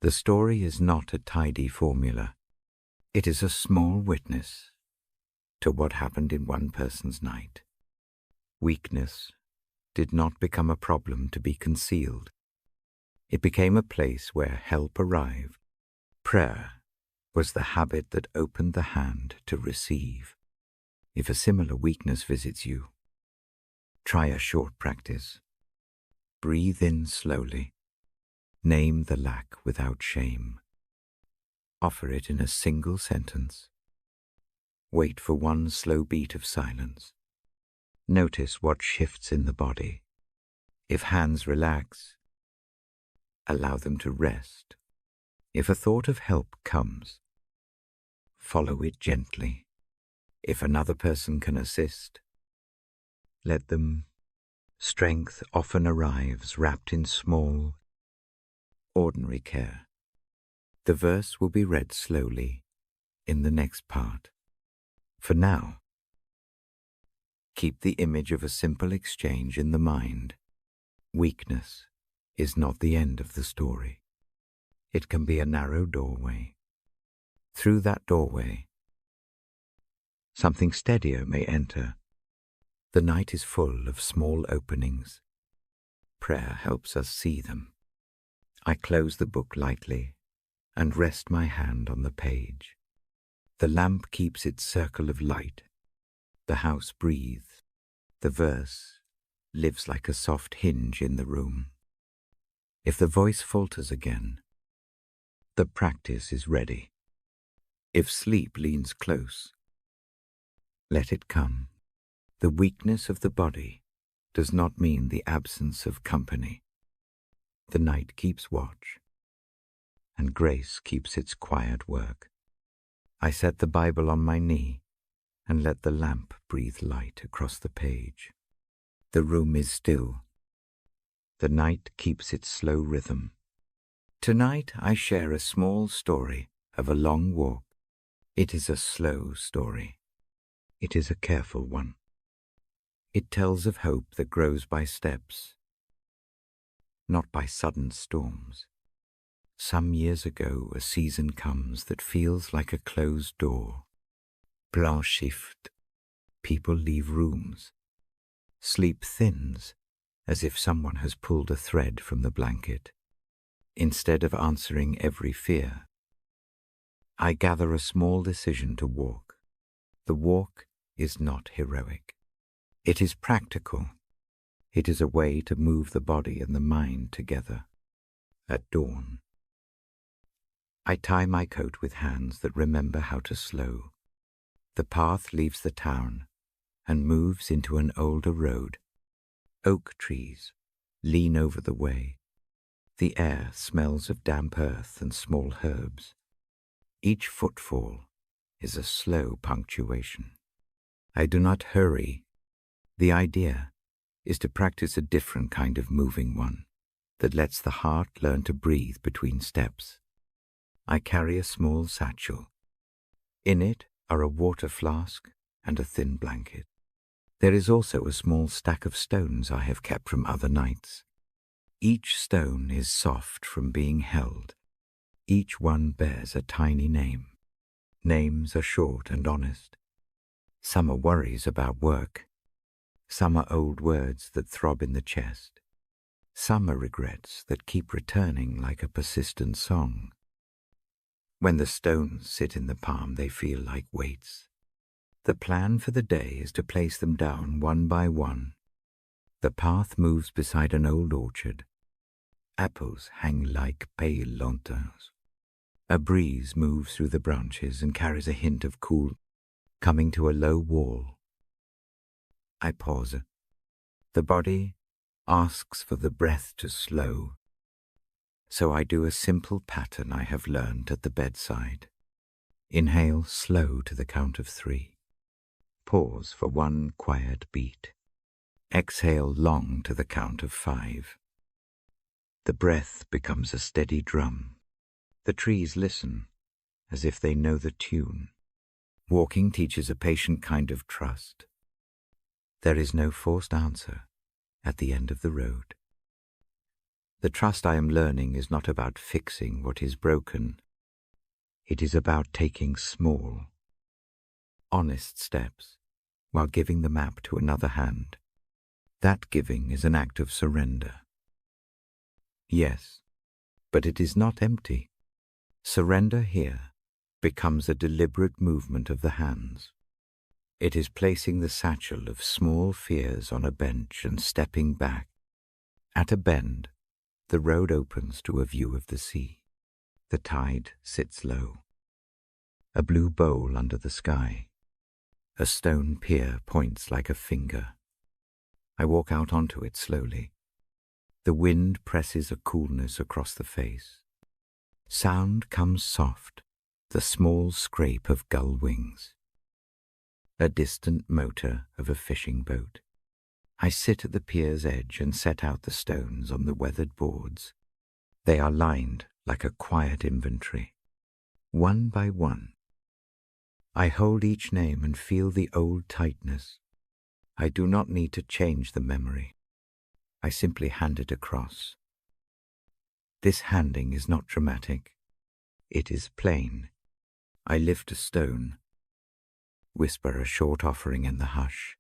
The story is not a tidy formula. It is a small witness to what happened in one person's night. Weakness did not become a problem to be concealed. It became a place where help arrived. Prayer was the habit that opened the hand to receive. If a similar weakness visits you, try a short practice. Breathe in slowly. Name the lack without shame. Offer it in a single sentence. Wait for one slow beat of silence. Notice what shifts in the body. If hands relax, allow them to rest. If a thought of help comes, follow it gently. If another person can assist, let them. Strength often arrives wrapped in small, ordinary care. The verse will be read slowly in the next part. For now, keep the image of a simple exchange in the mind. Weakness is not the end of the story. It can be a narrow doorway. Through that doorway, something steadier may enter. The night is full of small openings. Prayer helps us see them. I close the book lightly and rest my hand on the page. The lamp keeps its circle of light. The house breathes. The verse lives like a soft hinge in the room. If the voice falters again, the practice is ready. If sleep leans close, let it come. The weakness of the body does not mean the absence of company. The night keeps watch, and grace keeps its quiet work. I set the Bible on my knee and let the lamp breathe light across the page. The room is still. The night keeps its slow rhythm. Tonight I share a small story of a long walk. It is a slow story. It is a careful one. It tells of hope that grows by steps, not by sudden storms. Some years ago, a season comes that feels like a closed door. Plans shift. People leave rooms. Sleep thins, as if someone has pulled a thread from the blanket. Instead of answering every fear, I gather a small decision to walk. The walk is not heroic. It is practical. It is a way to move the body and the mind together. At dawn, I tie my coat with hands that remember how to slow. The path leaves the town and moves into an older road. Oak trees lean over the way. The air smells of damp earth and small herbs. Each footfall is a slow punctuation. I do not hurry. The idea is to practice a different kind of moving one that lets the heart learn to breathe between steps. I carry a small satchel. In it are a water flask and a thin blanket. There is also a small stack of stones I have kept from other nights. Each stone is soft from being held. Each one bears a tiny name. Names are short and honest. Some are worries about work. Some are old words that throb in the chest. Some are regrets that keep returning like a persistent song. When the stones sit in the palm, they feel like weights. The plan for the day is to place them down one by one. The path moves beside an old orchard. Apples hang like pale lanterns. A breeze moves through the branches and carries a hint of cool, coming to a low wall. I pause. The body asks for the breath to slow. So I do a simple pattern I have learned at the bedside. Inhale slow to the count of 3. Pause for 1 quiet beat. Exhale long to the count of 5. The breath becomes a steady drum. The trees listen, as if they know the tune. Walking teaches a patient kind of trust. There is no forced answer at the end of the road. The trust I am learning is not about fixing what is broken. It is about taking small, honest steps while giving the map to another hand. That giving is an act of surrender. Yes, but it is not empty. Surrender here becomes a deliberate movement of the hands. It is placing the satchel of small fears on a bench and stepping back. At a bend, the road opens to a view of the sea. The tide sits low. A blue bowl under the sky. A stone pier points like a finger. I walk out onto it slowly. The wind presses a coolness across the face. Sound comes soft, the small scrape of gull wings. A distant motor of a fishing boat. I sit at the pier's edge and set out the stones on the weathered boards. They are lined like a quiet inventory, one by one. I hold each name and feel the old tightness. I do not need to change the memory. I simply hand it across. This handing is not dramatic. It is plain. I lift a stone, whisper a short offering in the hush,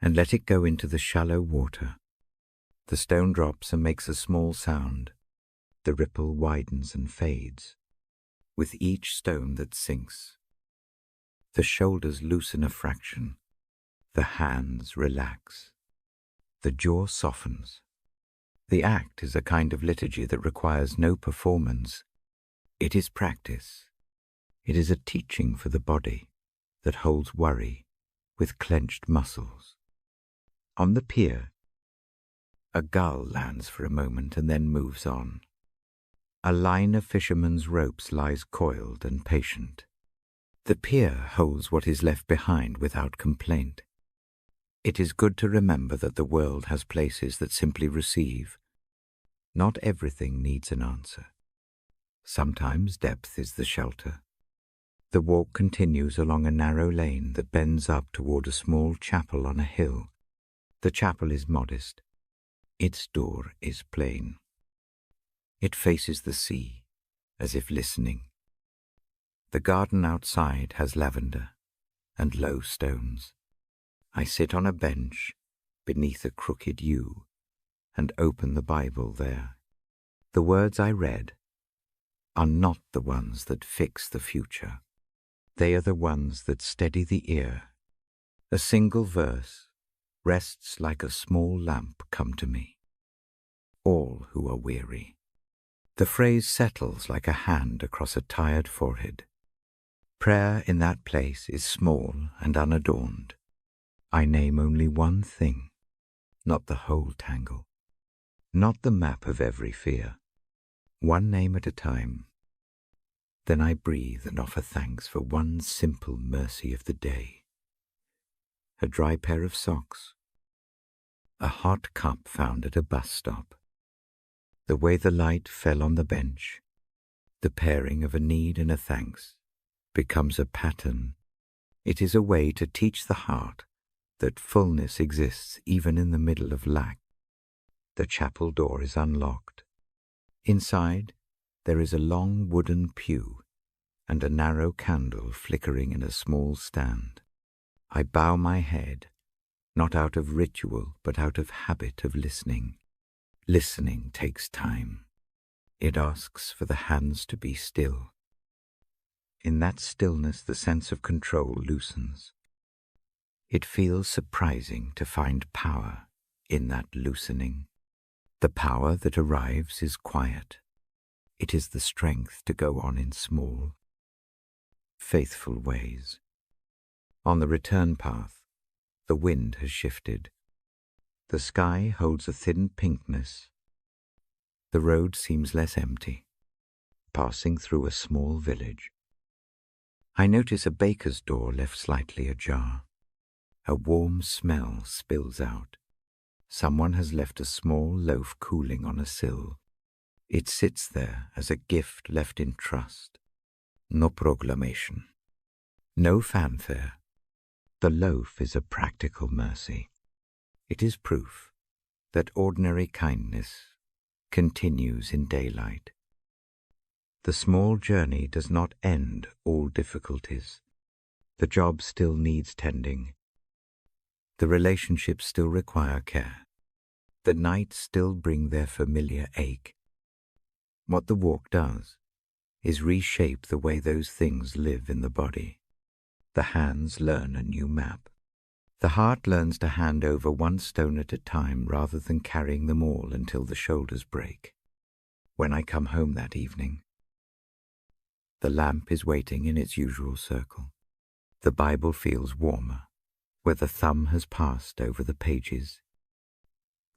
and let it go into the shallow water. The stone drops and makes a small sound. The ripple widens and fades. With each stone that sinks, the shoulders loosen a fraction. The hands relax. The jaw softens. The act is a kind of liturgy that requires no performance. It is practice. It is a teaching for the body that holds worry with clenched muscles. On the pier, a gull lands for a moment and then moves on. A line of fishermen's ropes lies coiled and patient. The pier holds what is left behind without complaint. It is good to remember that the world has places that simply receive. Not everything needs an answer. Sometimes depth is the shelter. The walk continues along a narrow lane that bends up toward a small chapel on a hill. The chapel is modest. Its door is plain. It faces the sea, as if listening. The garden outside has lavender and low stones. I sit on a bench beneath a crooked yew and open the Bible there. The words I read are not the ones that fix the future. They are the ones that steady the ear. A single verse rests like a small lamp come to me. All who are weary. The phrase settles like a hand across a tired forehead. Prayer in that place is small and unadorned. I name only one thing, not the whole tangle, not the map of every fear, one name at a time. Then I breathe and offer thanks for one simple mercy of the day. A dry pair of socks, a hot cup found at a bus stop, the way the light fell on the bench, the pairing of a need and a thanks becomes a pattern. It is a way to teach the heart that fullness exists even in the middle of lack. The chapel door is unlocked. Inside, there is a long wooden pew and a narrow candle flickering in a small stand. I bow my head, not out of ritual but out of habit of listening. Listening takes time. It asks for the hands to be still. In that stillness, the sense of control loosens. It feels surprising to find power in that loosening. The power that arrives is quiet. It is the strength to go on in small, faithful ways. On the return path, the wind has shifted. The sky holds a thin pinkness. The road seems less empty, passing through a small village. I notice a baker's door left slightly ajar. A warm smell spills out. Someone has left a small loaf cooling on a sill. It sits there as a gift left in trust. No proclamation. No fanfare. The loaf is a practical mercy. It is proof that ordinary kindness continues in daylight. The small journey does not end all difficulties. The job still needs tending. The relationships still require care. The nights still bring their familiar ache. What the walk does is reshape the way those things live in the body. The hands learn a new map. The heart learns to hand over one stone at a time rather than carrying them all until the shoulders break. When I come home that evening, the lamp is waiting in its usual circle. The Bible feels warmer, where the thumb has passed over the pages.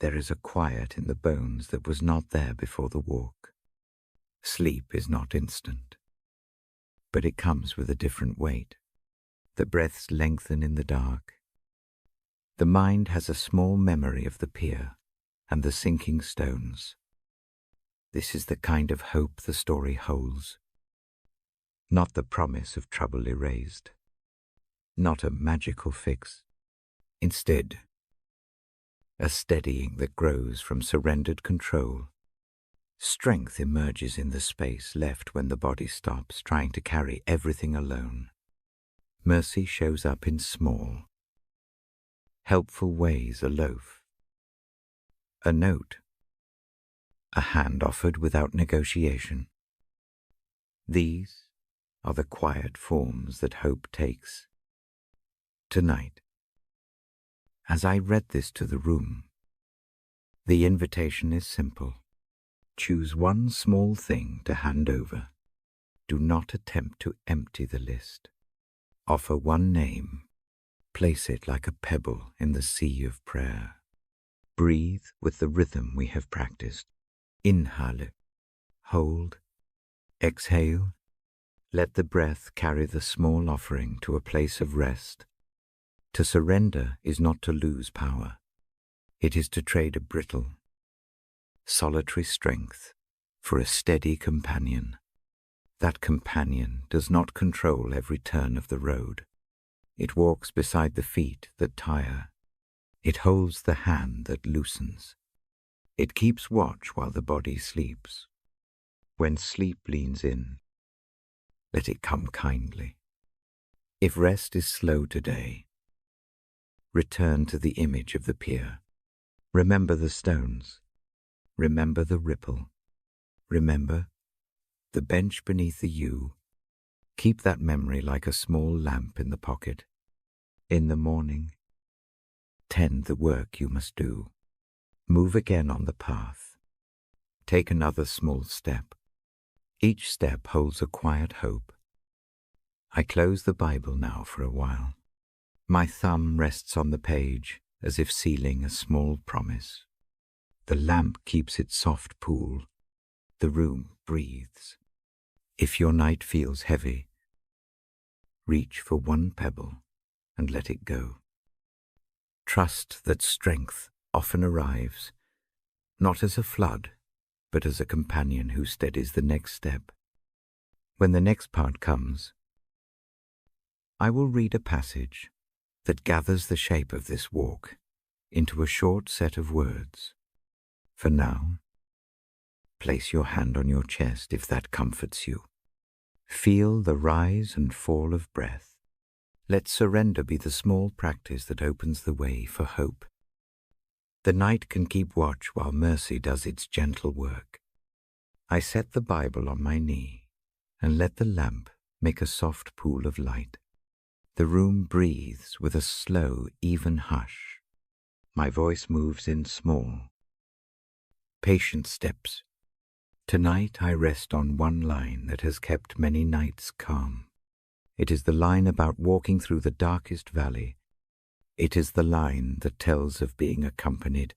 There is a quiet in the bones that was not there before the walk. Sleep is not instant, but it comes with a different weight. The breaths lengthen in the dark. The mind has a small memory of the pier and the sinking stones. This is the kind of hope the story holds. Not the promise of trouble erased. Not a magical fix. Instead, a steadying that grows from surrendered control. Strength emerges in the space left when the body stops trying to carry everything alone. Mercy shows up in small, helpful ways: a loaf, a note, a hand offered without negotiation. These are the quiet forms that hope takes. Tonight, as I read this to the room, the invitation is simple. Choose one small thing to hand over. Do not attempt to empty the list. Offer one name. Place it like a pebble in the sea of prayer. Breathe with the rhythm we have practiced. Inhale, hold, exhale. Let the breath carry the small offering to a place of rest. To surrender is not to lose power. It is to trade a brittle, solitary strength for a steady companion. That companion does not control every turn of the road. It walks beside the feet that tire. It holds the hand that loosens. It keeps watch while the body sleeps. When sleep leans in, let it come kindly. If rest is slow today, return to the image of the pier. Remember the stones. Remember the ripple. Remember the bench beneath the yew. Keep that memory like a small lamp in the pocket. In the morning, tend the work you must do. Move again on the path. Take another small step. Each step holds a quiet hope. I close the Bible now for a while. My thumb rests on the page as if sealing a small promise. The lamp keeps its soft pool. The room breathes. If your night feels heavy, reach for one pebble and let it go. Trust that strength often arrives, not as a flood, but as a companion who steadies the next step. When the next part comes, I will read a passage that gathers the shape of this walk into a short set of words. For now, place your hand on your chest if that comforts you. Feel the rise and fall of breath. Let surrender be the small practice that opens the way for hope. The night can keep watch while mercy does its gentle work. I set the Bible on my knee and let the lamp make a soft pool of light. The room breathes with a slow, even hush. My voice moves in small, patient steps. Tonight I rest on one line that has kept many nights calm. It is the line about walking through the darkest valley. It is the line that tells of being accompanied.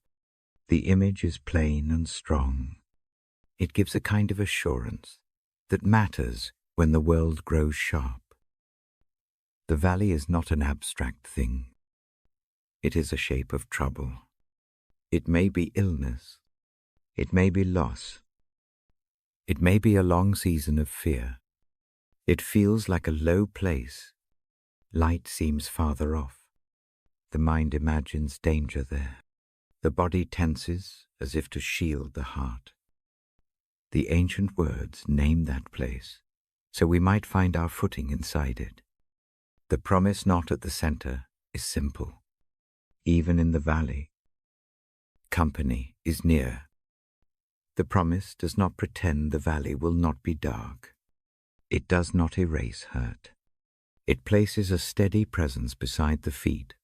The image is plain and strong. It gives a kind of assurance that matters when the world grows sharp. The valley is not an abstract thing. It is a shape of trouble. It may be illness. It may be loss. It may be a long season of fear. It feels like a low place. Light seems farther off. The mind imagines danger there. The body tenses as if to shield the heart. The ancient words name that place, so we might find our footing inside it. The promise knot at the center is simple. Even in the valley, company is near. The promise does not pretend the valley will not be dark. It does not erase hurt. It places a steady presence beside the feet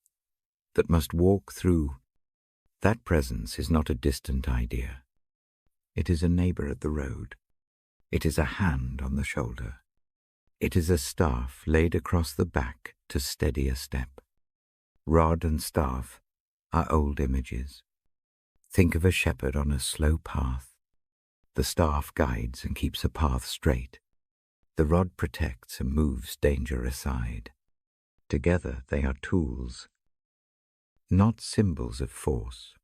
that must walk through. That presence is not a distant idea. It is a neighbor at the road. It is a hand on the shoulder. It is a staff laid across the back to steady a step. Rod and staff are old images. Think of a shepherd on a slow path. The staff guides and keeps a path straight. The rod protects and moves danger aside. Together they are tools, not symbols of force.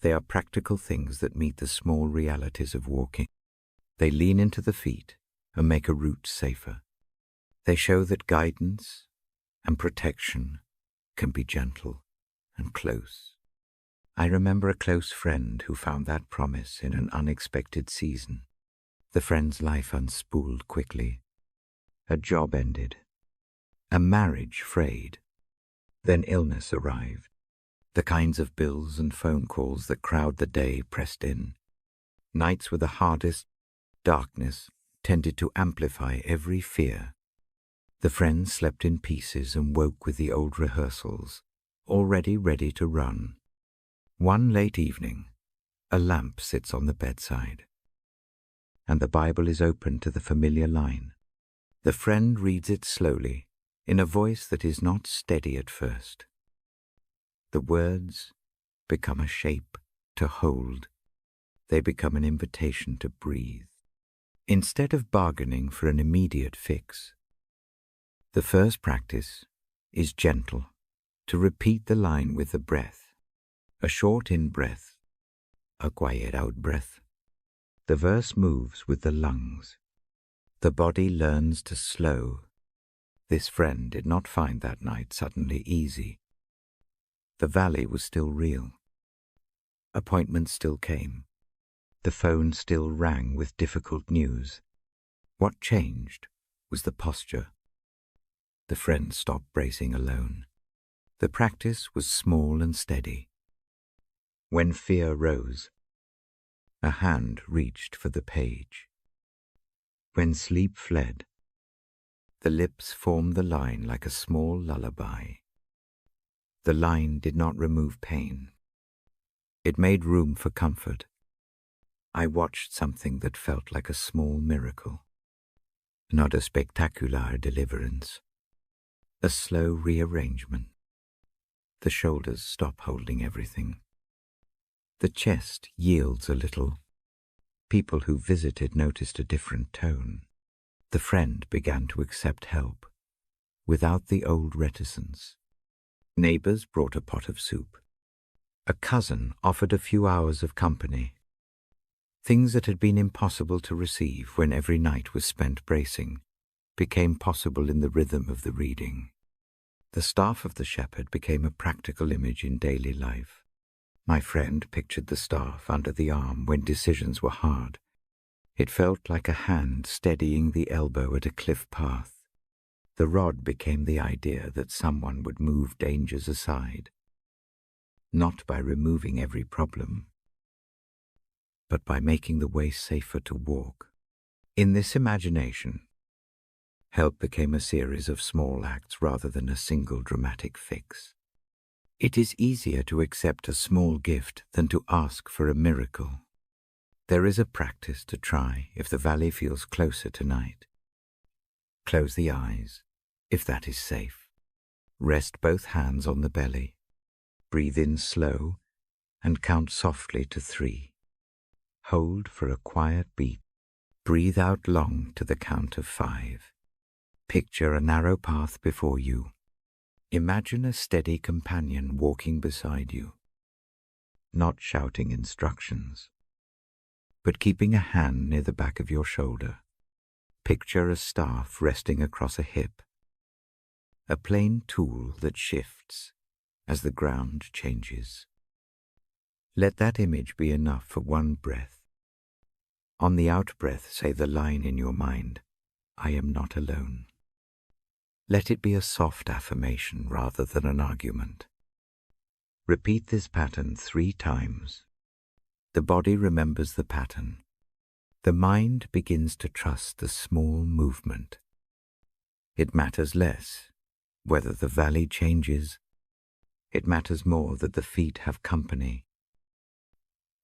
They are practical things that meet the small realities of walking. They lean into the feet and make a route safer. They show that guidance and protection can be gentle and close. I remember a close friend who found that promise in an unexpected season. The friend's life unspooled quickly. A job ended. A marriage frayed. Then illness arrived. The kinds of bills and phone calls that crowd the day pressed in. Nights were the hardest. Darkness tended to amplify every fear. The friend slept in pieces and woke with the old rehearsals, already ready to run. One late evening, a lamp sits on the bedside, and the Bible is open to the familiar line. The friend reads it slowly, in a voice that is not steady at first. The words become a shape to hold. They become an invitation to breathe. Instead of bargaining for an immediate fix, the first practice is gentle, to repeat the line with the breath. A short in-breath, a quiet out-breath. The verse moves with the lungs. The body learns to slow. This friend did not find that night suddenly easy. The valley was still real. Appointments still came. The phone still rang with difficult news. What changed was the posture. The friend stopped bracing alone. The practice was small and steady. When fear rose, a hand reached for the page. When sleep fled, the lips formed the line like a small lullaby. The line did not remove pain. It made room for comfort. I watched something that felt like a small miracle. Not a spectacular deliverance. A slow rearrangement. The shoulders stop holding everything. The chest yields a little. People who visited noticed a different tone. The friend began to accept help, without the old reticence. Neighbors brought a pot of soup. A cousin offered a few hours of company. Things that had been impossible to receive when every night was spent bracing became possible in the rhythm of the reading. The staff of the shepherd became a practical image in daily life. My friend pictured the staff under the arm when decisions were hard. It felt like a hand steadying the elbow at a cliff path. The rod became the idea that someone would move dangers aside. not by removing every problem, but by making the way safer to walk. In this imagination, help became a series of small acts rather than a single dramatic fix. It is easier to accept a small gift than to ask for a miracle. There is a practice to try if the valley feels closer tonight. Close the eyes, if that is safe. Rest both hands on the belly. Breathe in slow and count softly to 3. Hold for a quiet beat. Breathe out long to the count of 5. Picture a narrow path before you. Imagine a steady companion walking beside you, not shouting instructions, but keeping a hand near the back of your shoulder. Picture a staff resting across a hip, a plain tool that shifts as the ground changes. Let that image be enough for one breath. On the out-breath, say the line in your mind, I am not alone. Let it be a soft affirmation rather than an argument. Repeat this pattern 3 times. The body remembers the pattern. The mind begins to trust the small movement. It matters less whether the valley changes. It matters more that the feet have company.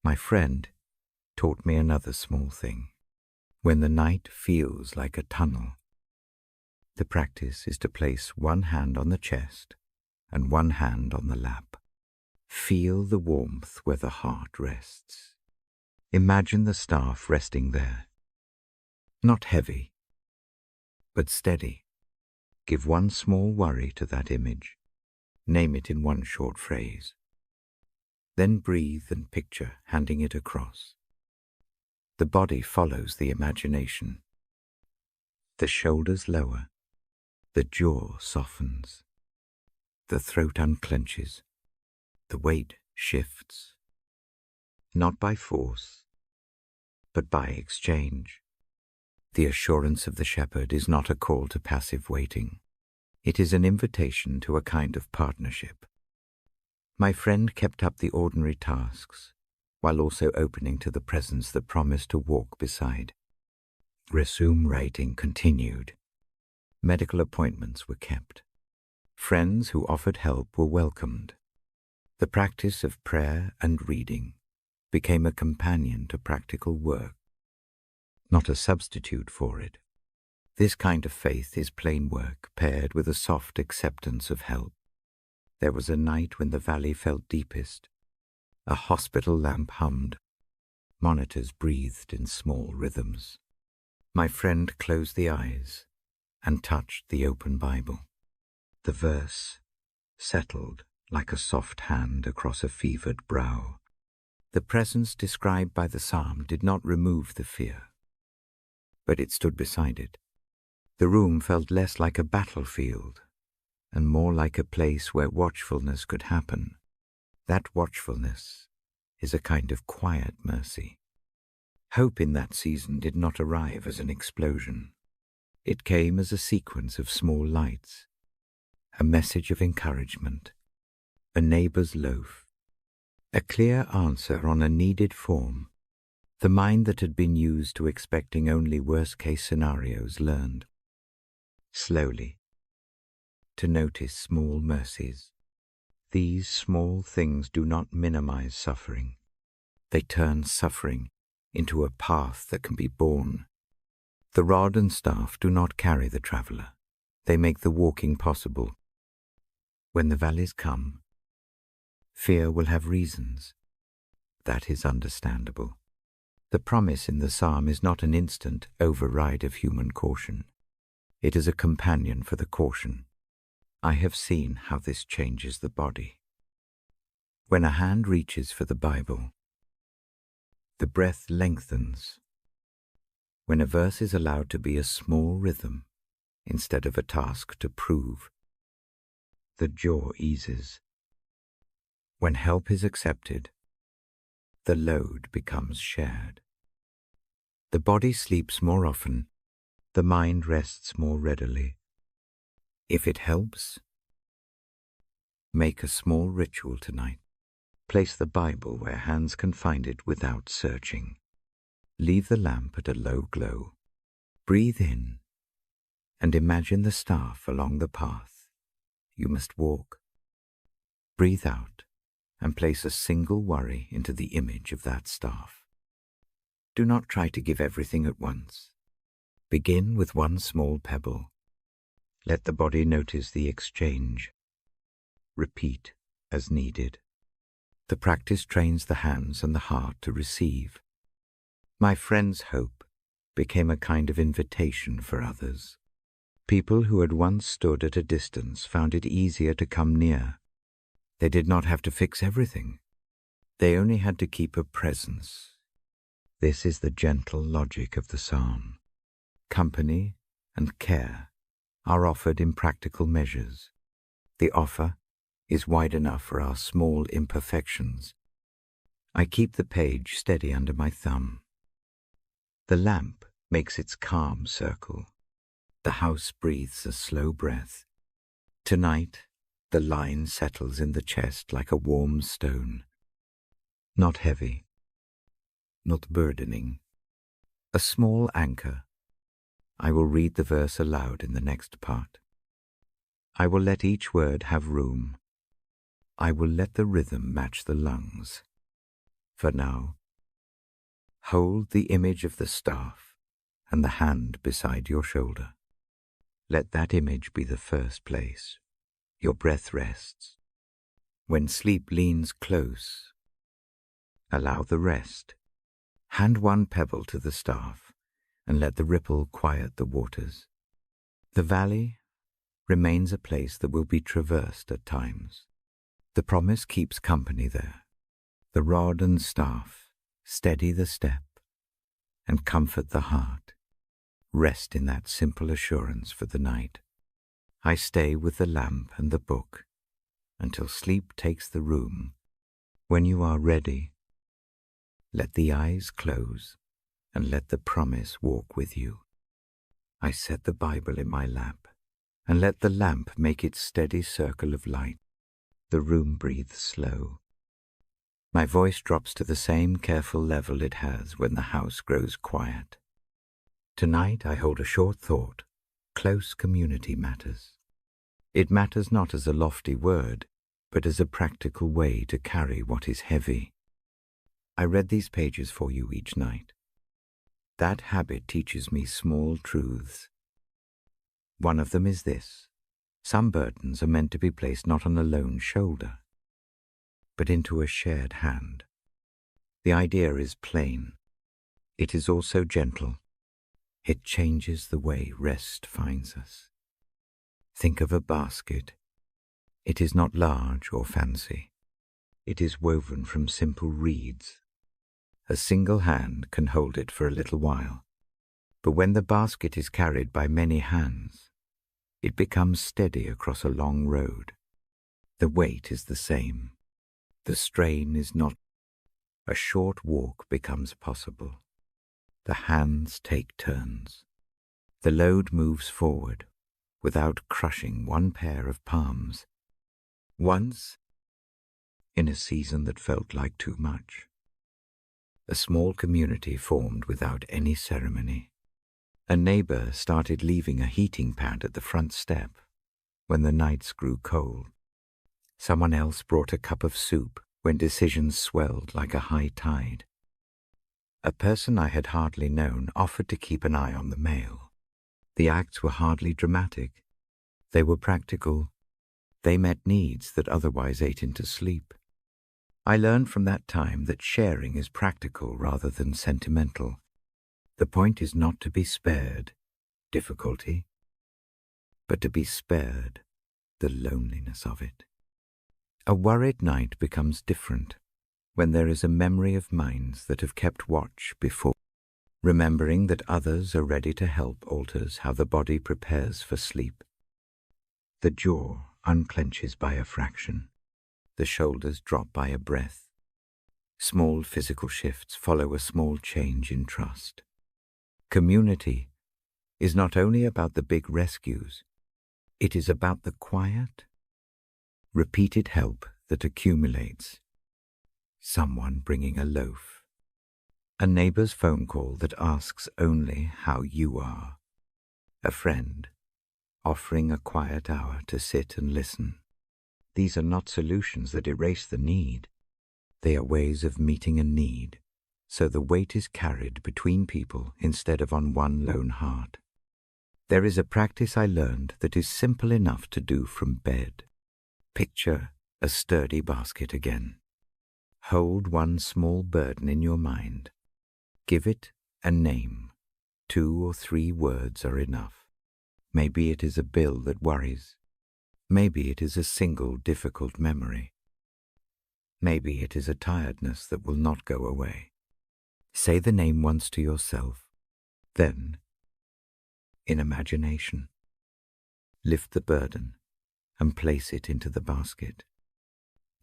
My friend taught me another small thing. When the night feels like a tunnel, the practice is to place one hand on the chest and one hand on the lap. Feel the warmth where the heart rests. Imagine the staff resting there. Not heavy, but steady. Give one small worry to that image. Name it in one short phrase. Then breathe and picture handing it across. The body follows the imagination. The shoulders lower. The jaw softens. The throat unclenches. The weight shifts. Not by force, but by exchange. The assurance of the shepherd is not a call to passive waiting. It is an invitation to a kind of partnership. My friend kept up the ordinary tasks, while also opening to the presence that promised to walk beside. Resume writing continued. Medical appointments were kept. Friends who offered help were welcomed. The practice of prayer and reading became a companion to practical work, not a substitute for it. This kind of faith is plain work paired with a soft acceptance of help. There was a night when the valley felt deepest. A hospital lamp hummed. Monitors breathed in small rhythms. My friend closed the eyes and touched the open Bible. The verse settled like a soft hand across a fevered brow. The presence described by the psalm did not remove the fear, but it stood beside it. The room felt less like a battlefield and more like a place where watchfulness could happen. That watchfulness is a kind of quiet mercy. Hope in that season did not arrive as an explosion. It came as a sequence of small lights, a message of encouragement, a neighbor's loaf, a clear answer on a needed form. The mind that had been used to expecting only worst-case scenarios learned, slowly, to notice small mercies. These small things do not minimize suffering. They turn suffering into a path that can be borne. The rod and staff do not carry the traveler. They make the walking possible. When the valleys come, fear will have reasons. That is understandable. The promise in the psalm is not an instant override of human caution. It is a companion for the caution. I have seen how this changes the body. When a hand reaches for the Bible, the breath lengthens. When a verse is allowed to be a small rhythm instead of a task to prove, the jaw eases. When help is accepted, the load becomes shared. The body sleeps more often, the mind rests more readily. If it helps, make a small ritual tonight. Place the Bible where hands can find it without searching. Leave the lamp at a low glow. Breathe in and imagine the staff along the path you must walk. Breathe out and place a single worry into the image of that staff. Do not try to give everything at once. Begin with one small pebble. Let the body notice the exchange. Repeat as needed. The practice trains the hands and the heart to receive. My friend's hope became a kind of invitation for others. People who had once stood at a distance found it easier to come near. They did not have to fix everything. They only had to keep a presence. This is the gentle logic of the psalm. Company and care are offered in practical measures. The offer is wide enough for our small imperfections. I keep the page steady under my thumb. The lamp makes its calm circle. The house breathes a slow breath. Tonight, the line settles in the chest like a warm stone. Not heavy, not burdening. A small anchor. I will read the verse aloud in the next part. I will let each word have room. I will let the rhythm match the lungs. For now, hold the image of the staff and the hand beside your shoulder. Let that image be the first place your breath rests. When sleep leans close, allow the rest. Hand one pebble to the staff and let the ripple quiet the waters. The valley remains a place that will be traversed at times. The promise keeps company there. The rod and staff steady the step and comfort the heart. Rest in that simple assurance for the night. I stay with the lamp and the book until sleep takes the room. When you are ready, let the eyes close and let the promise walk with you. I set the Bible in my lap and let the lamp make its steady circle of light. The room breathes slow. My voice drops to the same careful level it has when the house grows quiet. Tonight I hold a short thought. Close community matters. It matters not as a lofty word, but as a practical way to carry what is heavy. I read these pages for you each night. That habit teaches me small truths. One of them is this. Some burdens are meant to be placed not on a lone shoulder, but into a shared hand. The idea is plain. It is also gentle. It changes the way rest finds us. Think of a basket. It is not large or fancy. It is woven from simple reeds. A single hand can hold it for a little while, but when the basket is carried by many hands, it becomes steady across a long road. The weight is the same. The strain is not. A short walk becomes possible. The hands take turns. The load moves forward without crushing one pair of palms. Once, in a season that felt like too much, a small community formed without any ceremony. A neighbor started leaving a heating pad at the front step when the nights grew cold. Someone else brought a cup of soup when decisions swelled like a high tide. A person I had hardly known offered to keep an eye on the mail. The acts were hardly dramatic. They were practical. They met needs that otherwise ate into sleep. I learned from that time that sharing is practical rather than sentimental. The point is not to be spared difficulty, but to be spared the loneliness of it. A worried night becomes different when there is a memory of minds that have kept watch before. Remembering that others are ready to help alters how the body prepares for sleep. The jaw unclenches by a fraction. The shoulders drop by a breath. Small physical shifts follow a small change in trust. Community is not only about the big rescues, it is about the quiet, repeated help that accumulates. someone bringing a loaf, a neighbor's phone call that asks only how you are, a friend offering a quiet hour to sit and listen. These are not solutions that erase the need. They are ways of meeting a need, so the weight is carried between people instead of on one lone heart. There is a practice I learned that is simple enough to do from bed. Picture a sturdy basket again. Hold one small burden in your mind. Give it a name. 2 or 3 words are enough. Maybe it is a bill that worries. Maybe it is a single difficult memory. Maybe it is a tiredness that will not go away. Say the name once to yourself. Then, in imagination, lift the burden and place it into the basket.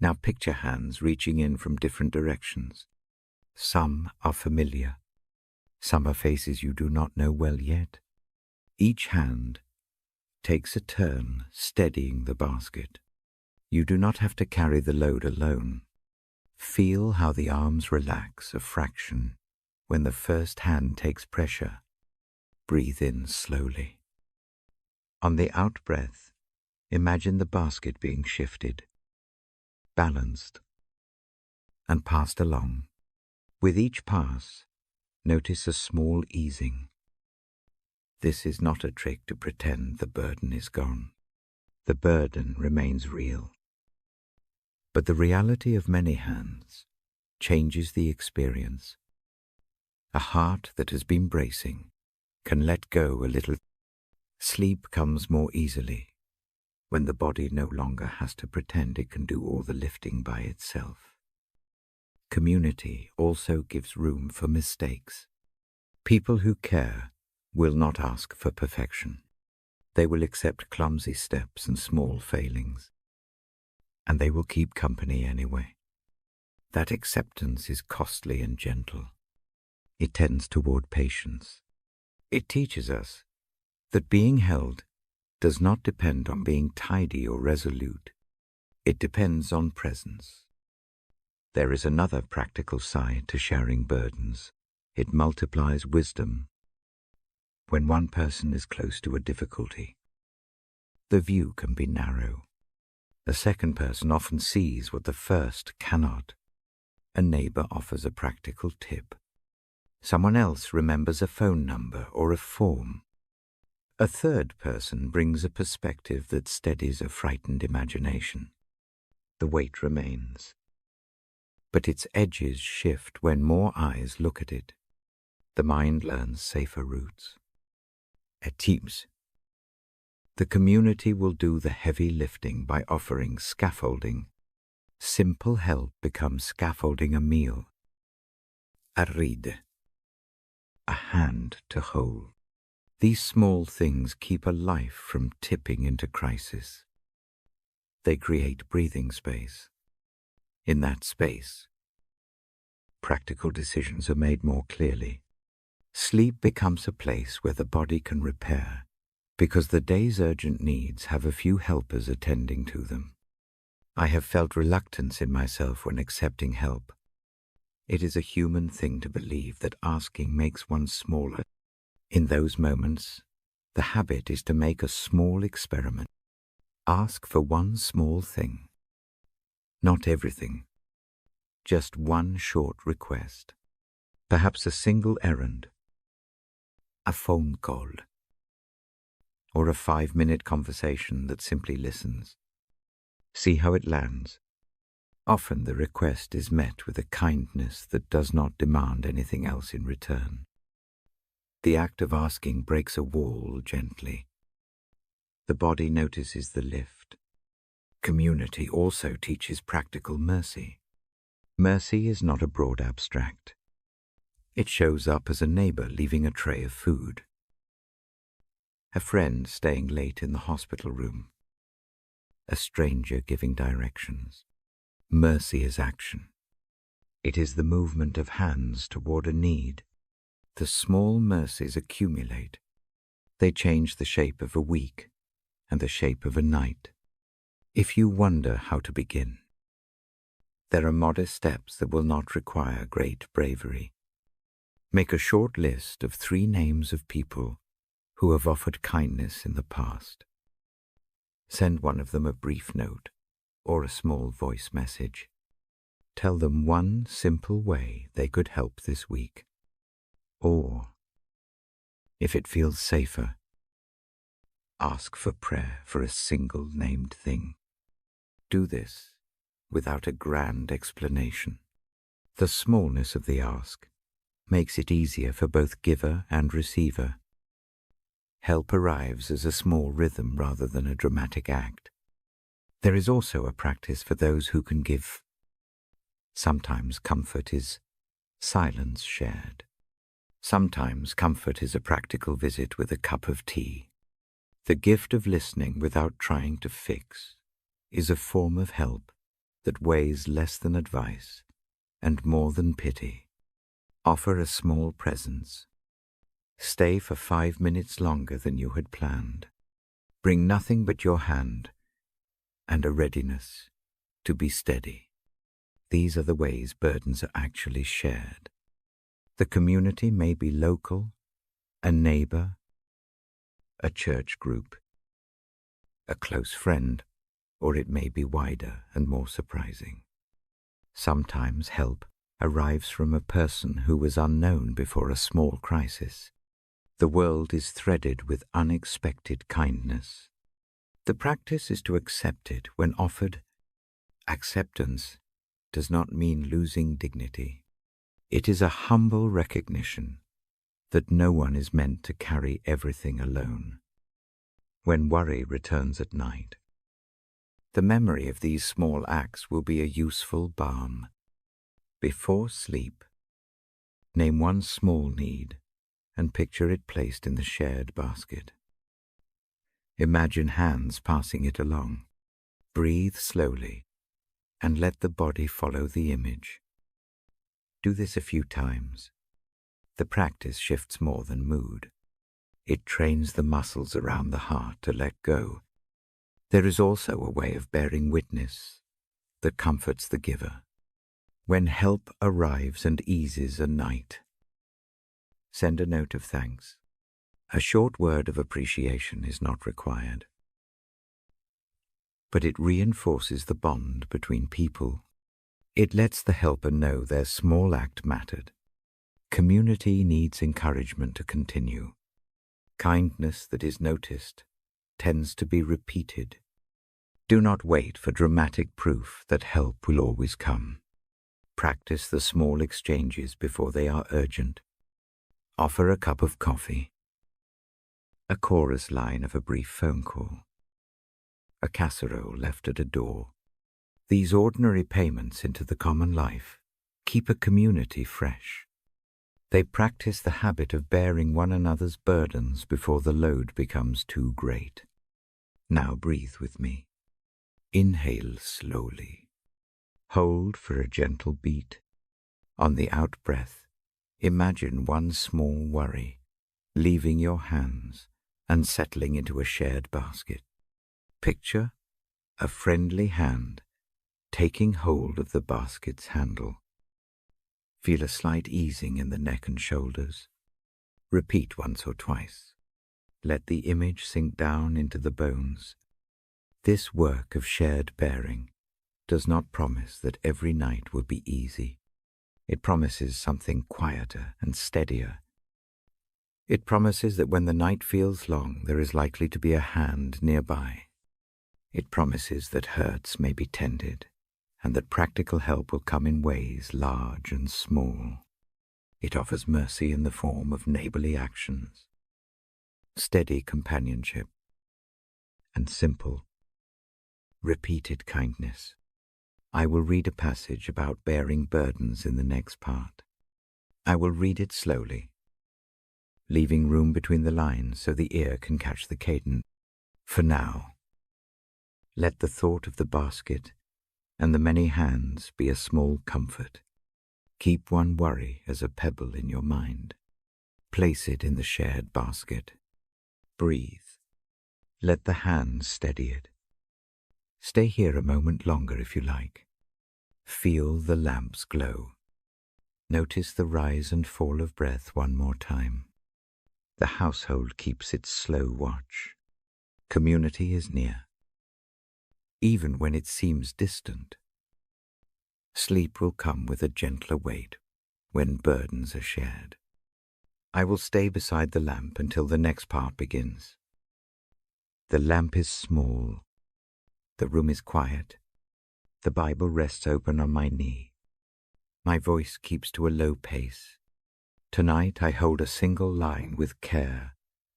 Now picture hands reaching in from different directions. Some are familiar. Some are faces you do not know well yet. Each hand takes a turn steadying the basket. You do not have to carry the load alone. Feel how the arms relax a fraction when the first hand takes pressure. Breathe in slowly. On the out-breath, imagine the basket being shifted, balanced, and passed along. With each pass, notice a small easing. This is not a trick to pretend the burden is gone. The burden remains real. But the reality of many hands changes the experience. A heart that has been bracing can let go a little. Sleep comes more easily when the body no longer has to pretend it can do all the lifting by itself. Community also gives room for mistakes. People who care will not ask for perfection. They will accept clumsy steps and small failings. And they will keep company anyway. That acceptance is costly and gentle. It tends toward patience. It teaches us that being held does not depend on being tidy or resolute. It depends on presence. There is another practical side to sharing burdens. It multiplies wisdom. When one person is close to a difficulty, the view can be narrow. A second person often sees what the first cannot. A neighbor offers a practical tip. Someone else remembers a phone number or a form. A third person brings a perspective that steadies a frightened imagination. The weight remains, but its edges shift when more eyes look at it. The mind learns safer routes. At teams, the community will do the heavy lifting by offering scaffolding. Simple help becomes scaffolding a meal. A ride, a hand to hold. These small things keep a life from tipping into crisis. They create breathing space. In that space, practical decisions are made more clearly. Sleep becomes a place where the body can repair, because the day's urgent needs have a few helpers attending to them. I have felt reluctance in myself when accepting help. It is a human thing to believe that asking makes one smaller. In those moments, the habit is to make a small experiment. Ask for one small thing. Not everything. Just one short request. Perhaps a single errand. A phone call. Or a 5-minute conversation that simply listens. See how it lands. Often the request is met with a kindness that does not demand anything else in return. The act of asking breaks a wall gently. The body notices the lift. Community also teaches practical mercy. Mercy is not a broad abstract. It shows up as a neighbor leaving a tray of food. A friend staying late in the hospital room. A stranger giving directions. Mercy is action. It is the movement of hands toward a need. The small mercies accumulate. They change the shape of a week and the shape of a night. If you wonder how to begin, There are modest steps that will not require great bravery. Make a short list of 3 names of people who have offered kindness in the past. Send one of them a brief note or a small voice message. Tell them one simple way they could help this week. Or, if it feels safer, ask for prayer for a single named thing. Do this without a grand explanation. The smallness of the ask makes it easier for both giver and receiver. Help arrives as a small rhythm rather than a dramatic act. There is also a practice for those who can give. Sometimes comfort is silence shared. Sometimes comfort is a practical visit with a cup of tea. The gift of listening without trying to fix is a form of help that weighs less than advice and more than pity. Offer a small presence. Stay for 5 minutes longer than you had planned. Bring nothing but your hand and a readiness to be steady. These are the ways burdens are actually shared. The community may be local, a neighbor, a church group, a close friend, or it may be wider and more surprising. Sometimes help arrives from a person who was unknown before a small crisis. The world is threaded with unexpected kindness. The practice is to accept it when offered. Acceptance does not mean losing dignity. It is a humble recognition that no one is meant to carry everything alone. When worry returns at night, the memory of these small acts will be a useful balm. Before sleep, name one small need and picture it placed in the shared basket. Imagine hands passing it along. Breathe slowly and let the body follow the image. Do this a few times. The practice shifts more than mood. It trains the muscles around the heart to let go. There is also a way of bearing witness that comforts the giver. When help arrives and eases a night, send a note of thanks. A short word of appreciation is not required, but it reinforces the bond between people. It lets the helper know their small act mattered. Community needs encouragement to continue. Kindness that is noticed tends to be repeated. Do not wait for dramatic proof that help will always come. Practice the small exchanges before they are urgent. Offer a cup of coffee, a chorus line of a brief phone call, a casserole left at a door. These ordinary payments into the common life keep a community fresh. They practice the habit of bearing one another's burdens before the load becomes too great. Now breathe with me. Inhale slowly. Hold for a gentle beat. On the out-breath, imagine one small worry leaving your hands and settling into a shared basket. Picture a friendly hand taking hold of the basket's handle. Feel a slight easing in the neck and shoulders. Repeat once or twice. Let the image sink down into the bones. This work of shared bearing does not promise that every night will be easy. It promises something quieter and steadier. It promises that when the night feels long, there is likely to be a hand nearby. It promises that hurts may be tended, and that practical help will come in ways large and small. It offers mercy in the form of neighborly actions, steady companionship, and simple, repeated kindness. I will read a passage about bearing burdens in the next part. I will read it slowly, leaving room between the lines so the ear can catch the cadence. For now, let the thought of the basket and the many hands be a small comfort. Keep one worry as a pebble in your mind. Place it in the shared basket. Breathe. Let the hands steady it. Stay here a moment longer if you like. Feel the lamp's glow. Notice the rise and fall of breath one more time. The household keeps its slow watch. Community is near, even when it seems distant. Sleep will come with a gentler weight when burdens are shared. I will stay beside the lamp until the next part begins. The lamp is small. The room is quiet. The Bible rests open on my knee. My voice keeps to a low pace. Tonight I hold a single line with care.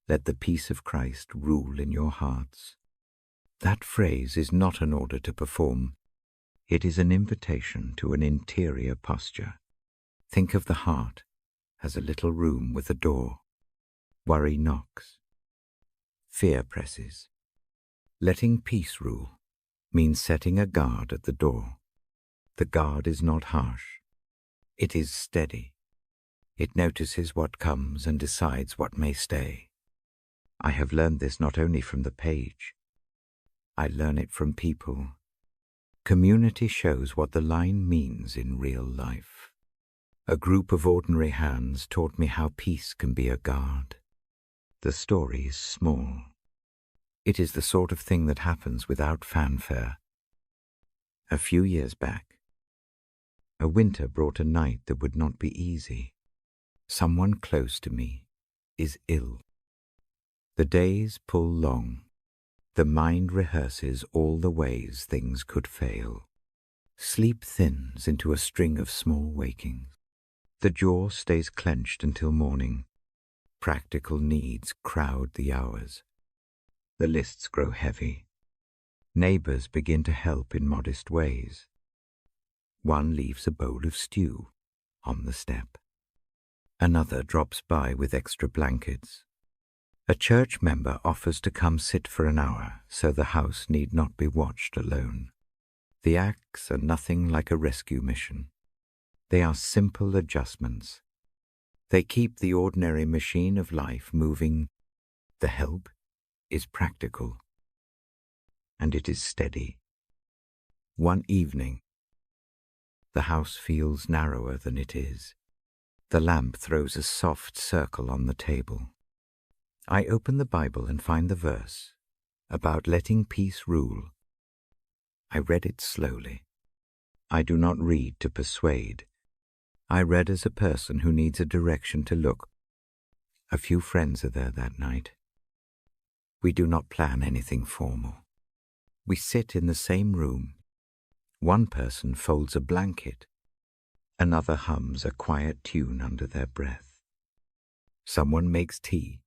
Let the peace of Christ rule in your hearts. That phrase is not an order to perform. It is an invitation to an interior posture. Think of the heart as a little room with a door. Worry knocks. Fear presses. Letting peace rule means setting a guard at the door. The guard is not harsh. It is steady. It notices what comes and decides what may stay. I have learned this not only from the page. I learn it from people. Community shows what the line means in real life. A group of ordinary hands taught me how peace can be a guard. The story is small. It is the sort of thing that happens without fanfare. A few years back, a winter brought a night that would not be easy. Someone close to me is ill. The days pull long. The mind rehearses all the ways things could fail. Sleep thins into a string of small wakings. The jaw stays clenched until morning. Practical needs crowd the hours. The lists grow heavy. Neighbors begin to help in modest ways. One leaves a bowl of stew on the step. Another drops by with extra blankets. A church member offers to come sit for an hour so the house need not be watched alone. The acts are nothing like a rescue mission. They are simple adjustments. They keep the ordinary machine of life moving. The help is practical, and it is steady. One evening, the house feels narrower than it is. The lamp throws a soft circle on the table. I open the Bible and find the verse about letting peace rule. I read it slowly. I do not read to persuade. I read as a person who needs a direction to look. A few friends are there that night. We do not plan anything formal. We sit in the same room. One person folds a blanket. Another hums a quiet tune under their breath. Someone makes tea.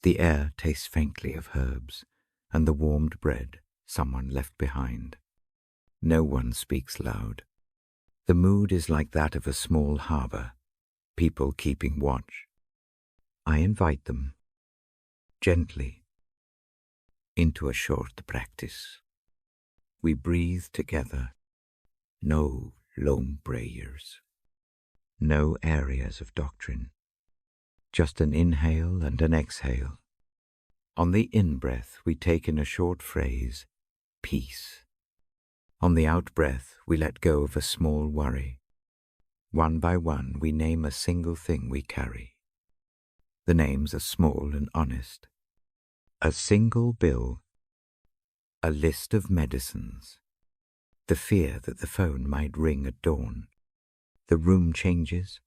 The air tastes faintly of herbs, and the warmed bread someone left behind. No one speaks loud. The mood is like that of a small harbor, people keeping watch. I invite them, gently, into a short practice. We breathe together. No long prayers. No areas of doctrine. Just an inhale and an exhale. On the in-breath, we take in a short phrase, peace. On the out-breath, we let go of a small worry. One by one, we name a single thing we carry. The names are small and honest. A single bill. A list of medicines. The fear that the phone might ring at dawn. The room changes.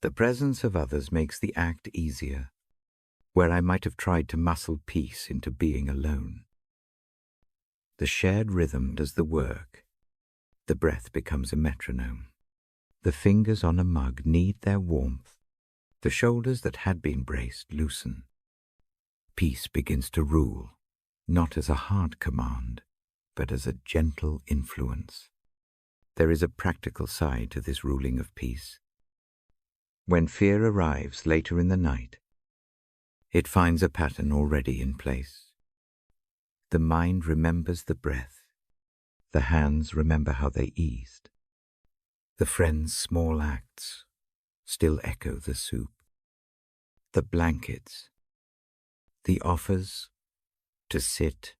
The presence of others makes the act easier, where I might have tried to muscle peace into being alone. The shared rhythm does the work. The breath becomes a metronome. The fingers on a mug need their warmth. The shoulders that had been braced loosen. Peace begins to rule, not as a hard command, but as a gentle influence. There is a practical side to this ruling of peace. When fear arrives later in the night, it finds a pattern already in place. The mind remembers the breath. The hands remember how they eased. The friend's small acts still echo the soup. The blankets, the offers to sit,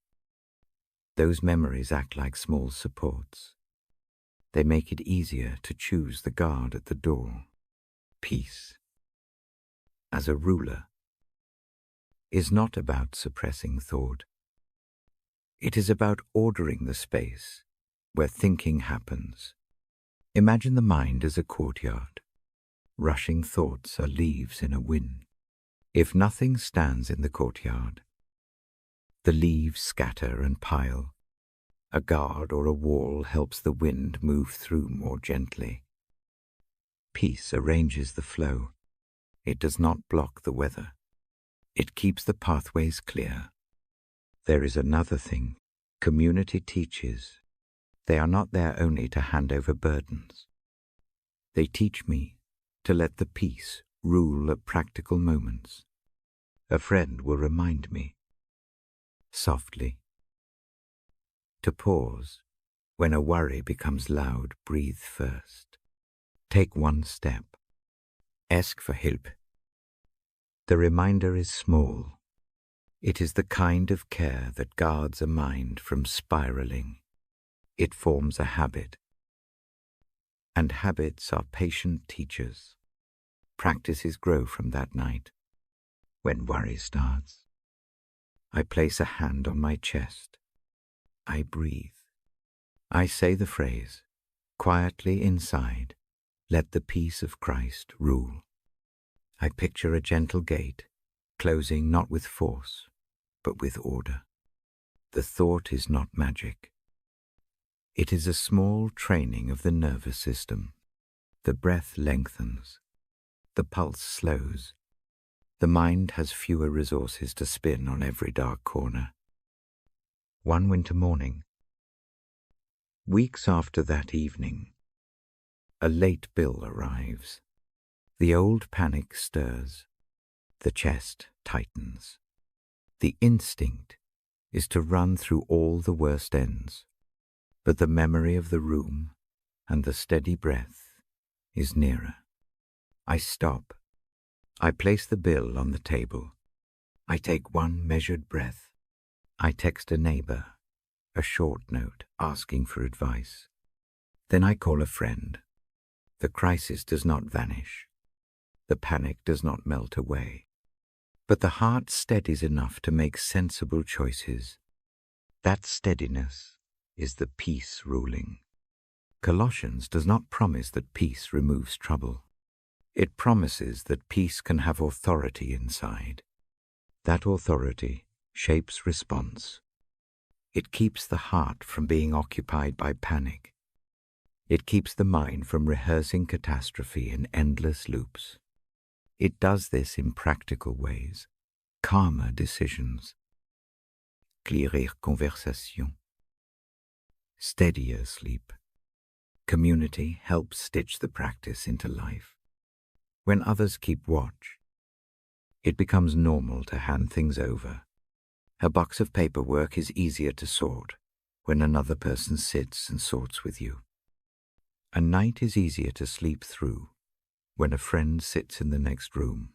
those memories act like small supports. They make it easier to choose the guard at the door. Peace, as a ruler, is not about suppressing thought. It is about ordering the space where thinking happens. Imagine the mind as a courtyard. Rushing thoughts are leaves in a wind. If nothing stands in the courtyard, the leaves scatter and pile. A guard or a wall helps the wind move through more gently. Peace arranges the flow. It does not block the weather. It keeps the pathways clear. There is another thing community teaches. They are not there only to hand over burdens. They teach me to let the peace rule at practical moments. A friend will remind me, softly, to pause. When a worry becomes loud, breathe first. Take one step. Ask for help. The reminder is small. It is the kind of care that guards a mind from spiraling. It forms a habit. And habits are patient teachers. Practices grow from that night. When worry starts, I place a hand on my chest. I breathe. I say the phrase, quietly inside, let the peace of Christ rule. I picture a gentle gate, closing not with force, but with order. The thought is not magic. It is a small training of the nervous system. The breath lengthens. The pulse slows. The mind has fewer resources to spin on every dark corner. One winter morning, weeks after that evening, a late bill arrives. The old panic stirs. The chest tightens. The instinct is to run through all the worst ends, but the memory of the room and the steady breath is nearer. I stop. I place the bill on the table. I take one measured breath. I text a neighbor, a short note asking for advice. Then I call a friend. The crisis does not vanish. The panic does not melt away. But the heart steadies enough to make sensible choices. That steadiness is the peace ruling. Colossians does not promise that peace removes trouble. It promises that peace can have authority inside. That authority shapes response. It keeps the heart from being occupied by panic. It keeps the mind from rehearsing catastrophe in endless loops. It does this in practical ways, calmer decisions, clairer conversation, steadier sleep. Community helps stitch the practice into life. When others keep watch, it becomes normal to hand things over. A box of paperwork is easier to sort when another person sits and sorts with you. A night is easier to sleep through when a friend sits in the next room.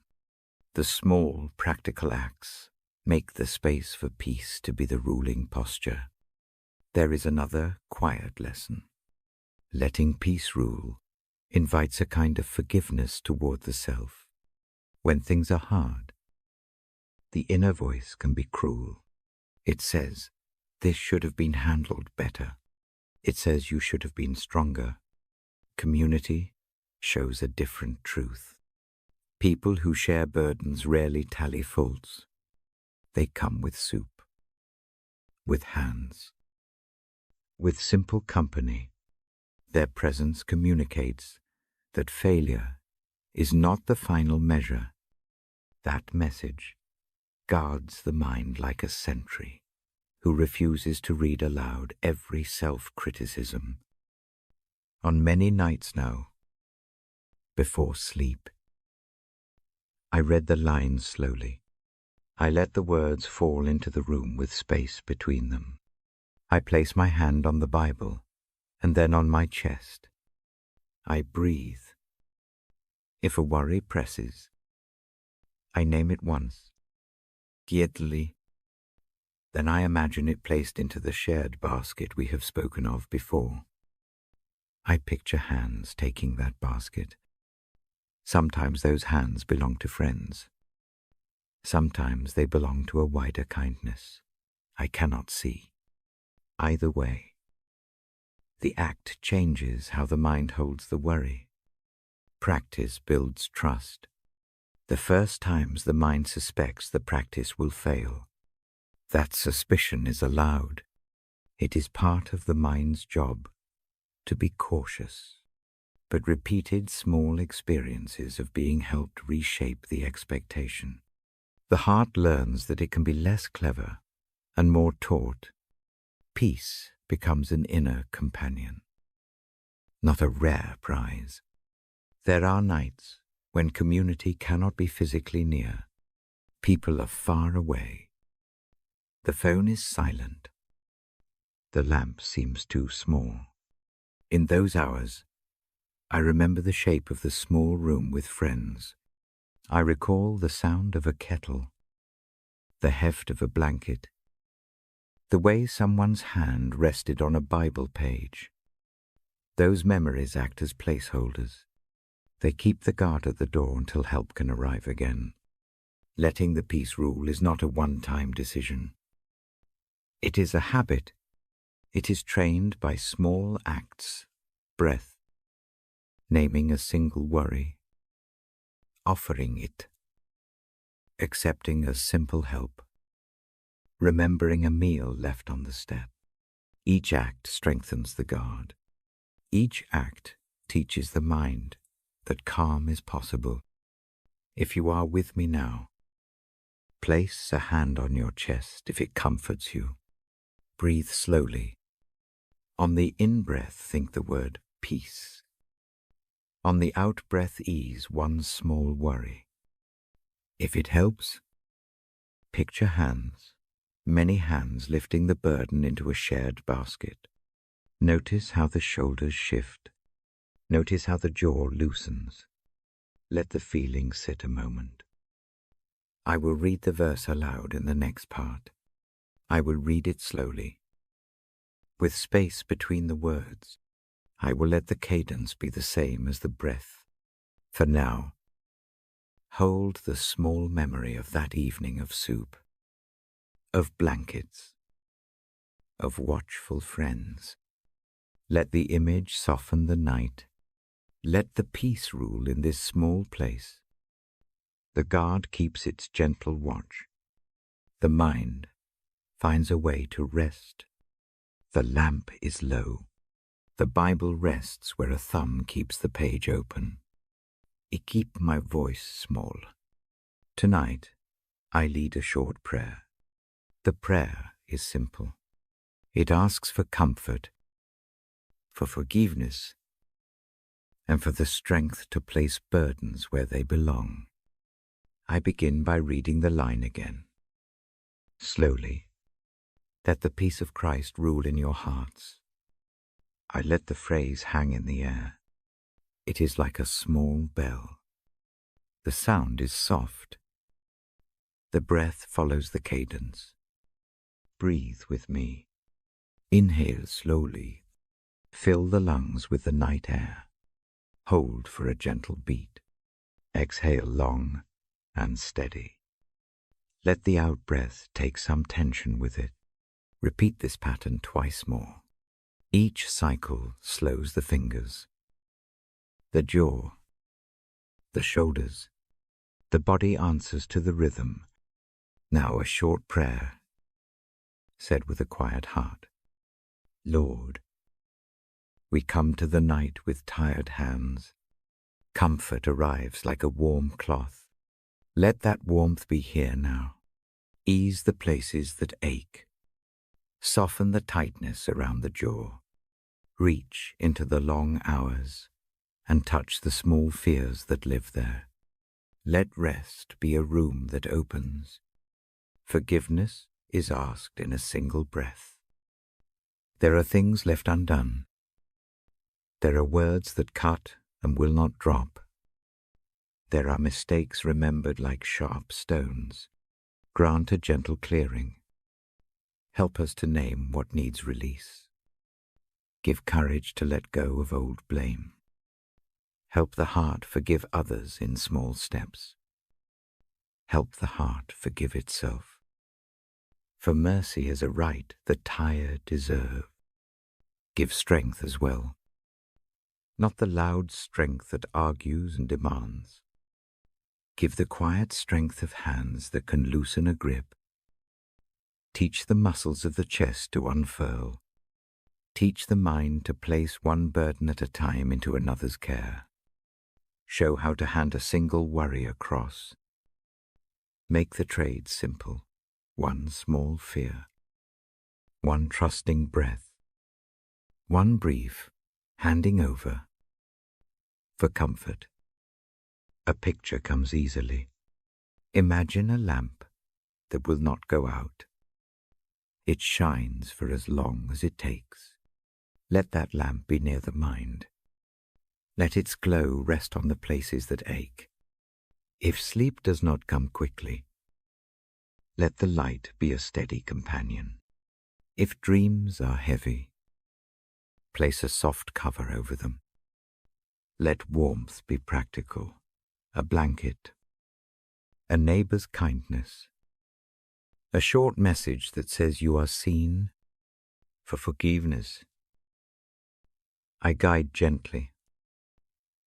The small, practical acts make the space for peace to be the ruling posture. There is another quiet lesson. Letting peace rule invites a kind of forgiveness toward the self. When things are hard, the inner voice can be cruel. It says, this should have been handled better. It says you should have been stronger. Community shows a different truth. People who share burdens rarely tally faults. They come with soup, with hands, with simple company. Their presence communicates that failure is not the final measure. That message guards the mind like a sentry who refuses to read aloud every self-criticism. On many nights now, before sleep, I read the lines slowly. I let the words fall into the room with space between them. I place my hand on the Bible and then on my chest. I breathe. If a worry presses, I name it once, quietly. Then I imagine it placed into the shared basket we have spoken of before. I picture hands taking that basket. Sometimes those hands belong to friends. Sometimes they belong to a wider kindness I cannot see. Either way, the act changes how the mind holds the worry. Practice builds trust. The first times the mind suspects the practice will fail, that suspicion is allowed. It is part of the mind's job to be cautious, but repeated small experiences of being helped reshape the expectation. The heart learns that it can be less clever and more taught. Peace becomes an inner companion, not a rare prize. There are nights when community cannot be physically near. People are far away. The phone is silent. The lamp seems too small. In those hours, I remember the shape of the small room with friends. I recall the sound of a kettle, the heft of a blanket, the way someone's hand rested on a Bible page. Those memories act as placeholders. They keep the guard at the door until help can arrive again. Letting the peace rule is not a one-time decision. It is a habit. It is trained by small acts, breath, naming a single worry, offering it, accepting a simple help, remembering a meal left on the step. Each act strengthens the guard. Each act teaches the mind that calm is possible. If you are with me now, place a hand on your chest if it comforts you. Breathe slowly. On the in-breath, think the word peace. On the out-breath, ease one small worry. If it helps, picture hands, many hands lifting the burden into a shared basket. Notice how the shoulders shift. Notice how the jaw loosens. Let the feeling sit a moment. I will read the verse aloud in the next part. I will read it slowly. With space between the words, I will let the cadence be the same as the breath. For now, hold the small memory of that evening of soup, of blankets, of watchful friends. Let the image soften the night. Let the peace rule in this small place. The guard keeps its gentle watch. The mind finds a way to rest. The lamp is low. The Bible rests where a thumb keeps the page open. I keep my voice small. Tonight, I lead a short prayer. The prayer is simple. It asks for comfort, for forgiveness, and for the strength to place burdens where they belong. I begin by reading the line again. Slowly, let the peace of Christ rule in your hearts. I let the phrase hang in the air. It is like a small bell. The sound is soft. The breath follows the cadence. Breathe with me. Inhale slowly. Fill the lungs with the night air. Hold for a gentle beat. Exhale long and steady. Let the out-breath take some tension with it. Repeat this pattern twice more. Each cycle slows the fingers, the jaw, the shoulders. The body answers to the rhythm. Now a short prayer, said with a quiet heart. Lord, we come to the night with tired hands. Comfort arrives like a warm cloth. Let that warmth be here now. Ease the places that ache. Soften the tightness around the jaw. Reach into the long hours and touch the small fears that live there. Let rest be a room that opens. Forgiveness is asked in a single breath. There are things left undone. There are words that cut and will not drop. There are mistakes remembered like sharp stones. Grant a gentle clearing. Help us to name what needs release. Give courage to let go of old blame. Help the heart forgive others in small steps. Help the heart forgive itself. For mercy is a right the tired deserve. Give strength as well, not the loud strength that argues and demands. Give the quiet strength of hands that can loosen a grip. Teach the muscles of the chest to unfurl. Teach the mind to place one burden at a time into another's care. Show how to hand a single worry across. Make the trade simple, one small fear, one trusting breath, one brief handing over. For comfort, a picture comes easily. Imagine a lamp that will not go out. It shines for as long as it takes. Let that lamp be near the mind. Let its glow rest on the places that ache. If sleep does not come quickly, let the light be a steady companion. If dreams are heavy, place a soft cover over them. Let warmth be practical, a blanket, a neighbor's kindness, a short message that says you are seen, for forgiveness. I guide gently.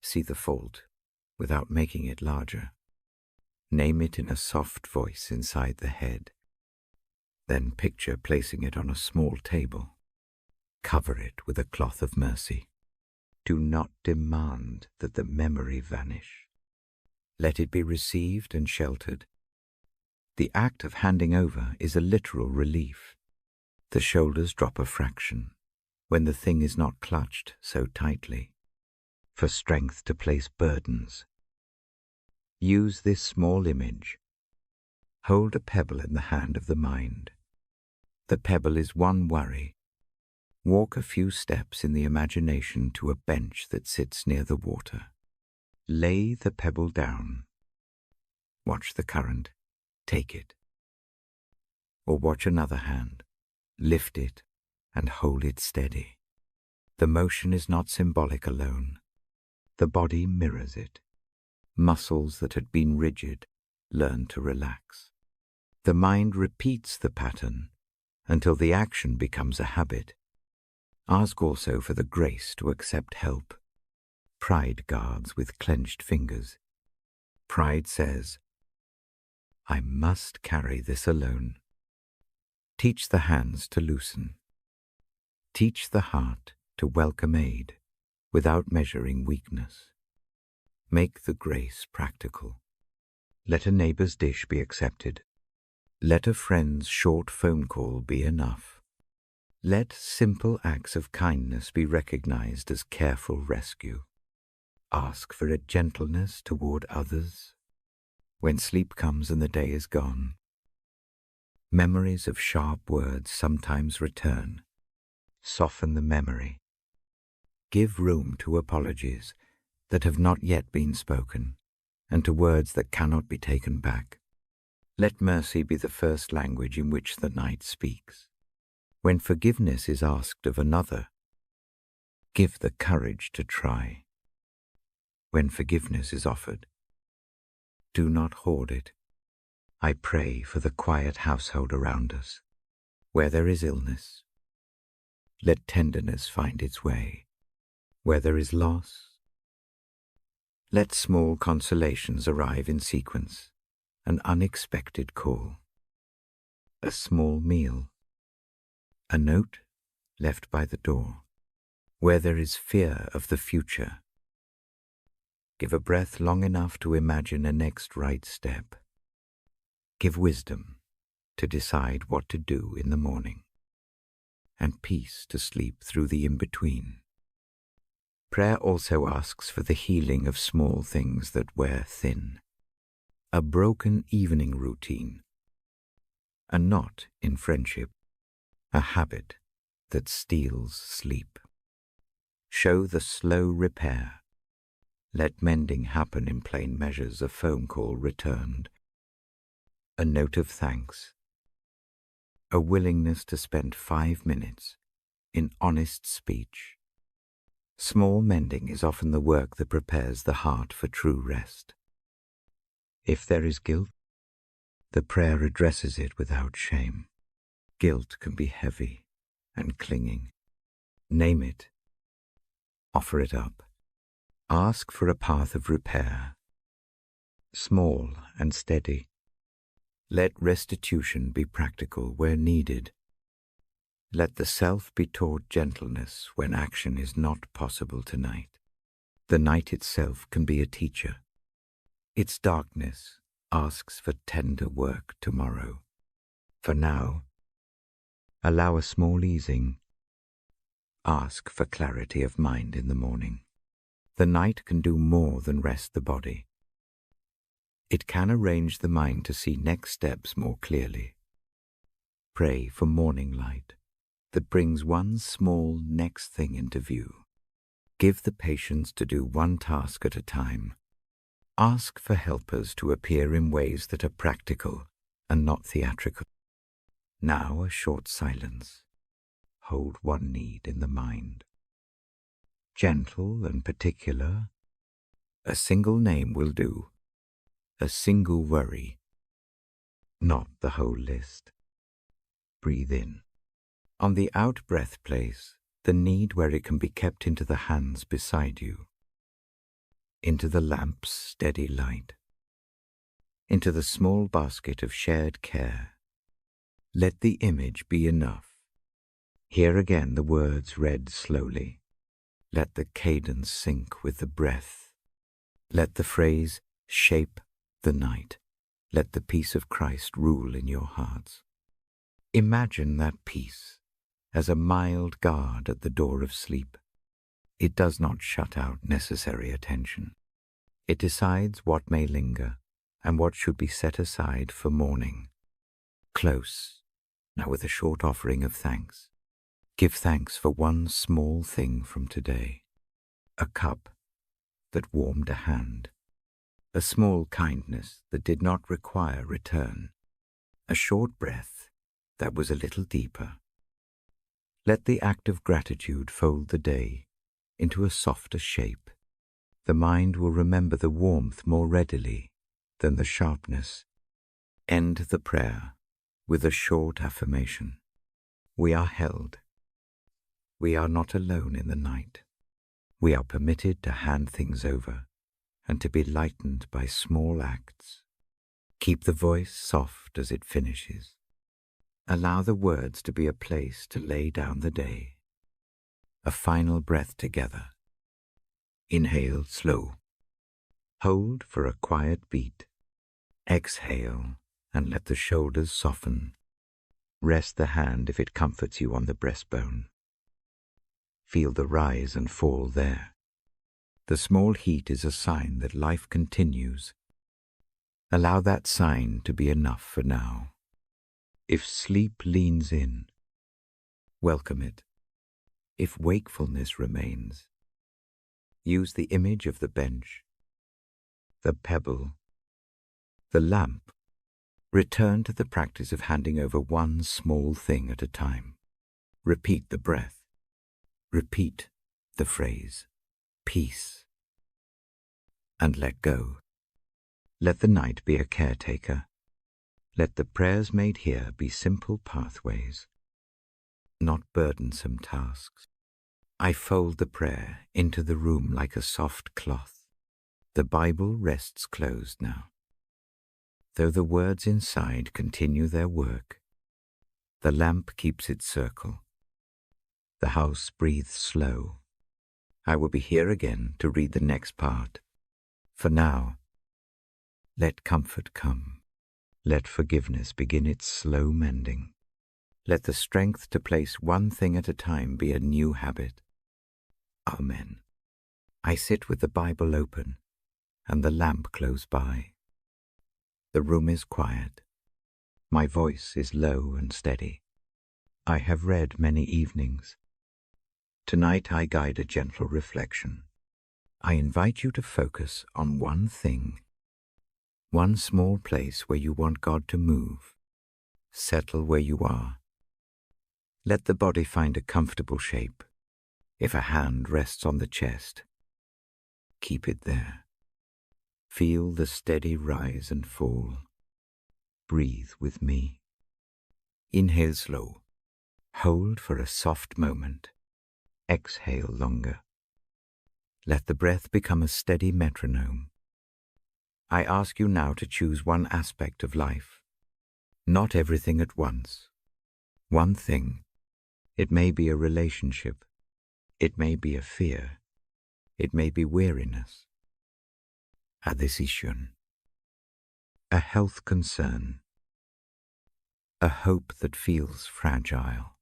See the fault without making it larger. Name it in a soft voice inside the head. Then picture placing it on a small table. Cover it with a cloth of mercy. Do not demand that the memory vanish. Let it be received and sheltered. The act of handing over is a literal relief. The shoulders drop a fraction when the thing is not clutched so tightly. For strength to place burdens, use this small image. Hold a pebble in the hand of the mind. The pebble is one worry. Walk a few steps in the imagination to a bench that sits near the water. Lay the pebble down. Watch the current. Take it. Or watch another hand. Lift it and hold it steady. The motion is not symbolic alone. The body mirrors it. Muscles that had been rigid learn to relax. The mind repeats the pattern until the action becomes a habit. Ask also for the grace to accept help. Pride guards with clenched fingers. Pride says, I must carry this alone. Teach the hands to loosen. Teach the heart to welcome aid without measuring weakness. Make the grace practical. Let a neighbor's dish be accepted. Let a friend's short phone call be enough. Let simple acts of kindness be recognized as careful rescue. Ask for a gentleness toward others when sleep comes and the day is gone. Memories of sharp words sometimes return. Soften the memory. Give room to apologies that have not yet been spoken, and to words that cannot be taken back. Let mercy be the first language in which the night speaks. When forgiveness is asked of another, give the courage to try. When forgiveness is offered, do not hoard it. I pray for the quiet household around us. Where there is illness, let tenderness find its way. Where there is loss, let small consolations arrive in sequence. An unexpected call, a small meal, a note left by the door. Where there is fear of the future, give a breath long enough to imagine a next right step. Give wisdom to decide what to do in the morning, and peace to sleep through the in-between. Prayer also asks for the healing of small things that wear thin. A broken evening routine, a knot in friendship, a habit that steals sleep. Show the slow repair. Let mending happen in plain measures, a phone call returned, a note of thanks, a willingness to spend 5 minutes in honest speech. Small mending is often the work that prepares the heart for true rest. If there is guilt, the prayer addresses it without shame. Guilt can be heavy and clinging. Name it. Offer it up. Ask for a path of repair, small and steady. Let restitution be practical where needed. Let the self be taught gentleness when action is not possible tonight. The night itself can be a teacher. Its darkness asks for tender work tomorrow. For now, allow a small easing. Ask for clarity of mind in the morning. The night can do more than rest the body. It can arrange the mind to see next steps more clearly. Pray for morning light that brings one small next thing into view. Give the patience to do one task at a time. Ask for helpers to appear in ways that are practical and not theatrical. Now a short silence. Hold one need in the mind. Gentle and particular. A single name will do. A single worry. Not the whole list. Breathe in. On the out-breath place, the need where it can be kept into the hands beside you. Into the lamp's steady light. Into the small basket of shared care. Let the image be enough. Hear again the words read slowly. Let the cadence sync with the breath. Let the phrase shape the night. Let the peace of Christ rule in your hearts. Imagine that peace as a mild guard at the door of sleep. It does not shut out necessary attention. It decides what may linger and what should be set aside for morning. Close, now with a short offering of thanks. Give thanks for one small thing from today. A cup that warmed a hand. A small kindness that did not require return. A short breath that was a little deeper. Let the act of gratitude fold the day into a softer shape. The mind will remember the warmth more readily than the sharpness. End the prayer with a short affirmation. We are held. We are not alone in the night. We are permitted to hand things over and to be lightened by small acts. Keep the voice soft as it finishes. Allow the words to be a place to lay down the day. A final breath together. Inhale slow. Hold for a quiet beat. Exhale and let the shoulders soften. Rest the hand if it comforts you on the breastbone. Feel the rise and fall there. The small heat is a sign that life continues. Allow that sign to be enough for now. If sleep leans in, welcome it. If wakefulness remains, use the image of the bench, the pebble, the lamp. Return to the practice of handing over one small thing at a time. Repeat the breath. Repeat the phrase, peace, and let go. Let the night be a caretaker. Let the prayers made here be simple pathways, not burdensome tasks. I fold the prayer into the room like a soft cloth. The Bible rests closed now. Though the words inside continue their work, the lamp keeps its circle. The house breathes slow. I will be here again to read the next part. For now, let comfort come. Let forgiveness begin its slow mending. Let the strength to place one thing at a time be a new habit. Amen. I sit with the Bible open and the lamp close by. The room is quiet. My voice is low and steady. I have read many evenings. Tonight I guide a gentle reflection. I invite you to focus on one thing, one small place where you want God to move. Settle where you are. Let the body find a comfortable shape. If a hand rests on the chest, keep it there. Feel the steady rise and fall. Breathe with me. Inhale slow. Hold for a soft moment. Exhale longer. Let the breath become a steady metronome. I ask you now to choose one aspect of life. Not everything at once. One thing. It may be a relationship. It may be a fear. It may be weariness. A decision. A health concern. A hope that feels fragile.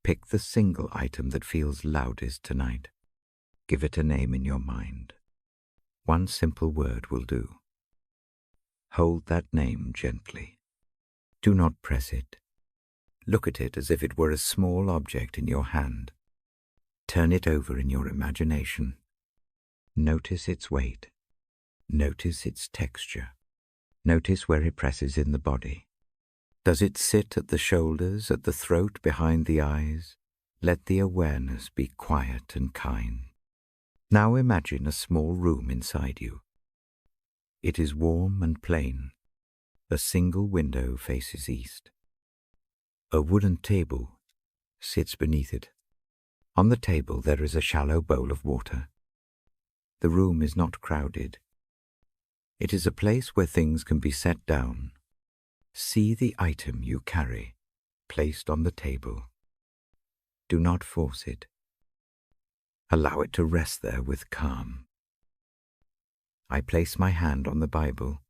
Pick the single item that feels loudest tonight. Give it a name in your mind. One simple word will do. Hold that name gently. Do not press it. Look at it as if it were a small object in your hand. Turn it over in your imagination. Notice its weight. Notice its texture. Notice where it presses in the body. Does it sit at the shoulders, at the throat, behind the eyes? Let the awareness be quiet and kind. Now imagine a small room inside you. It is warm and plain. A single window faces east. A wooden table sits beneath it. On the table there is a shallow bowl of water. The room is not crowded. It is a place where things can be set down. See the item you carry placed on the table. Do not force it. Allow it to rest there with calm. I place my hand on the Bible.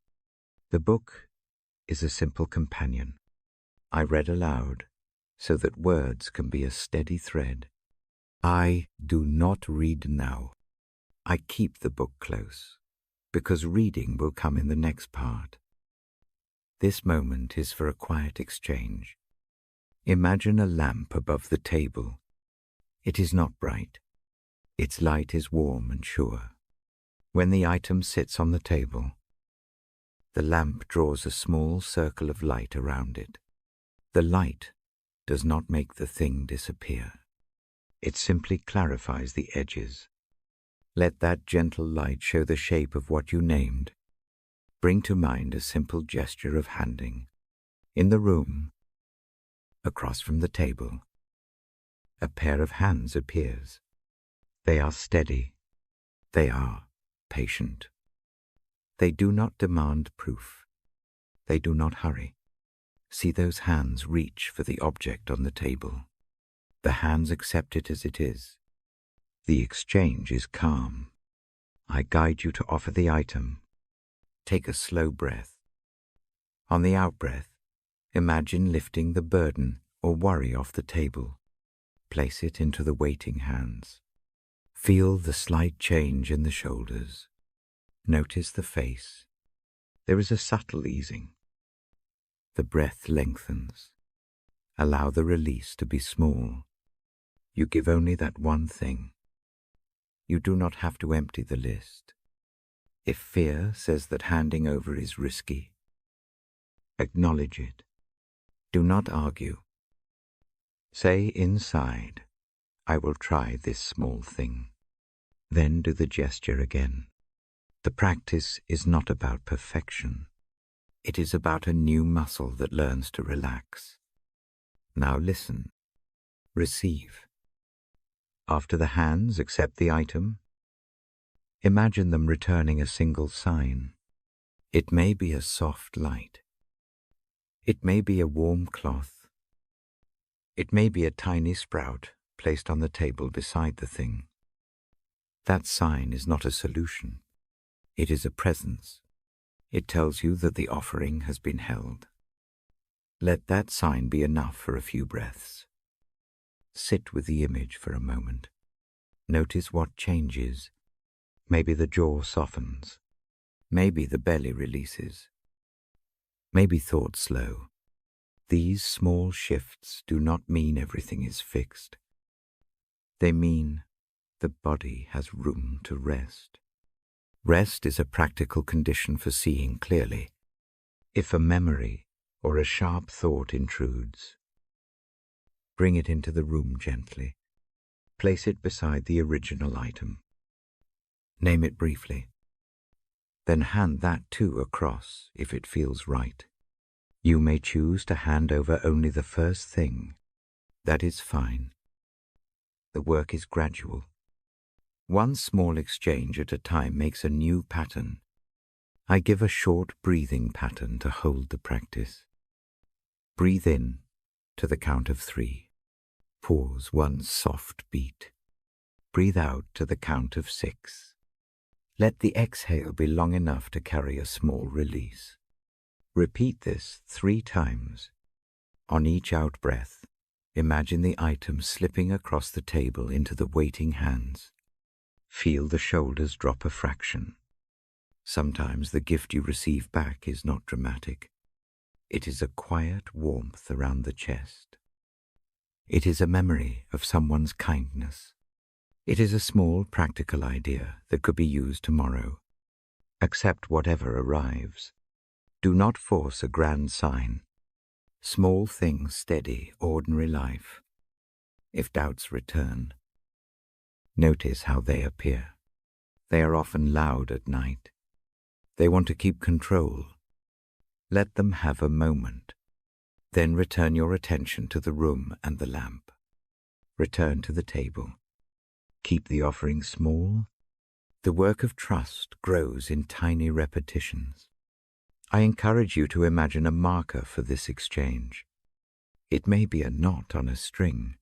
The book is a simple companion. I read aloud so that words can be a steady thread. I do not read now. I keep the book close, because reading will come in the next part. This moment is for a quiet exchange. Imagine a lamp above the table. It is not bright. Its light is warm and sure. When the item sits on the table, the lamp draws a small circle of light around it. The light does not make the thing disappear. It simply clarifies the edges. Let that gentle light show the shape of what you named. Bring to mind a simple gesture of handing. In the room, across from the table, a pair of hands appears. They are steady. They are patient. They do not demand proof. They do not hurry. See those hands reach for the object on the table. The hands accept it as it is. The exchange is calm. I guide you to offer the item. Take a slow breath. On the out-breath, imagine lifting the burden or worry off the table. Place it into the waiting hands. Feel the slight change in the shoulders. Notice the face. There is a subtle easing. The breath lengthens. Allow the release to be small. You give only that one thing. You do not have to empty the list. If fear says that handing over is risky, acknowledge it. Do not argue. Say inside, I will try this small thing. Then do the gesture again. The practice is not about perfection. It is about a new muscle that learns to relax. Now listen. Receive. After the hands accept the item, imagine them returning a single sign. It may be a soft light. It may be a warm cloth. It may be a tiny sprout placed on the table beside the thing. That sign is not a solution. It is a presence. It tells you that the offering has been held. Let that sign be enough for a few breaths. Sit with the image for a moment. Notice what changes. Maybe the jaw softens. Maybe the belly releases. Maybe thoughts slow. These small shifts do not mean everything is fixed. They mean the body has room to rest. Rest is a practical condition for seeing clearly. If a memory or a sharp thought intrudes, Bring it into the room gently. Place it beside the original item. Name it briefly. Then hand that too across if it feels right. You may choose to hand over only the first thing. That is fine. The work is gradual. One small exchange at a time makes a new pattern. I give a short breathing pattern to hold the practice. Breathe in to the count of 3. Pause one soft beat. Breathe out to the count of 6. Let the exhale be long enough to carry a small release. Repeat this 3 times. On each out-breath, imagine the item slipping across the table into the waiting hands. Feel the shoulders drop a fraction. Sometimes the gift you receive back is not dramatic. It is a quiet warmth around the chest. It is a memory of someone's kindness. It is a small practical idea that could be used tomorrow. Accept whatever arrives. Do not force a grand sign. Small things steady ordinary life. If doubts return, notice how they appear. They are often loud at night. They want to keep control. Let them have a moment. Then return your attention to the room and the lamp. Return to the table. Keep the offering small. The work of trust grows in tiny repetitions. I encourage you to imagine a marker for this exchange. It may be a knot on a string.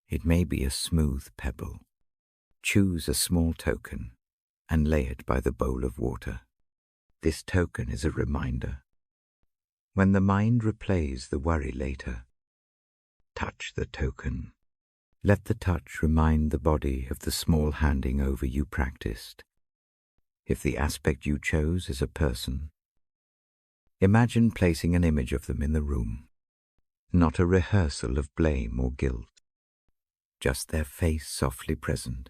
It may be a smooth pebble. Choose a small token and lay it by the bowl of water. This token is a reminder. When the mind replays the worry later, touch the token. Let the touch remind the body of the small handing over you practiced. If the aspect you chose is a person, imagine placing an image of them in the room, not a rehearsal of blame or guilt, just their face softly present.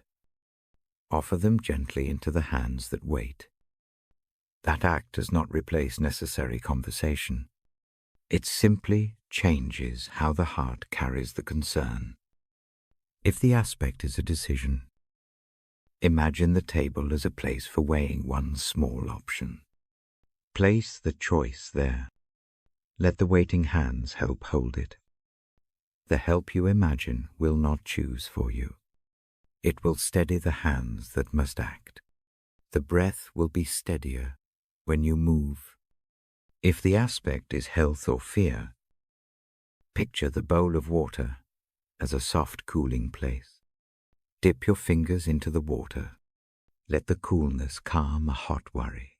Offer them gently into the hands that wait. That act does not replace necessary conversation. It simply changes how the heart carries the concern. If the aspect is a decision, imagine the table as a place for weighing one small option. Place the choice there. Let the waiting hands help hold it. The help you imagine will not choose for you. It will steady the hands that must act. The breath will be steadier when you move. If the aspect is health or fear, picture the bowl of water as a soft cooling place. Dip your fingers into the water. Let the coolness calm a hot worry.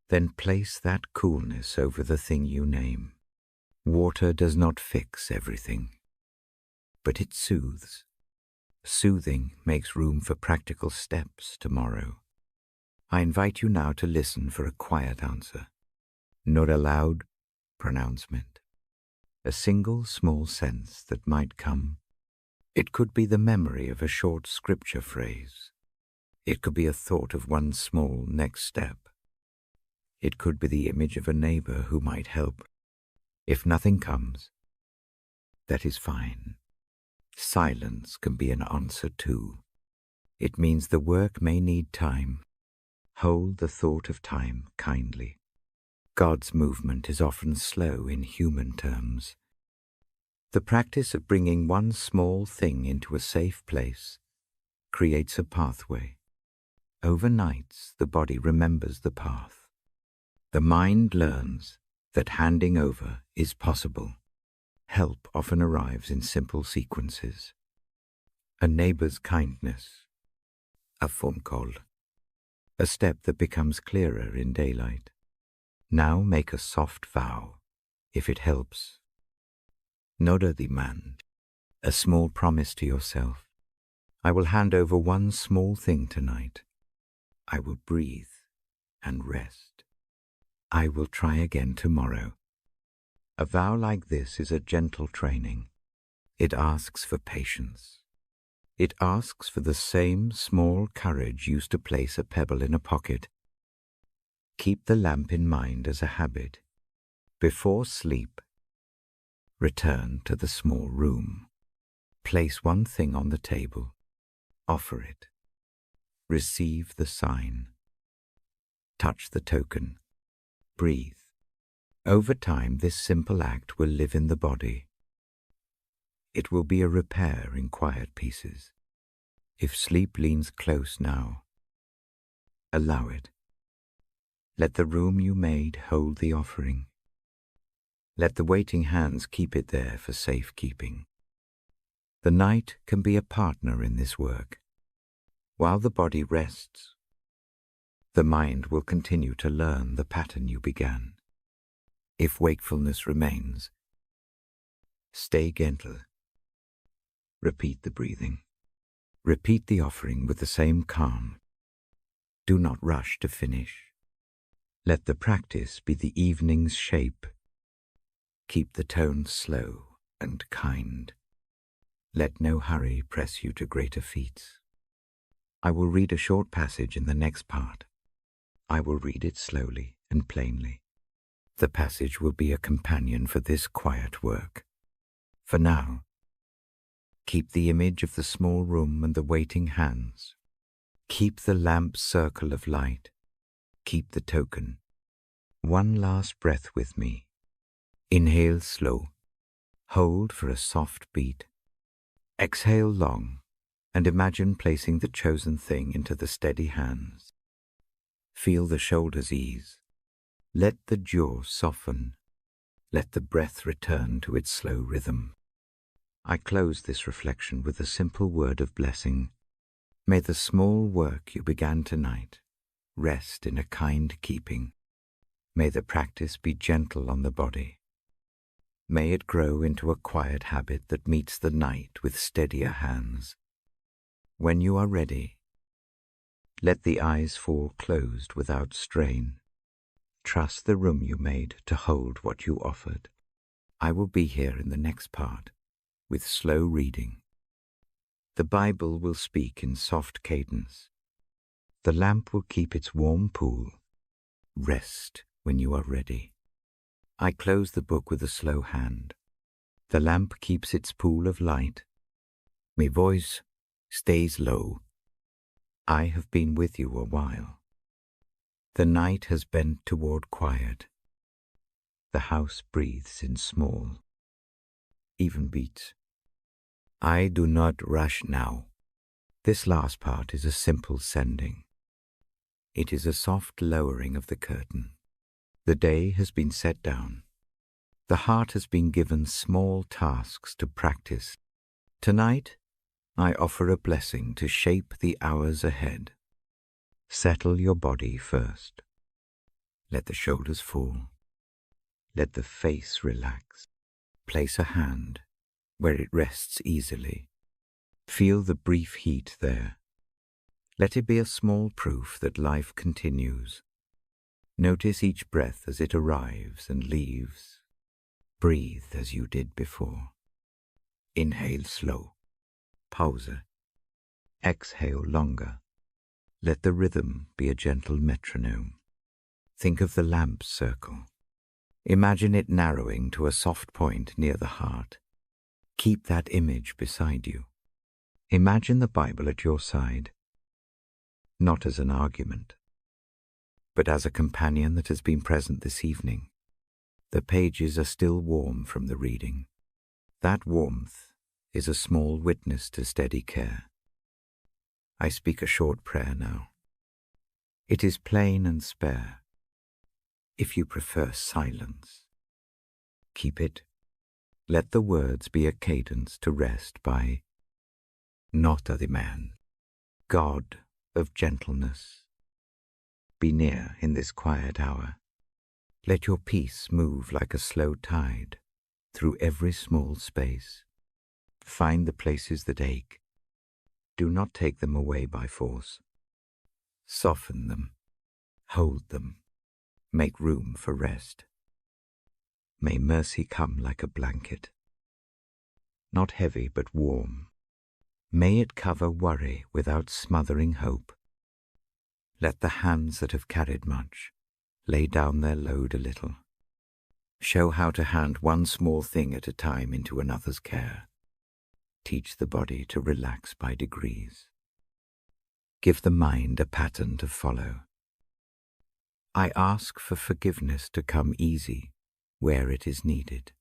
Then place that coolness over the thing you name. Water does not fix everything, but it soothes. Soothing makes room for practical steps tomorrow. I invite you now to listen for a quiet answer, not a loud pronouncement. A single small sense that might come. It could be the memory of a short scripture phrase. It could be a thought of one small next step. It could be the image of a neighbor who might help. If nothing comes, that is fine. Silence can be an answer too. It means the work may need time. Hold the thought of time kindly. God's movement is often slow in human terms. The practice of bringing one small thing into a safe place creates a pathway. Over nights, the body remembers the path. The mind learns that handing over is possible. Help often arrives in simple sequences. A neighbor's kindness, a phone call, a step that becomes clearer in daylight. Now make a soft vow, if it helps. Noda the man, a small promise to yourself. I will hand over one small thing tonight. I will breathe and rest. I will try again tomorrow. A vow like this is a gentle training. It asks for patience. It asks for the same small courage used to place a pebble in a pocket. Keep the lamp in mind as a habit. Before sleep, Return to the small room. Place one thing on the table. Offer it. Receive the sign. Touch the token. Breathe. Over time, this simple act will live in the body. It will be a repair in quiet pieces. If sleep leans close now, allow it. Let the room you made hold the offering. Let the waiting hands keep it there for safekeeping. The night can be a partner in this work. While the body rests, the mind will continue to learn the pattern you began. If wakefulness remains, stay gentle. Repeat the breathing. Repeat the offering with the same calm. Do not rush to finish. Let the practice be the evening's shape. Keep the tone slow and kind. Let no hurry press you to greater feats. I will read a short passage in the next part. I will read it slowly and plainly. The passage will be a companion for this quiet work. For now, keep the image of the small room and the waiting hands. Keep the lamp's circle of light. Keep the token. One last breath with me. Inhale slow. Hold for a soft beat. Exhale long, and imagine placing the chosen thing into the steady hands. Feel the shoulders ease. Let the jaw soften. Let the breath return to its slow rhythm. I close this reflection with a simple word of blessing. May the small work you began tonight rest in a kind keeping. May the practice be gentle on the body. May it grow into a quiet habit that meets the night with steadier hands. When you are ready, let the eyes fall closed without strain. Trust the room you made to hold what you offered. I will be here in the next part with slow reading. The Bible will speak in soft cadence. The lamp will keep its warm pool. Rest when you are ready. I close the book with a slow hand. The lamp keeps its pool of light. My voice stays low. I have been with you a while. The night has bent toward quiet. The house breathes in small, even beats. I do not rush now. This last part is a simple sending. It is a soft lowering of the curtain. The day has been set down. The heart has been given small tasks to practice. Tonight, I offer a blessing to shape the hours ahead. Settle your body first. Let the shoulders fall. Let the face relax. Place a hand where it rests easily. Feel the brief heat there. Let it be a small proof that life continues. Notice each breath as it arrives and leaves. Breathe as you did before. Inhale slow. Pause. Exhale longer. Let the rhythm be a gentle metronome. Think of the lamp circle. Imagine it narrowing to a soft point near the heart. Keep that image beside you. Imagine the Bible at your side, not as an argument, but as a companion that has been present this evening. The pages are still warm from the reading. That warmth is a small witness to steady care. I speak a short prayer now. It is plain and spare. If you prefer silence, keep it. Let the words be a cadence to rest by. Not a man, God of gentleness. Be near in this quiet hour. Let your peace move like a slow tide through every small space. Find the places that ache. Do not take them away by force. Soften them. Hold them. Make room for rest. May mercy come like a blanket. Not heavy but warm. May it cover worry without smothering hope. Let the hands that have carried much lay down their load a little. Show how to hand one small thing at a time into another's care. Teach the body to relax by degrees. Give the mind a pattern to follow. I ask for forgiveness to come easy where it is needed.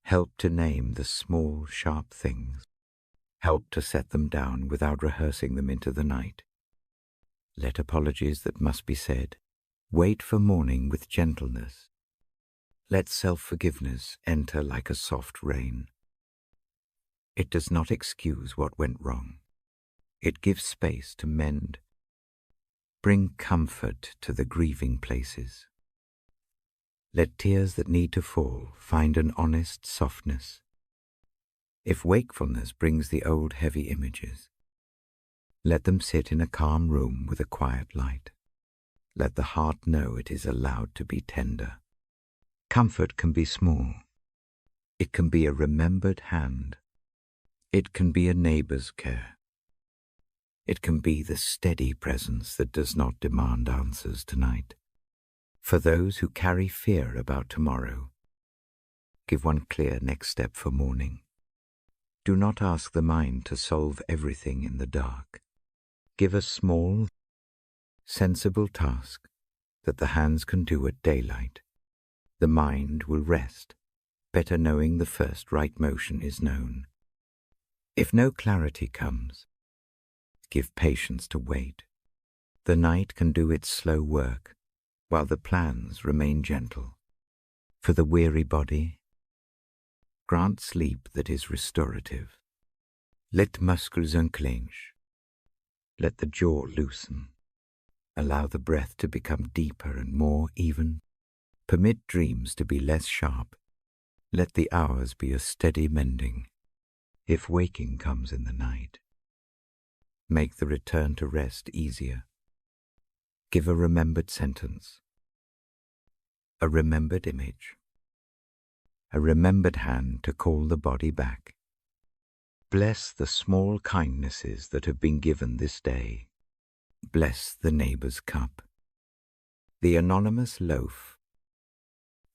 Help to name the small, sharp things. Help to set them down without rehearsing them into the night. Let apologies that must be said wait for morning with gentleness. Let self-forgiveness enter like a soft rain. It does not excuse what went wrong. It gives space to mend. Bring comfort to the grieving places. Let tears that need to fall find an honest softness. If wakefulness brings the old heavy images, let them sit in a calm room with a quiet light. Let the heart know it is allowed to be tender. Comfort can be small. It can be a remembered hand. It can be a neighbor's care. It can be the steady presence that does not demand answers tonight. For those who carry fear about tomorrow, give one clear next step for morning. Do not ask the mind to solve everything in the dark. Give a small, sensible task that the hands can do at daylight. The mind will rest, better knowing the first right motion is known. If no clarity comes, give patience to wait. The night can do its slow work, while the plans remain gentle. For the weary body, grant sleep that is restorative. Let muscles unclench. Let the jaw loosen. Allow the breath to become deeper and more even. Permit dreams to be less sharp. Let the hours be a steady mending. If waking comes in the night, make the return to rest easier. Give a remembered sentence, a remembered image, a remembered hand to call the body back. Bless the small kindnesses that have been given this day. Bless the neighbor's cup, the anonymous loaf,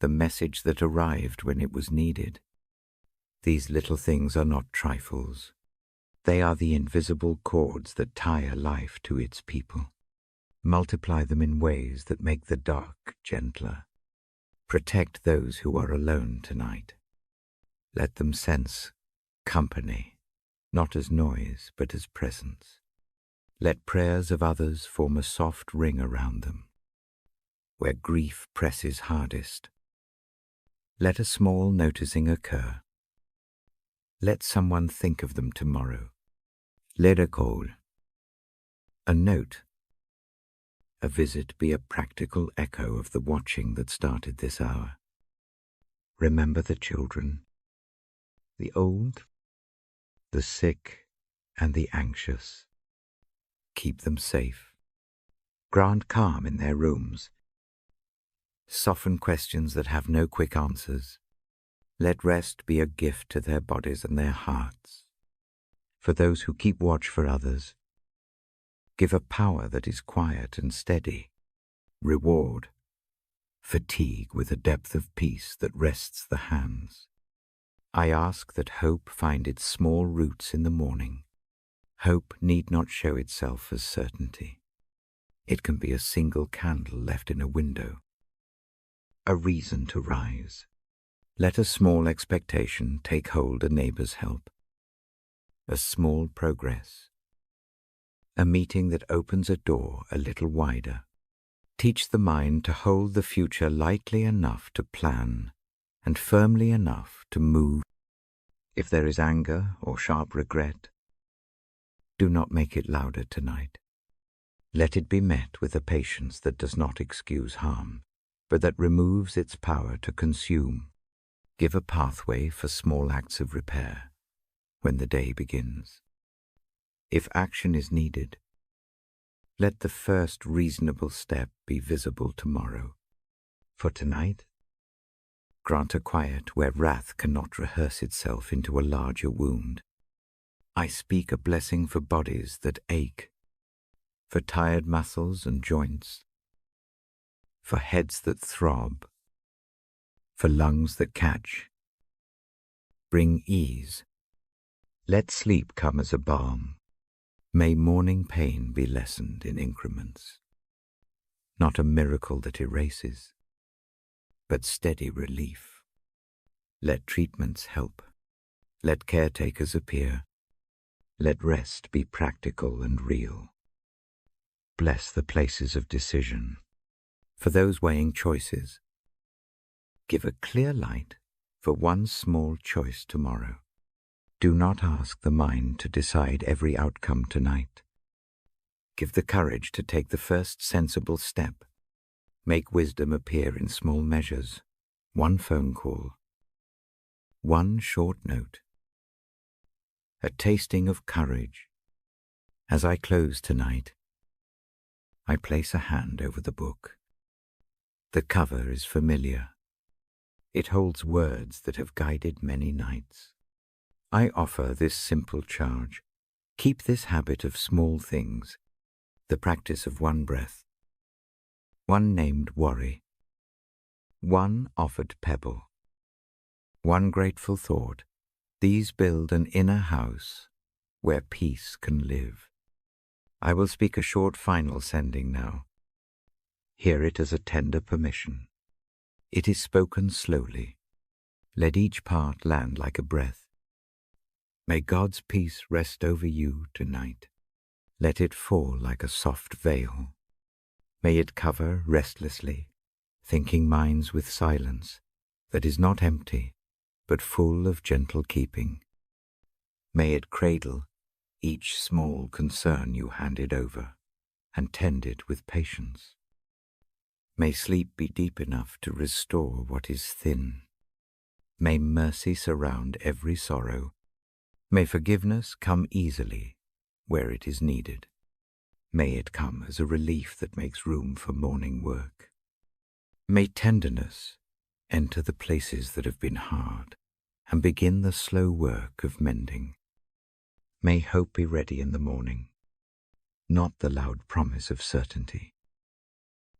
the message that arrived when it was needed. These little things are not trifles. They are the invisible cords that tie a life to its people. Multiply them in ways that make the dark gentler. Protect those who are alone tonight. Let them sense company, not as noise, but as presence. Let prayers of others form a soft ring around them. Where grief presses hardest, let a small noticing occur. Let someone think of them tomorrow. Let a call, a note, a visit be a practical echo of the watching that started this hour. Remember the children, the old, the sick, and the anxious. Keep them safe. Grant calm in their rooms. Soften questions that have no quick answers. Let rest be a gift to their bodies and their hearts. For those who keep watch for others, give a power that is quiet and steady. Reward fatigue with a depth of peace that rests the hands. I ask that hope find its small roots in the morning. Hope need not show itself as certainty. It can be a single candle left in a window, a reason to rise. Let a small expectation take hold a neighbor's help, a small progress, a meeting that opens a door a little wider. Teach the mind to hold the future lightly enough to plan and firmly enough to move. If there is anger or sharp regret, do not make it louder tonight. Let it be met with a patience that does not excuse harm, but that removes its power to consume. Give a pathway for small acts of repair when the day begins. If action is needed, let the first reasonable step be visible tomorrow. For tonight, grant a quiet where wrath cannot rehearse itself into a larger wound. I speak a blessing for bodies that ache, for tired muscles and joints, for heads that throb, for lungs that catch. Bring ease. Let sleep come as a balm. May morning pain be lessened in increments. Not a miracle that erases, but steady relief. Let treatments help. Let caretakers appear. Let rest be practical and real. Bless the places of decision. For those weighing choices, give a clear light for one small choice tomorrow. Do not ask the mind to decide every outcome tonight. Give the courage to take the first sensible step. Make wisdom appear in small measures. One phone call. One short note. A tasting of courage. As I close tonight, I place a hand over the book. The cover is familiar. It holds words that have guided many nights. I offer this simple charge. Keep this habit of small things, the practice of one breath, one named worry, one offered pebble, one grateful thought. These build an inner house where peace can live. I will speak a short final sending now. Hear it as a tender permission. It is spoken slowly. Let each part land like a breath. May God's peace rest over you tonight. Let it fall like a soft veil. May it cover restlessly, thinking minds with silence that is not empty, but full of gentle keeping. May it cradle each small concern you handed over and tend it with patience. May sleep be deep enough to restore what is thin. May mercy surround every sorrow. May forgiveness come easily where it is needed. May it come as a relief that makes room for morning work. May tenderness enter the places that have been hard and begin the slow work of mending. May hope be ready in the morning, not the loud promise of certainty,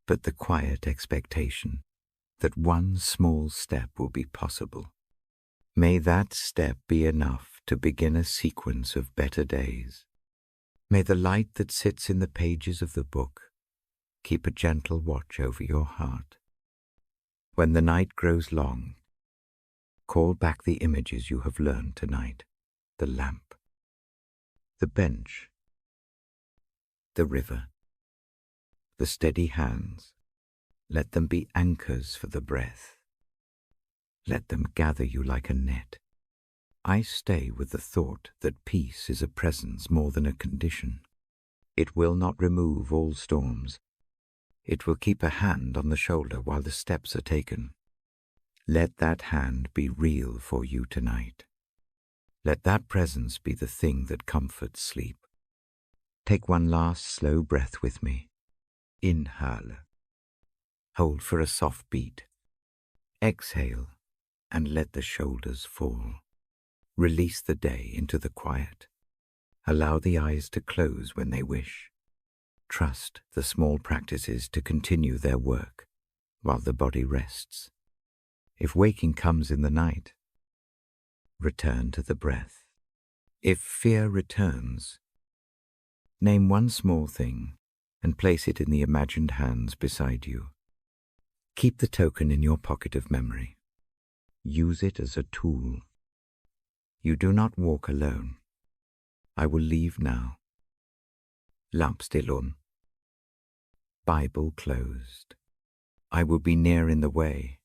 but the quiet expectation that one small step will be possible. May that step be enough to begin a sequence of better days. May the light that sits in the pages of the book keep a gentle watch over your heart. When the night grows long, call back the images you have learned tonight, the lamp, the bench, the river, the steady hands. Let them be anchors for the breath. Let them gather you like a net. I stay with the thought that peace is a presence more than a condition. It will not remove all storms. It will keep a hand on the shoulder while the steps are taken. Let that hand be real for you tonight. Let that presence be the thing that comforts sleep. Take one last slow breath with me. Inhale. Hold for a soft beat. Exhale and let the shoulders fall. Release the day into the quiet. Allow the eyes to close when they wish. Trust the small practices to continue their work while the body rests. If waking comes in the night, return to the breath. If fear returns, name one small thing and place it in the imagined hands beside you. Keep the token in your pocket of memory. Use it as a tool. You do not walk alone. I will leave now. Lamp still on. Bible closed. I will be near in the way.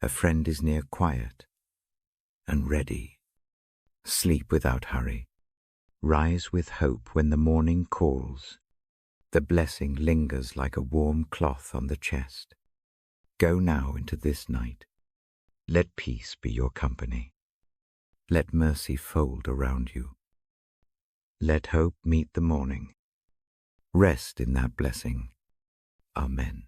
A friend is near, quiet and ready. Sleep without hurry. Rise with hope when the morning calls. The blessing lingers like a warm cloth on the chest. Go now into this night. Let peace be your company. Let mercy fold around you. Let hope meet the morning. Rest in that blessing. Amen.